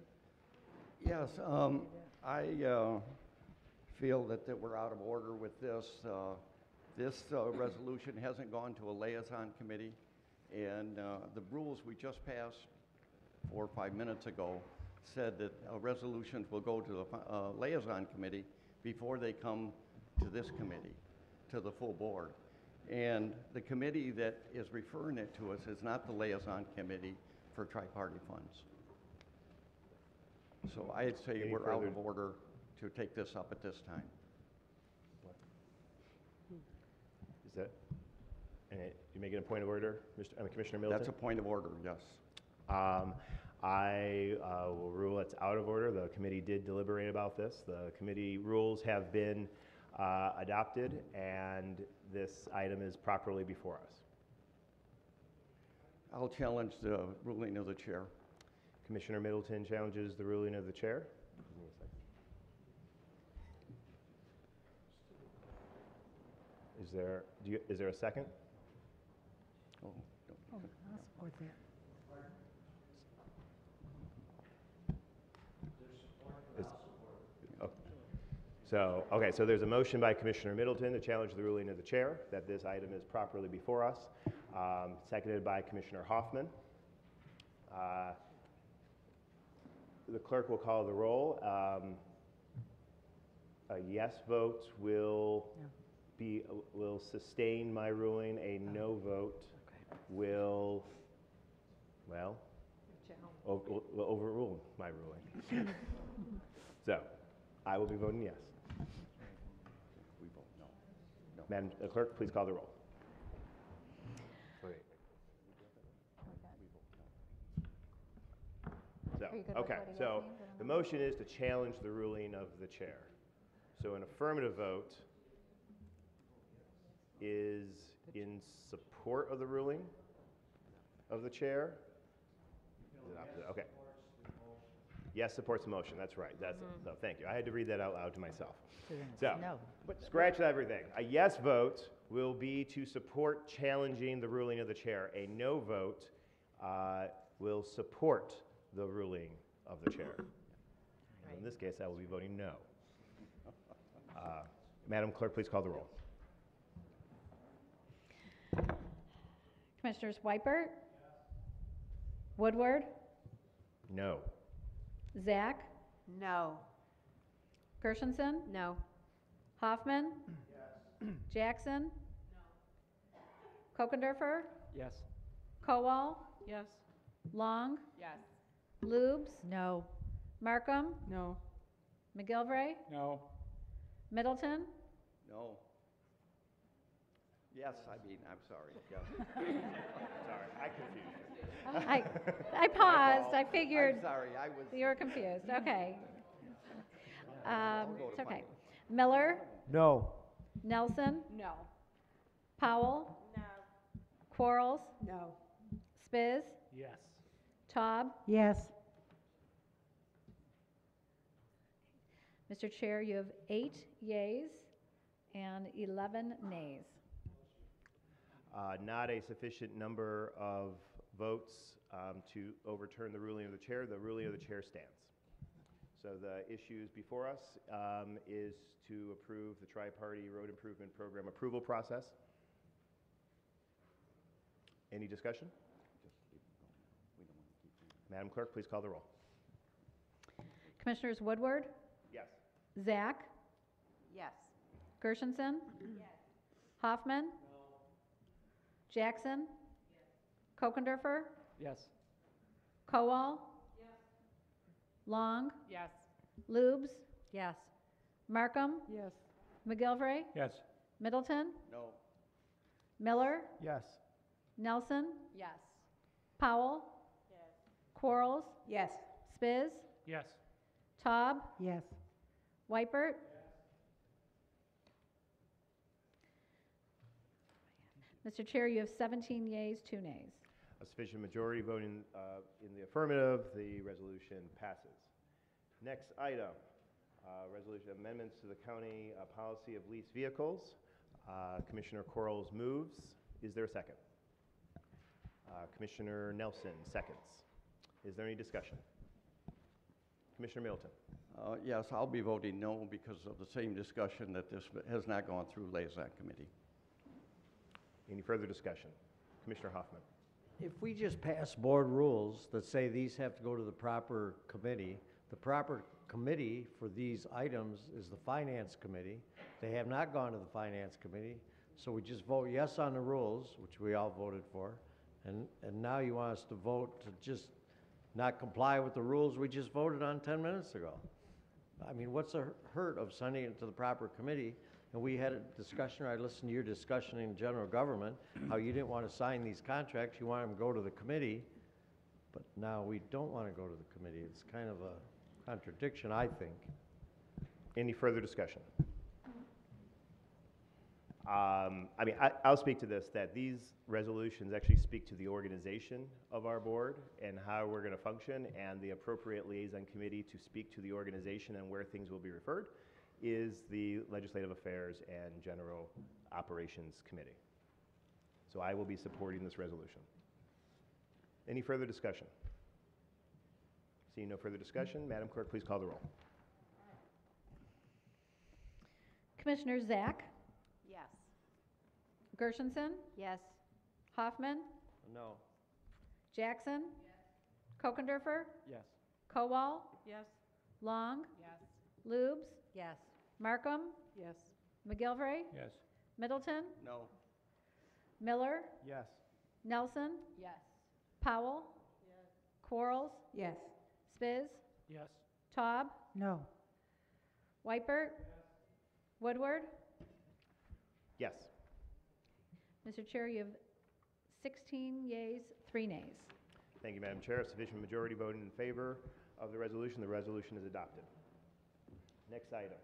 Yes, I feel that we're out of order with this. This resolution hasn't gone to a liaison committee, and the rules we just passed 4 or 5 minutes ago said that resolutions will go to the liaison committee before they come to this committee, to the full board. And the committee that is referring it to us is not the liaison committee for tri-party funds. So I'd say Any we're out further- of order to take this up at this time. Is that, you making a point of order, Commissioner Middleton? That's a point of order, yes. I will rule it's out of order. The committee did deliberate about this. The committee rules have been adopted, and this item is properly before us. I'll challenge the ruling of the chair. Commissioner Middleton challenges the ruling of the chair. Is there a second? Oh, I'll support that. So there's a motion by Commissioner Middleton to challenge the ruling of the chair that this item is properly before us, seconded by Commissioner Hoffman. The clerk will call the roll. A yes vote will sustain my ruling. A no vote will overrule my ruling. So, I will be voting yes. We vote no. No. Madam Clerk, please call the roll. So, Are you good with okay, what he so was saying? the motion is to challenge the ruling of the chair. So an affirmative vote is in support of the ruling of the chair? Okay. Yes supports the motion, that's right. That's so thank you. I had to read that out loud to myself. So then it's So, no. scratch everything. A yes vote will be to support challenging the ruling of the chair. A no vote will support the ruling of the chair. And in this case, I will be voting no. Madam Clerk, please call the roll. Commissioners Weipert? Woodward? No. Zach? No. Gershenson? No. Hoffman? Jackson? Kokendorfer? Yes. Kowal? Yes. Long? Yes. Lubes? No. Markham? No. McGilvray? No. Middleton? No. Yes, I'm sorry, yes. Sorry, I confused you. I paused. I figured I'm sorry, I was. you were confused. Okay. I'll go to It's okay. finance. Miller? No. Nelson? No. Powell? No. Quarles? No. Spiz? Yes. Taub? Yes. Mr. Chair, you have 8 yeas and 11 nays. Not a sufficient number of votes to overturn the ruling of the chair. The ruling of the chair stands. So the issues before us is to approve the Tri-Party Road Improvement Program approval process. Any discussion? Madam Clerk, please call the roll. Commissioners Woodward? Yes. Zach? Yes. Gershenson? Yes. Hoffman? Jackson? Kokendorfer? Yes. Kowal? Long? Yes. Lubes? Yes. Markham? Yes. McGilvray? Yes. Middleton? No. Miller? Yes. Nelson? Yes. Powell? Quarles? Yes. Spiz? Yes. Taub? Yes. Weipert? Mr. Chair, you have 17 yeas, 2 nays. A sufficient majority voting in the affirmative, the resolution passes. Next item, resolution amendments to the county policy of leased vehicles. Commissioner Quarles moves. Is there a second? Commissioner Nelson seconds. Is there any discussion? Commissioner Middleton. Yes, I'll be voting no because of the same discussion that this has not gone through liaison committee. Any further discussion? Commissioner Hoffman. If we just pass board rules that say these have to go to the proper committee, the proper committee for these items is the finance committee. They have not gone to the finance committee, so we just vote yes on the rules, which we all voted for, and now you want us to vote to just not comply with the rules we just voted on 10 minutes ago. I mean, what's the hurt of sending it to the proper committee? And we had a discussion, or I listened to your discussion in general government, how you didn't want to sign these contracts, you want them to go to the committee, but now we don't want to go to the committee. It's kind of a contradiction, I think. Any further discussion? I mean, I'll speak to this, that these resolutions actually speak to the organization of our board and how we're going to function, and the appropriate liaison committee to speak to the organization and where things will be referred is the Legislative Affairs and General Operations Committee. So I will be supporting this resolution. Any further discussion? Seeing no further discussion, Madam Clerk, please call the roll. Commissioner Zach? Yes. Gershenson? Yes. Hoffman? No. Jackson? Kokendorfer? Yes. Kowal? Yes. Long? Yes. Lubes? Yes. Markham? Yes. McGilvray? Yes. Middleton? No. Miller? Yes. Nelson? Yes. Powell? Quarles? Yes. Spiz? Yes. Taub? No. Weipert? Woodward? Yes. Mr. Chair, you have 16 yeas, 3 nays. Thank you, Madam Chair. Sufficient majority voting in favor of the resolution. The resolution is adopted. Next item.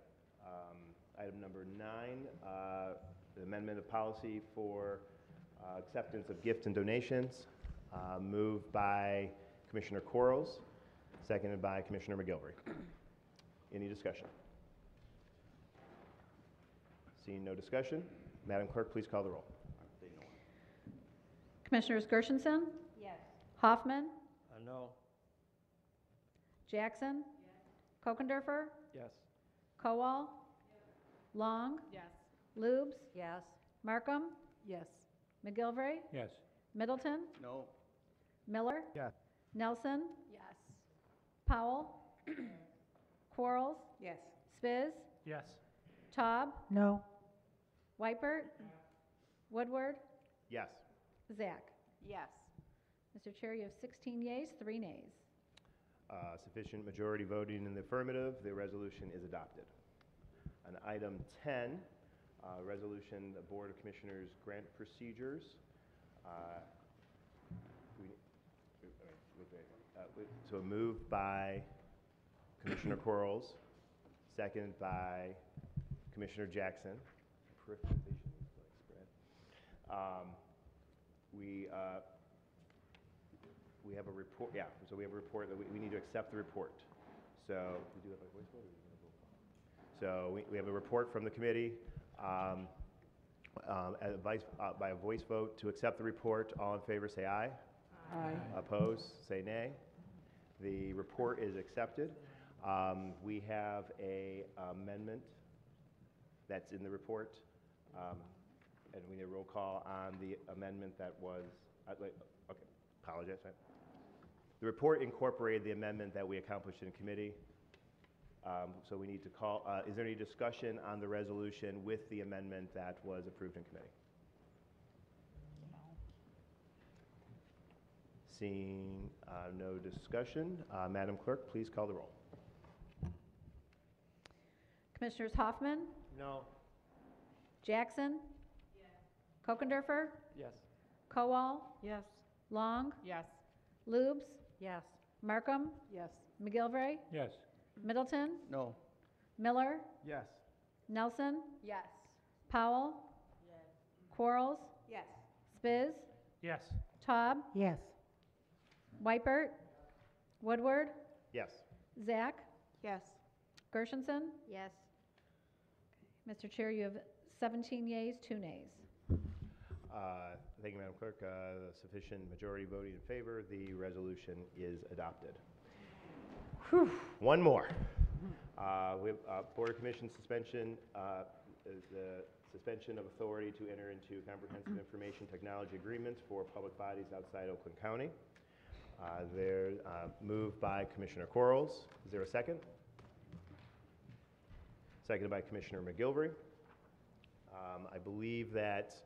Item number 9, the amendment of policy for acceptance of gifts and donations, moved by Commissioner Quarles, seconded by Commissioner McGilvery. Any discussion? Seeing no discussion, Madam Clerk, please call the roll. Commissioners Gershenson? Yes. Hoffman? No. Jackson? Kokendorfer? Yes. Kowal? Long? Yes. Lubes? Yes. Markham? Yes. McGilvray? Yes. Middleton? No. Miller? Yes. Nelson? Yes. Powell? Quarles? Yes. Spiz? Yes. Taub? No. Whitebert? Woodward? Yes. Zach? Yes. Mr. Chair, you have 16 yeas, 3 nays. Sufficient majority voting in the affirmative, the resolution is adopted. On item 10, resolution, the Board of Commissioners grant procedures. So moved by Commissioner Quarles, seconded by Commissioner Jackson. We have a report, so we have a report that we need to accept the report. So, we do have a voice vote, or are we gonna roll call? So, we have a report from the committee, by a voice vote to accept the report. All in favor, say aye. Aye. Opposed, say nay. The report is accepted. We have a amendment that's in the report, and we need a roll call on the amendment that was, okay, apologize. Right? The report incorporated the amendment that we accomplished in committee. So we need to call, is there any discussion on the resolution with the amendment that was approved in committee? Seeing no discussion, Madam Clerk, please call the roll. Commissioners Hoffman? No. Jackson? Yes. Kokendorfer? Yes. Kowal? Yes. Long? Yes. Lubes? Yes. Markham? Yes. McGilvray? Yes. Middleton? No. Miller? Yes. Nelson? Yes. Powell? Quarles? Yes. Spiz? Yes. Taub? Yes. Whitebert? Woodward? Yes. Zach? Yes. Gershenson? Yes. Mr. Chair, you have 17 yeas, 2 nays. Thank you, Madam Clerk. Sufficient majority voting in favor. The resolution is adopted. Whew. One more. We have Board of Commission suspension, the suspension of authority to enter into comprehensive information technology agreements for public bodies outside Oakland County. They're moved by Commissioner Quarles. Is there a second? Seconded by Commissioner McGilvray. I believe that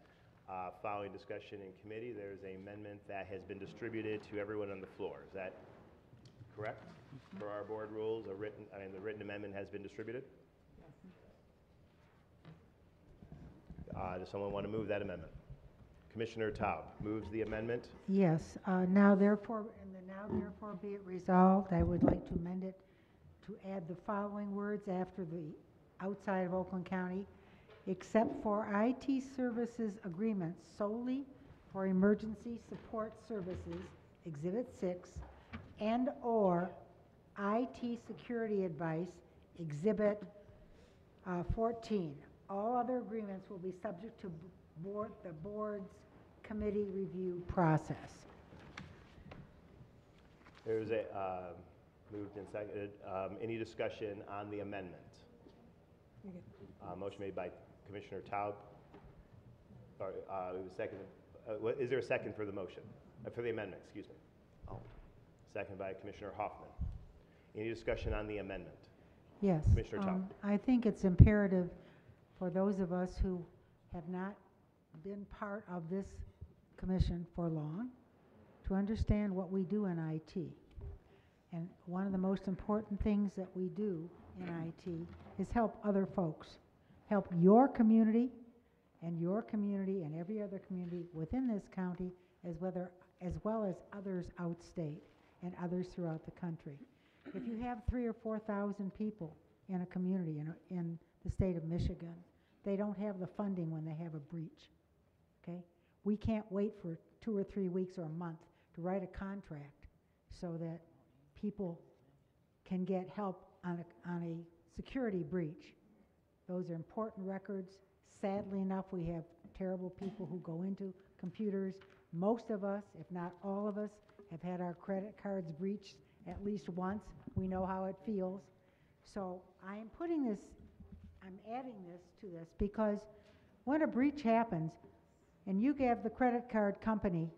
following discussion in committee, there's an amendment that has been distributed to everyone on the floor. Is that correct? For our board rules, the written amendment has been distributed? Does someone want to move that amendment? Commissioner Taub moves the amendment. Yes. Now therefore be it resolved, I would like to amend it to add the following words after the outside of Oakland County, except for IT services agreements solely for emergency support services, Exhibit 6, and/or IT security advice, Exhibit 14. All other agreements will be subject to the board's committee review process. There's a moved and seconded. Any discussion on the amendment? Motion made by Commissioner Taub. Sorry, it was seconded. Is there a second for the motion? For the amendment, excuse me. Second by Commissioner Hoffman. Any discussion on the amendment? Yes. Commissioner Taub. I think it's imperative for those of us who have not been part of this commission for long to understand what we do in IT. And one of the most important things that we do in IT is help other folks. Help your community and every other community within this county as well as others outstate and others throughout the country. If you have 3,000 or 4,000 people in a community in the state of Michigan, they don't have the funding when they have a breach, okay? We can't wait for 2 or 3 weeks or a month to write a contract so that people can get help on a security breach. Those are important records. Sadly enough, we have terrible people who go into computers. Most of us, if not all of us, have had our credit cards breached at least once. We know how it feels. So I'm adding this to this because when a breach happens and you have the credit card company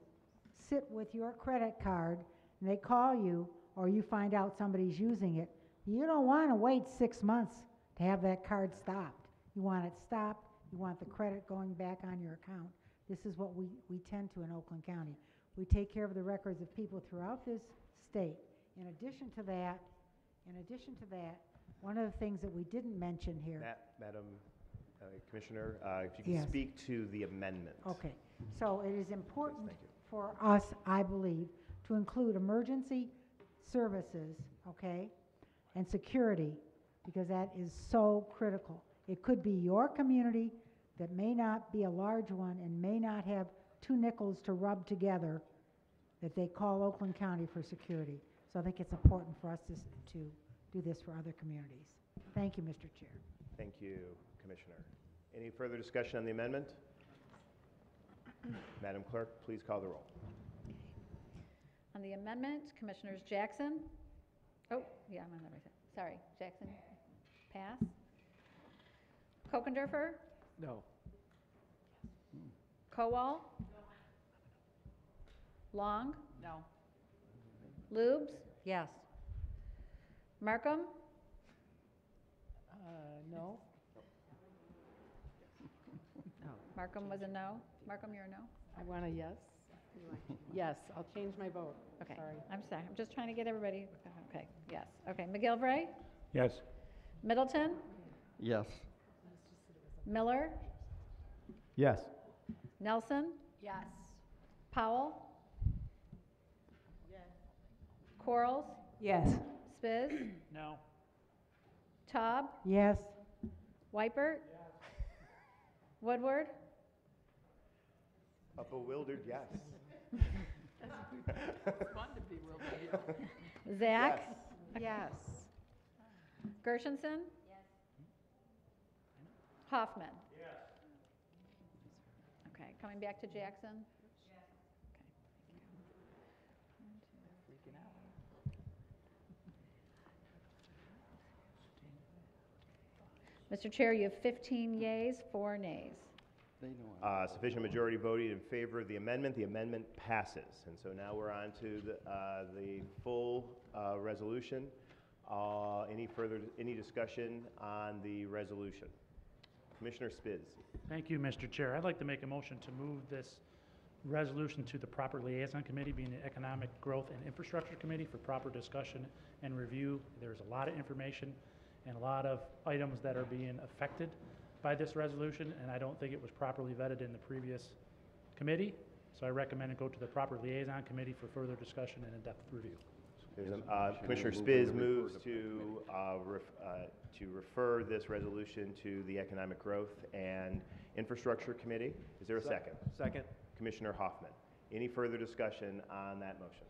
sit with your credit card and they call you or you find out somebody's using it, you don't want to wait 6 months to have that card stopped. You want it stopped. You want the credit going back on your account. This is what we tend to in Oakland County. We take care of the records of people throughout this state. In addition to that, one of the things that we didn't mention here. Madam Commissioner, if you can Yes. speak to the amendment. Okay, so it is important for us, I believe, to include emergency services, okay, and security, because that is so critical. It could be your community that may not be a large one and may not have two nickels to rub together that they call Oakland County for security. So I think it's important for us to do this for other communities. Thank you, Mr. Chair. Thank you, Commissioner. Any further discussion on the amendment? Madam Clerk, please call the roll. On the amendment, Commissioners Jackson? Oh, yeah, I'm on the right side. Sorry, Jackson, pass. Kokendorfer? No. Kowal? Long? No. Lubes? Yes. Markham? No. No. Markham was a no. Markham, you're a no? I want a yes. Yes, I'll change my vote. Okay, Sorry. I'm sorry. I'm just trying to get everybody, okay, yes. Okay, McGilvray? Yes. Middleton? Yes. Miller? Yes. Nelson? Yes. Powell? Yes. Quarles? Yes. Spiz? No. Taub? Yes. Wipert? Woodward? A bewildered yes. It's fun to be real. Zach? Yes. Gershenson? Yes. Hoffman? Yes. Okay, coming back to Jackson? Freaking out. Mr. Chair, you have 15 yeas, 4 nays. Sufficient majority voted in favor of the amendment. The amendment passes. And so now we're on to the full resolution. Any discussion on the resolution? Commissioner Spiz. Thank you, Mr. Chair. I'd like to make a motion to move this resolution to the proper liaison committee, being the Economic Growth and Infrastructure Committee, for proper discussion and review. There's a lot of information and a lot of items that are being affected by this resolution, and I don't think it was properly vetted in the previous committee. So I recommend it go to the proper liaison committee for further discussion and in-depth review. Commissioner Spiz moves to refer this resolution to the Economic Growth and Infrastructure Committee. Is there a second? Second. Commissioner Hoffman. Any further discussion on that motion?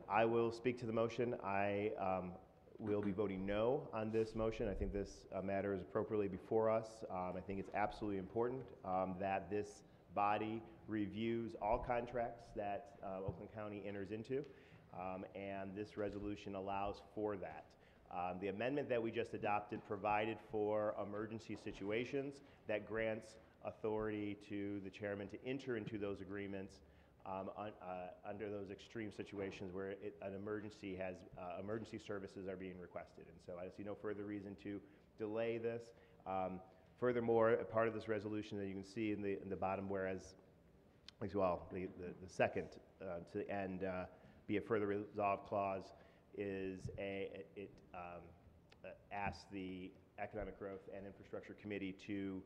I will speak to the motion. I will be voting no on this motion. I think this matter is appropriately before us. I think it's absolutely important that this body reviews all contracts that Oakland County enters into, and this resolution allows for that. The amendment that we just adopted provided for emergency situations that grants authority to the chairman to enter into those agreements under those extreme situations where an emergency emergency services are being requested. And so I see no further reason to delay this. Furthermore, a part of this resolution that you can see in the bottom, whereas as well, the second to end, be a further resolve clause, is it asks the Economic Growth and Infrastructure Committee to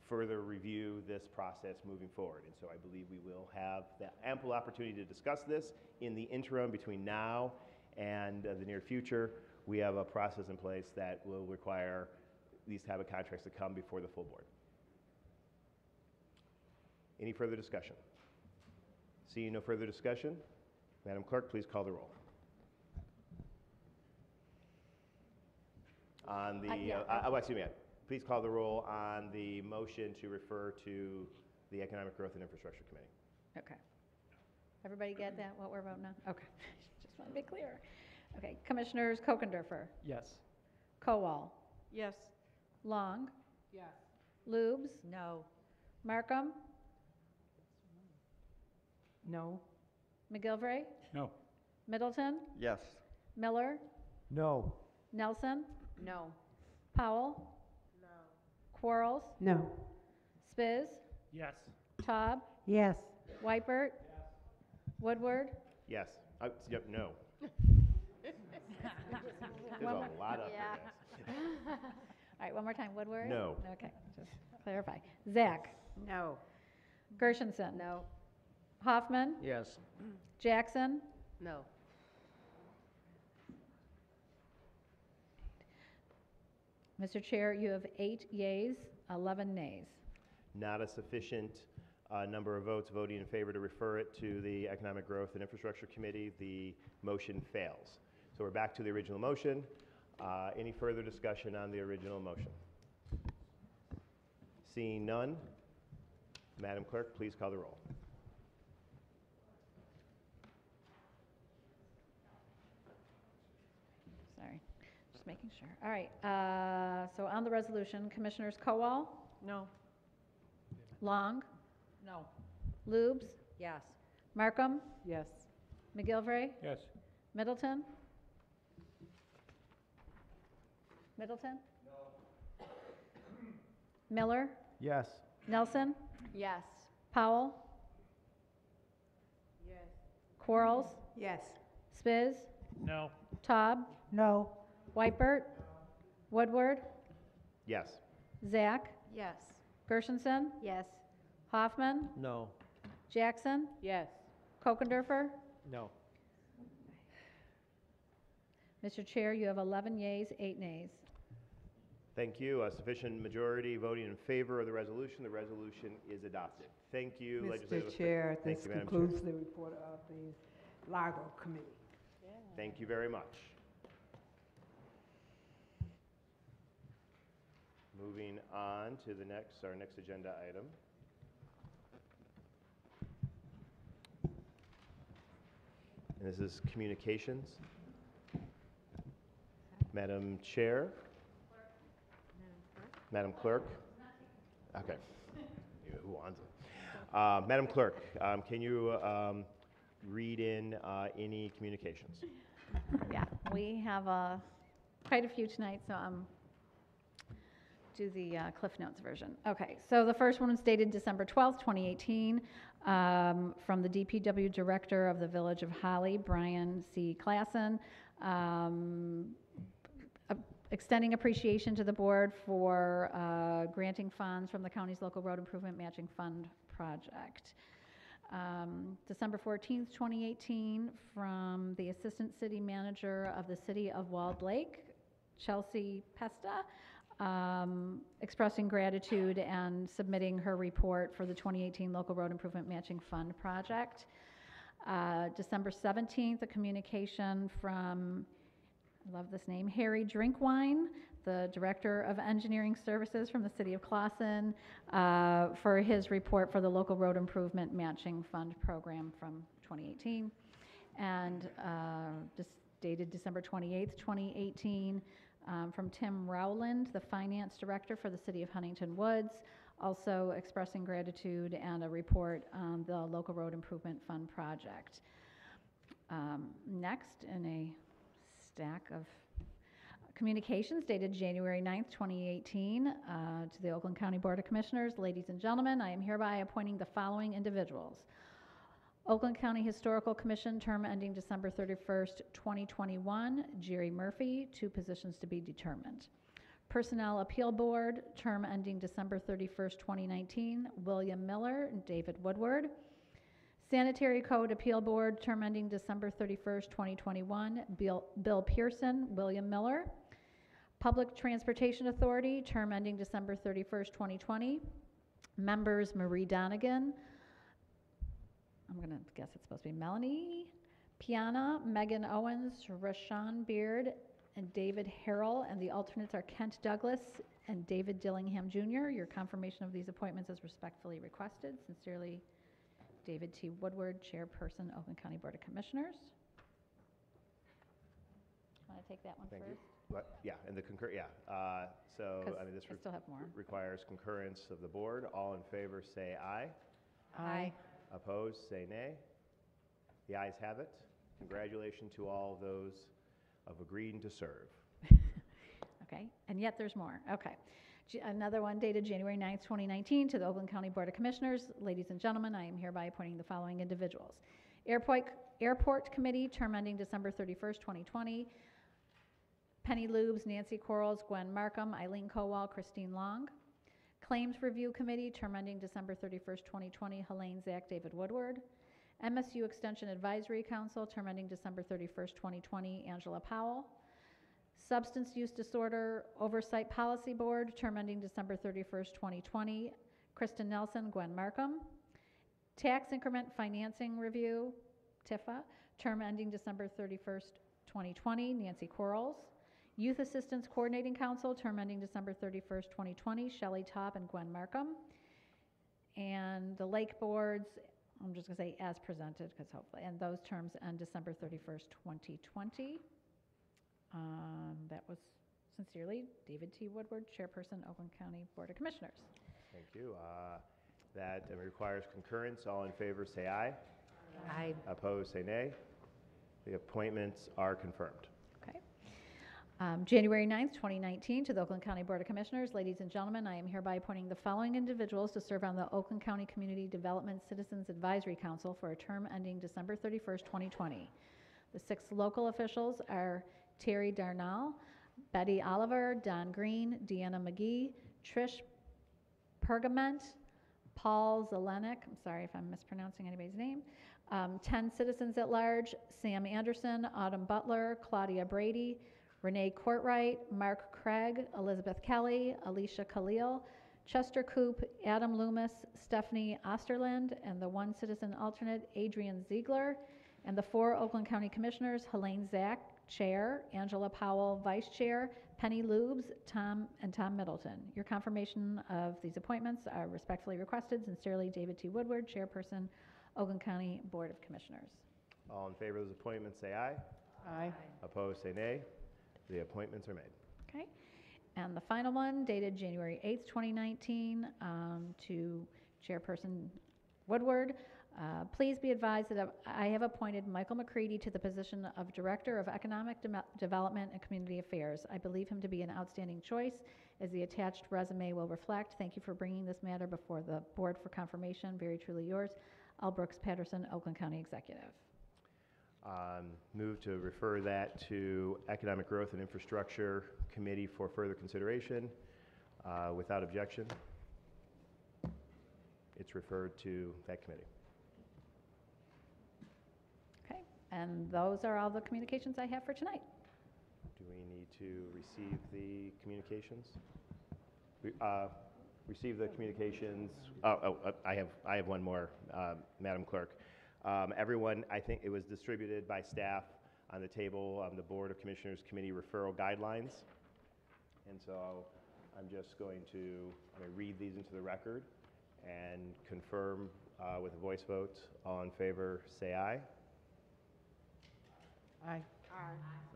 further review this process moving forward. And so I believe we will have the ample opportunity to discuss this. In the interim, between now and the near future, we have a process in place that will require these type of contracts to come before the full board. Any further discussion? Seeing no further discussion, Madam Clerk, please call the roll. On the, excuse me, please call the roll on the motion to refer to the Economic Growth and Infrastructure Committee. Okay. Everybody get that, what we're voting on? Okay, just want to be clear. Okay, Commissioners Kokendorfer, Yes. Kowal, Yes. Long, Yes. Lubes, No. Markham, No. McGilvray, No. Middleton, Yes. Miller, No. Nelson, No. Powell, No. Quarles, No. Spiz, Yes. Taub, Yes. Whitebert, Woodward, Yes. Yep, no. There's One a more- lot up yeah. there, guys. All right, one more time, Woodward? No. Okay, just clarify. Zach, No. Gershenson. No. Hoffman, Yes. Jackson, No. Mr. Chair, you have 8 yeas, 11 nays. Not a sufficient number of votes voting in favor to refer it to the Economic Growth and Infrastructure Committee. The motion fails. So we're back to the original motion. Any further discussion on the original motion? Seeing none, Madam Clerk, please call the roll. Sorry, just making sure. All right, so on the resolution, Commissioners Kowal, No. Long, No. Lubes, Yes. Markham, Yes. McGilvray, Yes. Middleton? Middleton? No. Miller? Yes. Nelson? Yes. Powell? Yes. Quarles? Yes. Spiz? No. Taub? No. Whitebert? Woodward? Yes. Zach? Yes. Gershenson? Yes. Hoffman? No. Jackson? Yes. Kokendorfer? No. Mr. Chair, you have 11 yeas, 8 nays. Thank you. A sufficient majority voting in favor of the resolution. The resolution is adopted. Thank you, Legislative. Mr. Chair, Thank this you, Madam concludes Chair. the report of the Largo Committee. Thank you very much. Moving on to our next agenda item. And this is communications. Madam Chair? Madam Clerk? Okay. Who wants it? Madam Clerk, can you read in any communications? Yeah, we have quite a few tonight, so do the Cliff Notes version. Okay, so the first one was dated December 12th, 2018, from the DPW Director of the Village of Holly, Brian C. Klassen, extending appreciation to the board for granting funds from the county's local road improvement matching fund project. December 14th, 2018, from the Assistant City Manager of the City of Walled Lake, Chelsea Pesta, expressing gratitude and submitting her report for the 2018 Local Road Improvement Matching Fund project. December 17th, a communication from, I love this name, Harry Drinkwine, the Director of Engineering Services from the City of Clawson, for his report for the Local Road Improvement Matching Fund program from 2018. And just dated December 28th, 2018, from Tim Rowland, the Finance Director for the City of Huntington Woods, also expressing gratitude and a report on the Local Road Improvement Fund project. Next, in a stack of communications dated January 9th, 2018, to the Oakland County Board of Commissioners. Ladies and gentlemen, I am hereby appointing the following individuals. Oakland County Historical Commission, term ending December 31st, 2021, Jerry Murphy, 2 positions to be determined. Personnel Appeal Board, term ending December 31st, 2019, William Miller and David Woodward. Sanitary Code Appeal Board, term ending December 31st, 2021, Bill Pearson, William Miller. Public Transportation Authority, term ending December 31st, 2020, members Marie Donegan, I'm going to guess it's supposed to be Melanie, Piana, Megan Owens, Rashawn Beard, and David Harrell, and the alternates are Kent Douglas and David Dillingham Jr. Your confirmation of these appointments is respectfully requested. Sincerely, David T. Woodward, Chairperson, Oakland County Board of Commissioners. Want to take that one Thank first? you. What? Yeah, and the concur, yeah. So, 'Cause I mean, this I still have more. requires concurrence of the board. All in favor, say aye. Aye. Opposed, say nay. The ayes have it. Congratulations to all of those of agreeing to serve. Okay, and yet there's more. Okay. Another one dated January 9th, 2019, to the Oakland County Board of Commissioners. Ladies and gentlemen, I am hereby appointing the following individuals. Airport Committee, term ending December 31st, 2020. Penny Lubes, Nancy Quarles, Gwen Markham, Eileen Kowal, Christine Long. Claims Review Committee, term ending December 31st, 2020. Helene Zach, David Woodward. MSU Extension Advisory Council, term ending December 31st, 2020. Angela Powell. Substance Use Disorder Oversight Policy Board, term ending December 31st, 2020. Kristen Nelson, Gwen Markham. Tax Increment Financing Review, TIFA, term ending December 31st, 2020. Nancy Quarles. Youth Assistance Coordinating Council, term ending December 31st, 2020. Shelley Taub and Gwen Markham. And the Lake Boards, I'm just going to say as presented, because hopefully, and those terms end December 31st, 2020. That was sincerely David T. Woodward, Chairperson, Oakland County Board of Commissioners. Thank you. That requires concurrence. All in favor, say aye. Aye. Opposed, say nay. The appointments are confirmed. Okay. January 9th, 2019, to the Oakland County Board of Commissioners. Ladies and gentlemen, I am hereby appointing the following individuals to serve on the Oakland County Community Development Citizens Advisory Council for a term ending December 31st, 2020. The 6 local officials are Terry Darnall, Betty Oliver, Don Green, Deanna McGee, Trish Pergament, Paul Zelenik, I'm sorry if I'm mispronouncing anybody's name, 10 citizens at large, Sam Anderson, Autumn Butler, Claudia Brady, Renee Courtwright, Mark Craig, Elizabeth Kelly, Alicia Khalil, Chester Coop, Adam Loomis, Stephanie Osterland, and the 1 citizen alternate, Adrian Ziegler, and the 4 Oakland County Commissioners, Helene Zach, Chair, Angela Powell, Vice Chair, Penny Lubes, Tom Middleton. Your confirmation of these appointments are respectfully requested. Sincerely, David T. Woodward, Chairperson, Oakland County Board of Commissioners. All in favor of those appointments, say aye. Aye. Opposed, say nay. The appointments are made. Okay. And the final one, dated January 8th, 2019, to Chairperson Woodward. Please be advised that I have appointed Michael McCready to the position of Director of Economic Development and Community Affairs. I believe him to be an outstanding choice, as the attached resume will reflect. Thank you for bringing this matter before the board for confirmation. Very truly yours, Al Brooks Patterson, Oakland County Executive. Move to refer that to Economic Growth and Infrastructure Committee for further consideration. Without objection, it's referred to that committee. Okay, and those are all the communications I have for tonight. Do we need to receive the communications? Receive the communications. I have one more, Madam Clerk. Everyone, I think it was distributed by staff on the table, the Board of Commissioners Committee referral guidelines. And so I'm just going to read these into the record and confirm with a voice vote. All in favor, say aye. Aye.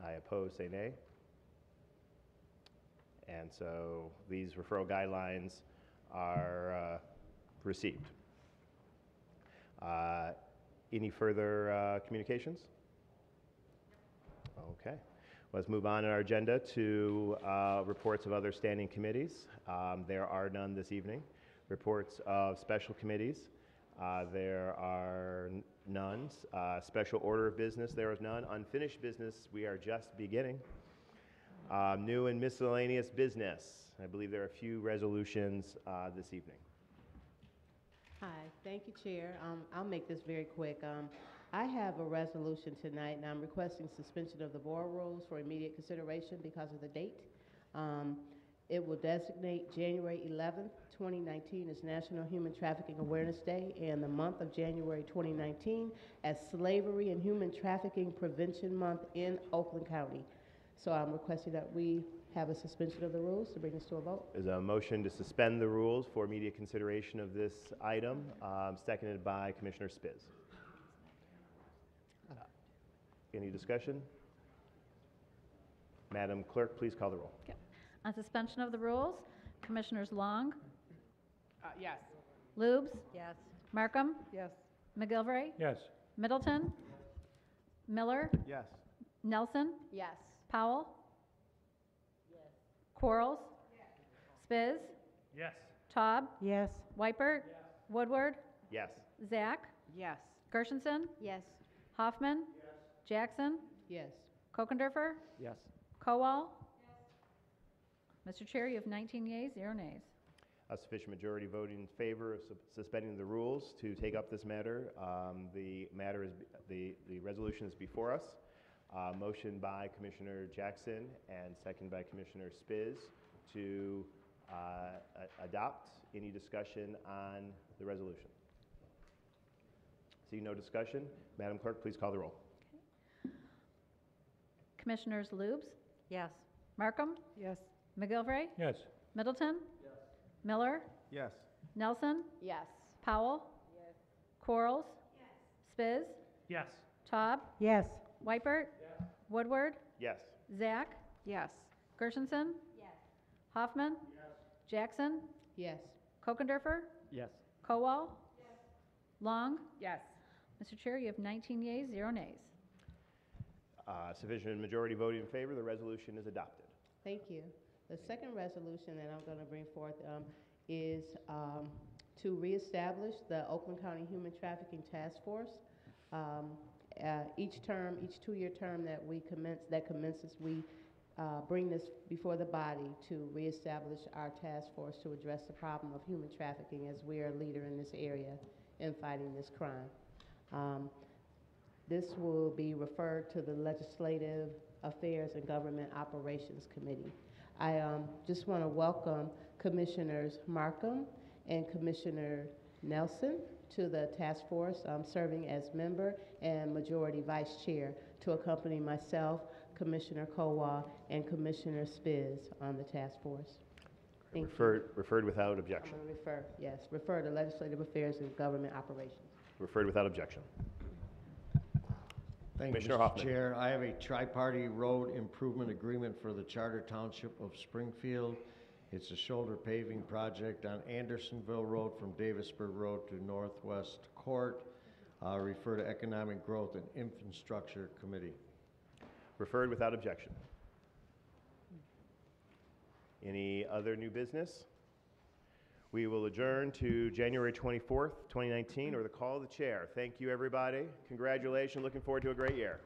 I oppose, say nay. And so these referral guidelines are received. Any further communications? Okay. Let's move on in our agenda to reports of other standing committees. There are none this evening. Reports of special committees. There are none. Special order of business, there is none. Unfinished business, we are just beginning. New and miscellaneous business. I believe there are a few resolutions this evening. Hi, thank you, Chair. I'll make this very quick. I have a resolution tonight, and I'm requesting suspension of the board rules for immediate consideration because of the date. It will designate January 11th, 2019 as National Human Trafficking Awareness Day and the month of January 2019 as Slavery and Human Trafficking Prevention Month in Oakland County. So I'm requesting that we have a suspension of the rules to bring this to a vote. There's a motion to suspend the rules for immediate consideration of this item, seconded by Commissioner Spiz. Any discussion? Madam Clerk, please call the roll. Okay. On suspension of the rules, Commissioners Long, Yes. Lubes, Yes. Markham, Yes. McGilvray, Yes. Middleton, Miller, Yes. Nelson, Yes. Powell, Quarles, Spiz, Yes. Taub, Yes. Weipert, Woodward, Yes. Zach, Yes. Gershenson, Yes. Hoffman, Jackson, Yes. Kokendorfer, Yes. Kowal. Mr. Chair, you have 19 yeas, 0 nays. A sufficient majority voting in favor of suspending the rules to take up this matter. The resolution is before us. Motion by Commissioner Jackson and second by Commissioner Spiz to adopt. Any discussion on the resolution? See no discussion. Madam Clerk, please call the roll. Commissioners Lubes, Yes. Markham, Yes. McGilvray, Yes. Middleton, Miller, Yes. Nelson, Yes. Powell, Quarles, Spiz, Yes. Taub, Yes. Weipert, Woodward, Yes. Zach, Yes. Gershenson, Hoffman, Jackson, Yes. Kokendorfer, Yes. Kowal, Long. Yes. Mr. Chair, you have 19 yeas, 0 nays. Sufficient majority voting in favor. The resolution is adopted. Thank you. The second resolution that I'm going to bring forth is to reestablish the Oakland County Human Trafficking Task Force. Each 2-year term that commences, we bring this before the body to reestablish our task force to address the problem of human trafficking, as we are a leader in this area in fighting this crime. This will be referred to the Legislative Affairs and Government Operations Committee. I just want to welcome Commissioners Markham and Commissioner Nelson to the task force, serving as member and majority vice chair, to accompany myself, Commissioner Kowal, and Commissioner Spiz on the task force. Thank you. Referred without objection. I'm going to refer to Legislative Affairs and Government Operations. Referred without objection. Thank you, Commissioner Mr. Hoffman. Chair. I have a tri-party road improvement agreement for the Charter Township of Springfield. It's a shoulder paving project on Andersonville Road from Davisburg Road to Northwest Court. Refer to Economic Growth and Infrastructure Committee. Referred without objection. Any other new business? We will adjourn to January 24th, 2019, or the call of the chair. Thank you, everybody. Congratulations. Looking forward to a great year.